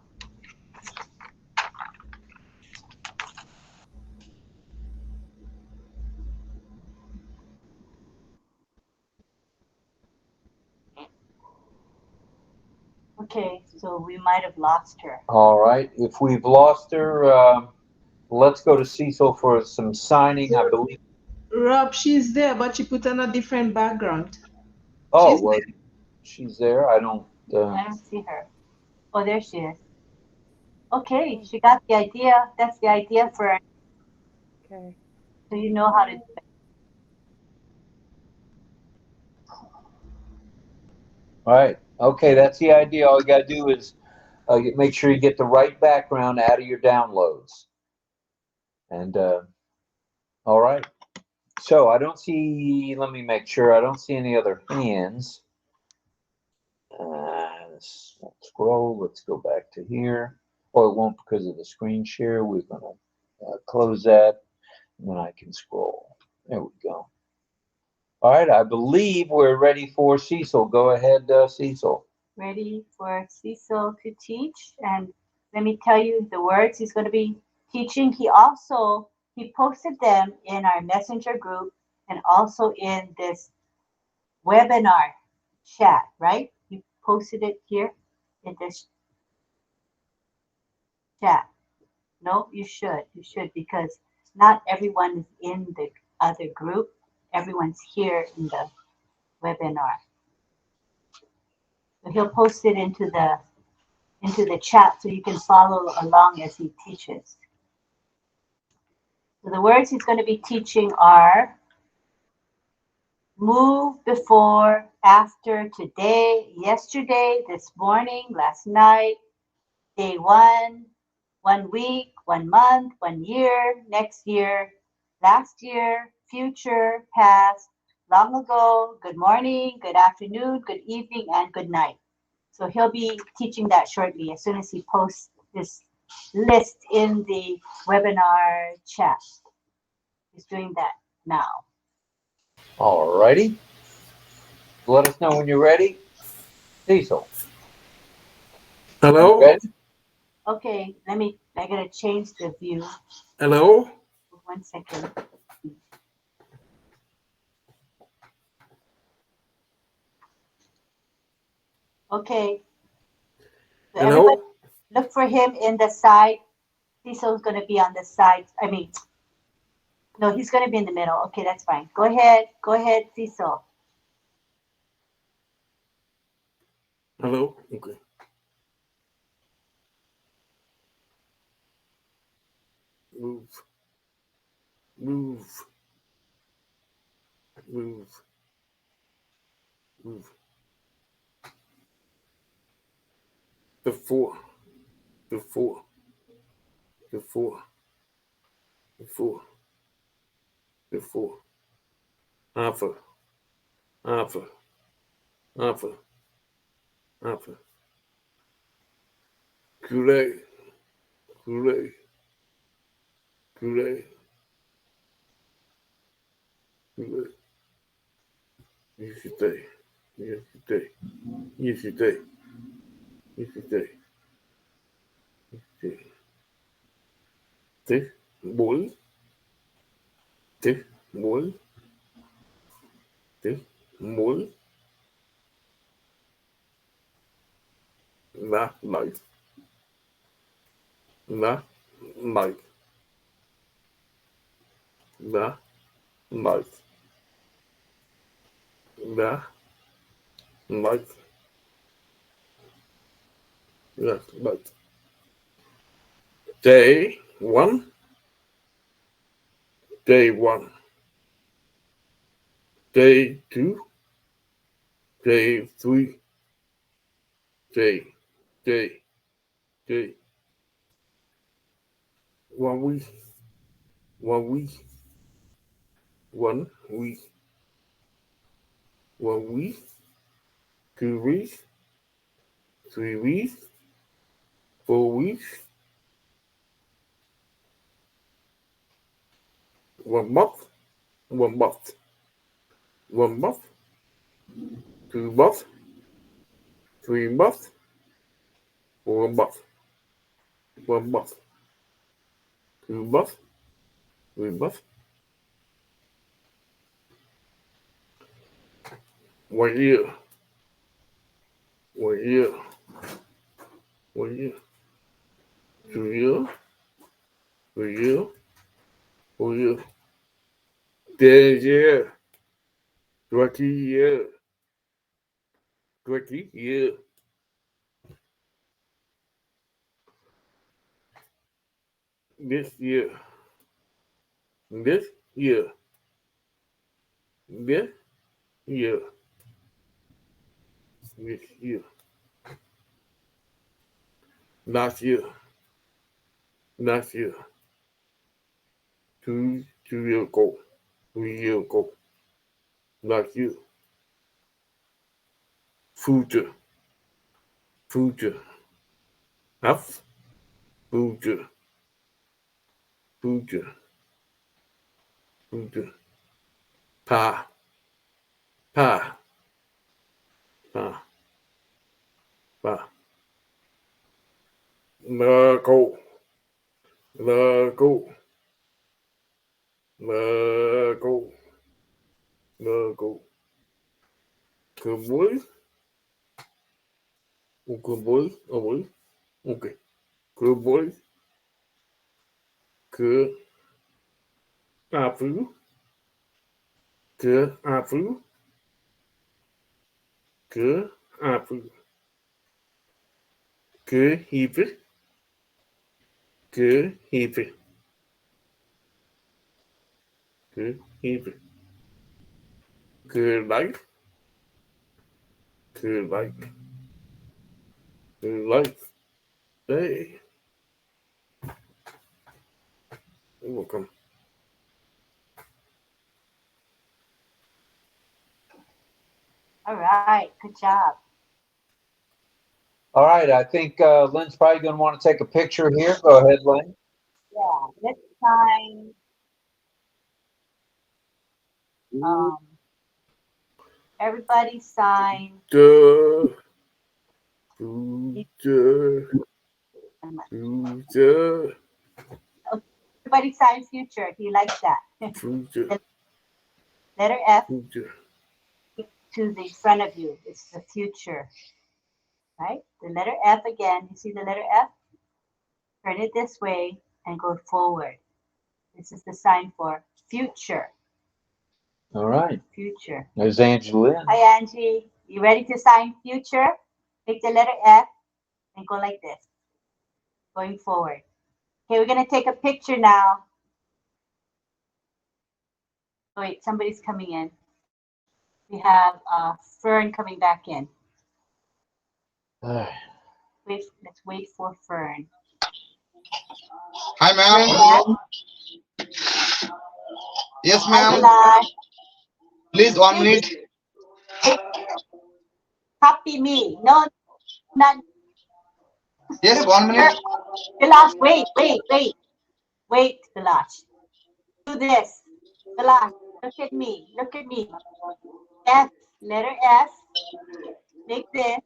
Okay, so we might have lost her. All right. If we've lost her, let's go to Cecil for some signing, I believe. Rob, she's there, but she put on a different background. Oh, well, she's there. I don't see her. Oh, there she is. Okay, she got the idea. That's the idea for her. Okay. So you know how to do it. All right. Okay, that's the idea. All you got to do is make sure you get the right background out of your downloads. And all right. So I don't see, let me make sure, I don't see any other hands. Let's scroll. Let's go back to here. Oh, it won't because of the screen share. We're going to close that, and then I can scroll. There we go. All right, I believe we're ready for Cecil. Go ahead, Cecil. Ready for Cecil to teach. And let me tell you the words he's going to be teaching. He posted them in our messenger group and also in this webinar chat, right? You posted it here in this chat. No, you should. You should, because not everyone is in the other group. Everyone's here in the webinar. So he'll post it into the chat so you can follow along as he teaches. So the words he's going to be teaching are move, before, after, today, yesterday, this morning, last night, day 1 week, 1 month, 1 year, next year, last year, future, past, long ago, good morning, good afternoon, good evening, and good night. So he'll be teaching that shortly as soon as he posts this list in the webinar chat. He's doing that now. All righty. Let us know when you're ready. Cecil. Hello? Ready? Okay, I gotta change the view. Hello? 1 second. Okay. So Hello? everybody look for him in the side. Cecil's gonna be on the side. No, he's going to be in the middle. Okay, that's fine. Go ahead. Go ahead, Cecil. Hello? Okay. Move. Move. Move. Move. The four. The four. The four. The four. The four. Alpha. Alpha. Alpha. Alpha. Kool-Aid. Kool-Aid. Kool-Aid. Kool-Aid. Yesterday. Yesterday. Yesterday. Yesterday. Yesterday. This boy. This boy. This boy. That light. That light. That light. That light. That light. Day one. Day one. Day two. Day three. Day. 1 week. 1 week. 1 week. 1 week. 2 weeks. 3 weeks. 4 weeks. 1 month. 1 month. 1 month. 2 months. 3 months. 4 months. 1 month. 2 months. 3 months. 1 year. 1 year. 1 year. 2 years. 3 years. 4 years. 10 years. 20 years. 20 years. This year. This year. This year. This year. Last year. Last year. 2 years ago. 3 years ago. Last year. Future. Future. Up. Future. Future. Future. Pa. Pa. Pa. Pa. Go. Go. Go. Go. Good boy. Good boy. Oh boy. Okay. Good boy. Good. Apple. Good apple. Good apple. Good heap. Good heap. Good heap. Good light. Good light. Good light. Hey. You're welcome. All right. Good job. All right, I think Lynn's probably going to want to take a picture here. Go ahead, Lynn. Yeah. Let's sign. Everybody sign. Future. Future. Future. Everybody sign future. He likes that. Future. Letter F Future. to the front of you. It's the future. Right? The letter F again. You see the letter F? Turn it this way and go forward. This is the sign for future. All right. Future. There's Angelina. Hi, Angie. You ready to sign future? Take the letter F and go like this. Going forward. Okay, we're going to take a picture now. Oh, wait, somebody's coming in. We have Fern coming back in. Wait, let's wait for Fern. Hi, ma'am. Yes, ma'am. Please, 1 minute. Copy me. No, not. Yes, 1 minute. Vilash, wait. Wait, Vilash. Do this. Vilash, look at me. F, letter F. Take this.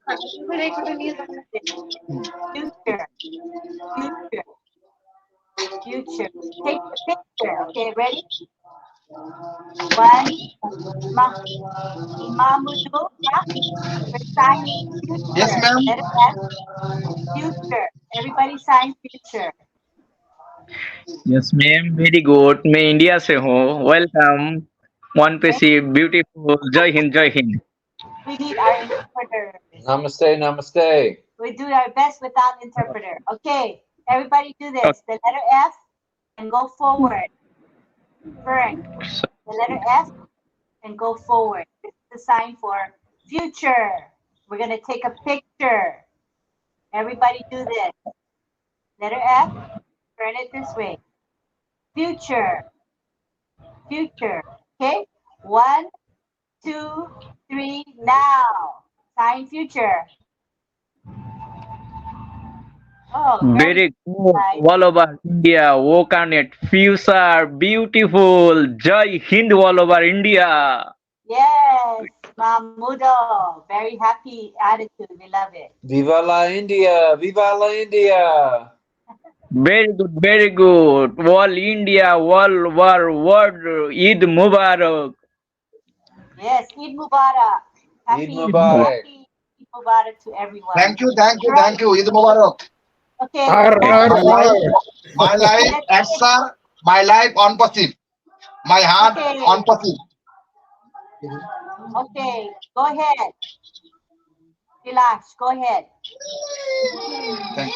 Future. Take the picture. Okay, ready? One. Imamudu. We're signing future. Yes, ma'am. Letter F. Future. Everybody sign future. Yes, ma'am. Very good. मैं India से हूँ. Welcome. ONPASSIVE beautiful. Jai Hind, Jai Hind. We need our interpreter. Namaste, namaste. We do our best without interpreter. Okay, everybody do this. The letter F and go forward. Fern, the letter F and go forward. This is the sign for future. We're going to take a picture. Everybody do this. Letter F, turn it this way. Future. Future. Okay? 1, 2, 3, now. Sign future. Oh, Very good. All over India. OConnect. Future. Beautiful. Jai Hind all over India. Yes, Mahmudo. Very happy attitude. We love it. Viva la India. Viva la India. Very good. Very good. All India. All world. Eid Mubarak. Yes, Eid Mubarak. Happy Eid Mubarak. Eid Mubarak to everyone. Thank you. Eid Mubarak. Okay. My life, answer. My life on passive. My heart on passive. Okay, go ahead. Relax, go ahead. Thank you.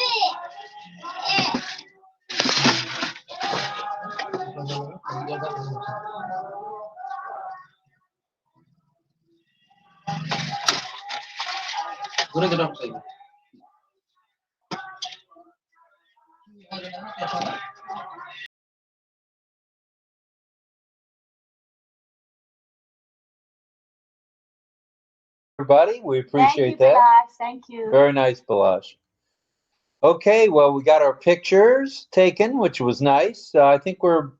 Everybody, we appreciate that. Balash. Thank you. Very nice, Balash. Okay, well, we got our pictures taken, which was nice. I think we're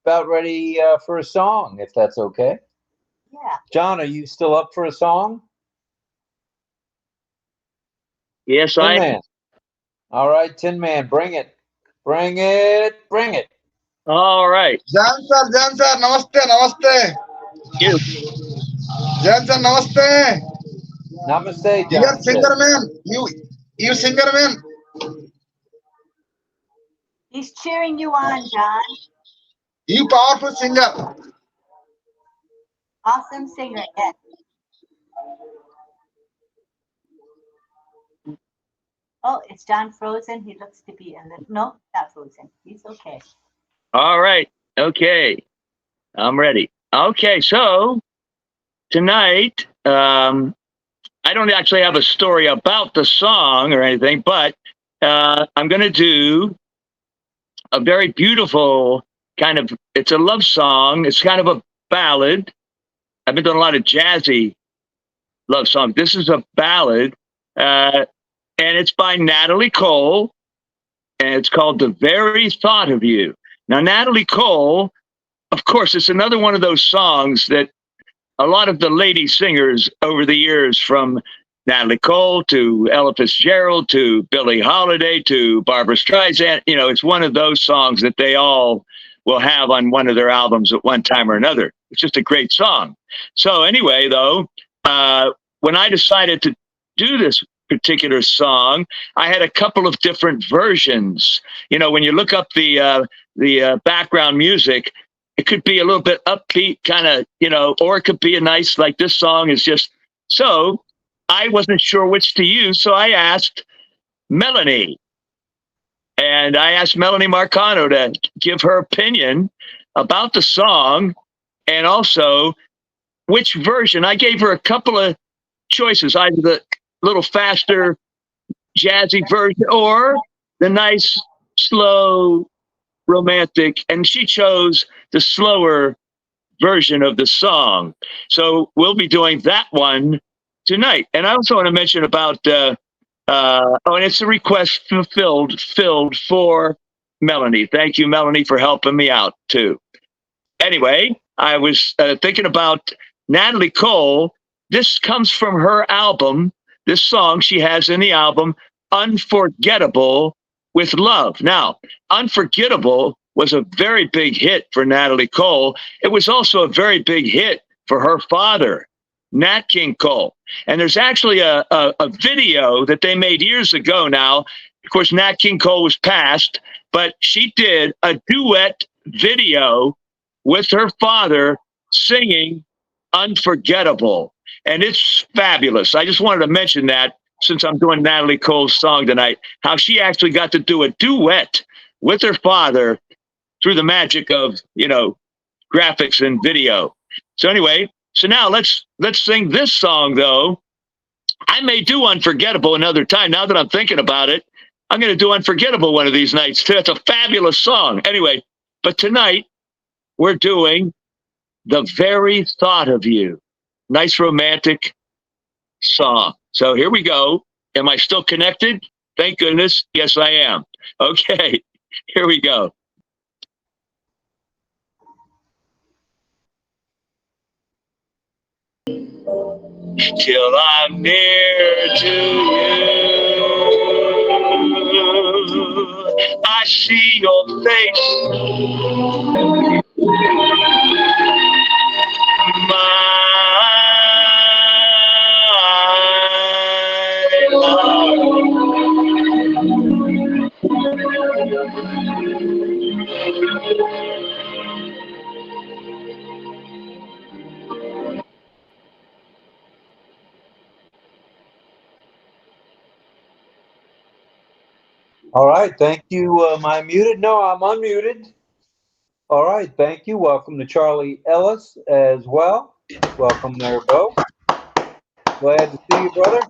about ready for a song, if that's okay. Yeah. John, are you still up for a song? Yes, Tin I Man. am. All right, Tin Man, bring it. Bring it. Bring it. All right. Jan sir, namaste. You. Jan sir, namaste. Namaste, John. Dear singer man, you singer man. He's cheering you on, John. You powerful singer. Awesome singer, yes. Oh, is John frozen? He looks to be a little, no, not frozen. He's okay. All right. Okay. I'm ready. Okay. So tonight, I don't actually have a story about the song or anything, but I'm going to do a very beautiful kind of, it's a love song. It's kind of a ballad. I've been doing a lot of jazzy love songs. This is a ballad, and it's by Natalie Cole, and it's called The Very Thought of You. Now, Natalie Cole, of course, it's another one of those songs that a lot of the lady singers over the years, from Natalie Cole to Ella Fitzgerald to Billie Holiday to Barbra Streisand, you know, it's one of those songs that they all will have on one of their albums at one time or another. It's just a great song. So anyway, though, when I decided to do this particular song, I had a couple of different versions. You know, when you look up the background music, it could be a little bit upbeat, kind of, or it could be a nice, like this song is just. So I wasn't sure which to use, so I asked Melanie. And I asked Melanie Marcano to give her opinion about the song and also which version. I gave her a couple of choices, either the little faster, jazzy version or the nice, slow, romantic. And she chose the slower version of the song. So we'll be doing that one tonight. And I also want to mention about and it's a request filled for Melanie. Thank you, Melanie, for helping me out too. Anyway, I was thinking about Natalie Cole. This comes from her album. This song she has in the album, Unforgettable with Love. Now, Unforgettable was a very big hit for Natalie Cole. It was also a very big hit for her father, Nat King Cole. And there's actually a video that they made years ago now. Of course, Nat King Cole was passed, but she did a duet video with her father singing Unforgettable. And it's fabulous. I just wanted to mention that since I'm doing Natalie Cole's song tonight, how she actually got to do a duet with her father through the magic of, graphics and video. So anyway, so now let's sing this song, though. I may do Unforgettable another time. Now that I'm thinking about it, I'm going to do Unforgettable one of these nights, too. It's a fabulous song. Anyway, but tonight we're doing The Very Thought of You. Nice romantic song. So here we go. Am I still connected? Thank goodness. Yes, I am. Okay, here we go. Till I'm near to you, I see your face, my love. All right, thank you. Am I muted? No, I'm unmuted. All right, thank you. Welcome to Charlie Ellis as well. Welcome there, Bo. Glad to see you, brother.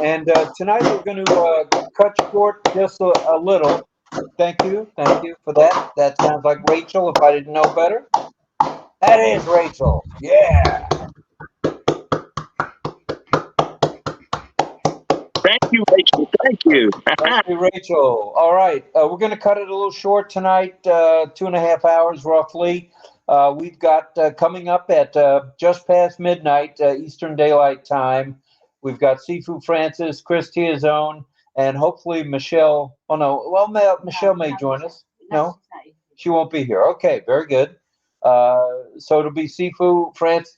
And tonight we're going to cut short just a little. Thank you for that. That sounds like Rachel if I didn't know better. That is Rachel. Yeah. Thank you, Rachel. Thank you. Thank you, Rachel. All right. We're going to cut it a little short tonight, 2.5 hours roughly. We've got coming up at just past midnight Eastern Daylight Time. We've got Sifu Francis, Chris Tiazone, and hopefully Michelle. Oh, no. Well, Michelle may join us. No, she won't be here. Okay, very good. So it'll be Sifu Francis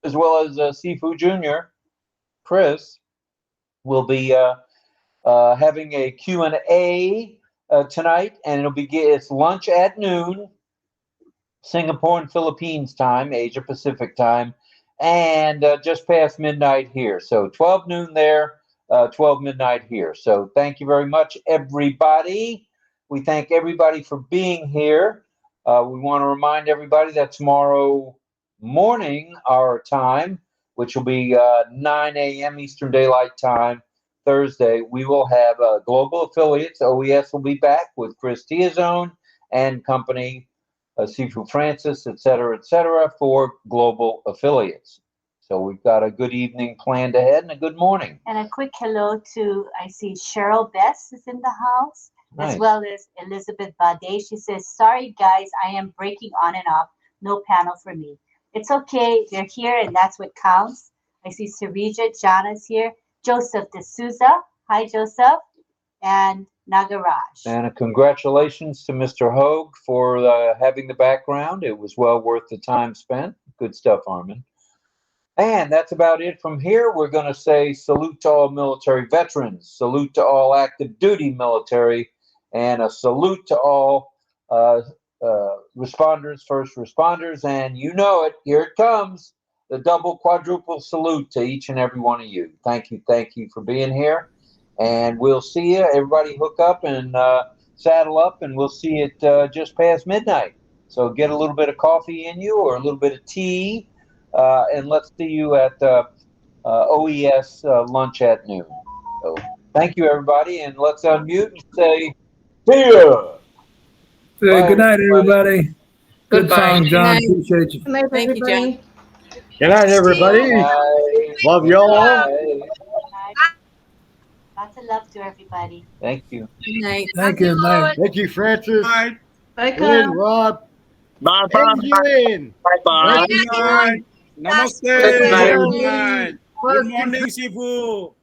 as well as Sifu Jr. Chris will be having a Q&A tonight, and it's lunch at noon, Singapore and Philippines time, Asia Pacific time, and just past midnight here. So 12 noon there, 12 midnight here. So thank you very much, everybody. We thank everybody for being here. We want to remind everybody that tomorrow morning, our time, which will be 9 a.m. Eastern Daylight Time, Thursday, we will have global affiliates. OES will be back with Chris Tiazone and company, Sifu Francis, et cetera, for global affiliates. So we've got a good evening planned ahead and a good morning. And a quick hello to, I see Cheryl Bess is in the house, Nice. as well as Elizabeth Bade. She says, sorry guys, I am breaking on and off. No panel for me. It's okay. They're here and that's what counts. I see Sarija, Jana's here. Joseph D'Souza. Hi, Joseph. And Nagaraj. And congratulations to Mr. Hogue for having the background. It was well worth the time spent. Good stuff, Armin. And that's about it from here. We're going to say salute to all military veterans, salute to all active duty military, and a salute to all uh, responders, first responders, and you know it. Here it comes. The double quadruple salute to each and every one of you. Thank you for being here. And we'll see you. Everybody hook up and saddle up, and we'll see it just past midnight. So get a little bit of coffee in you or a little bit of tea, and let's see you at OES lunch at noon. So thank you, everybody, and let's unmute and say, see ya. Good night, everybody. Good song, John. night. Appreciate you. Good night, Thank you, John. everybody. Good night, everybody. Love y'all. Lots of love to everybody. Thank you. Good night. Thank you. Night. Thank you, Francis. Bye, Lynn, Kyle. Rob, Bye and Lynn. bye. Thank you. Namaste. Good night. Good night. Good morning, Sifu.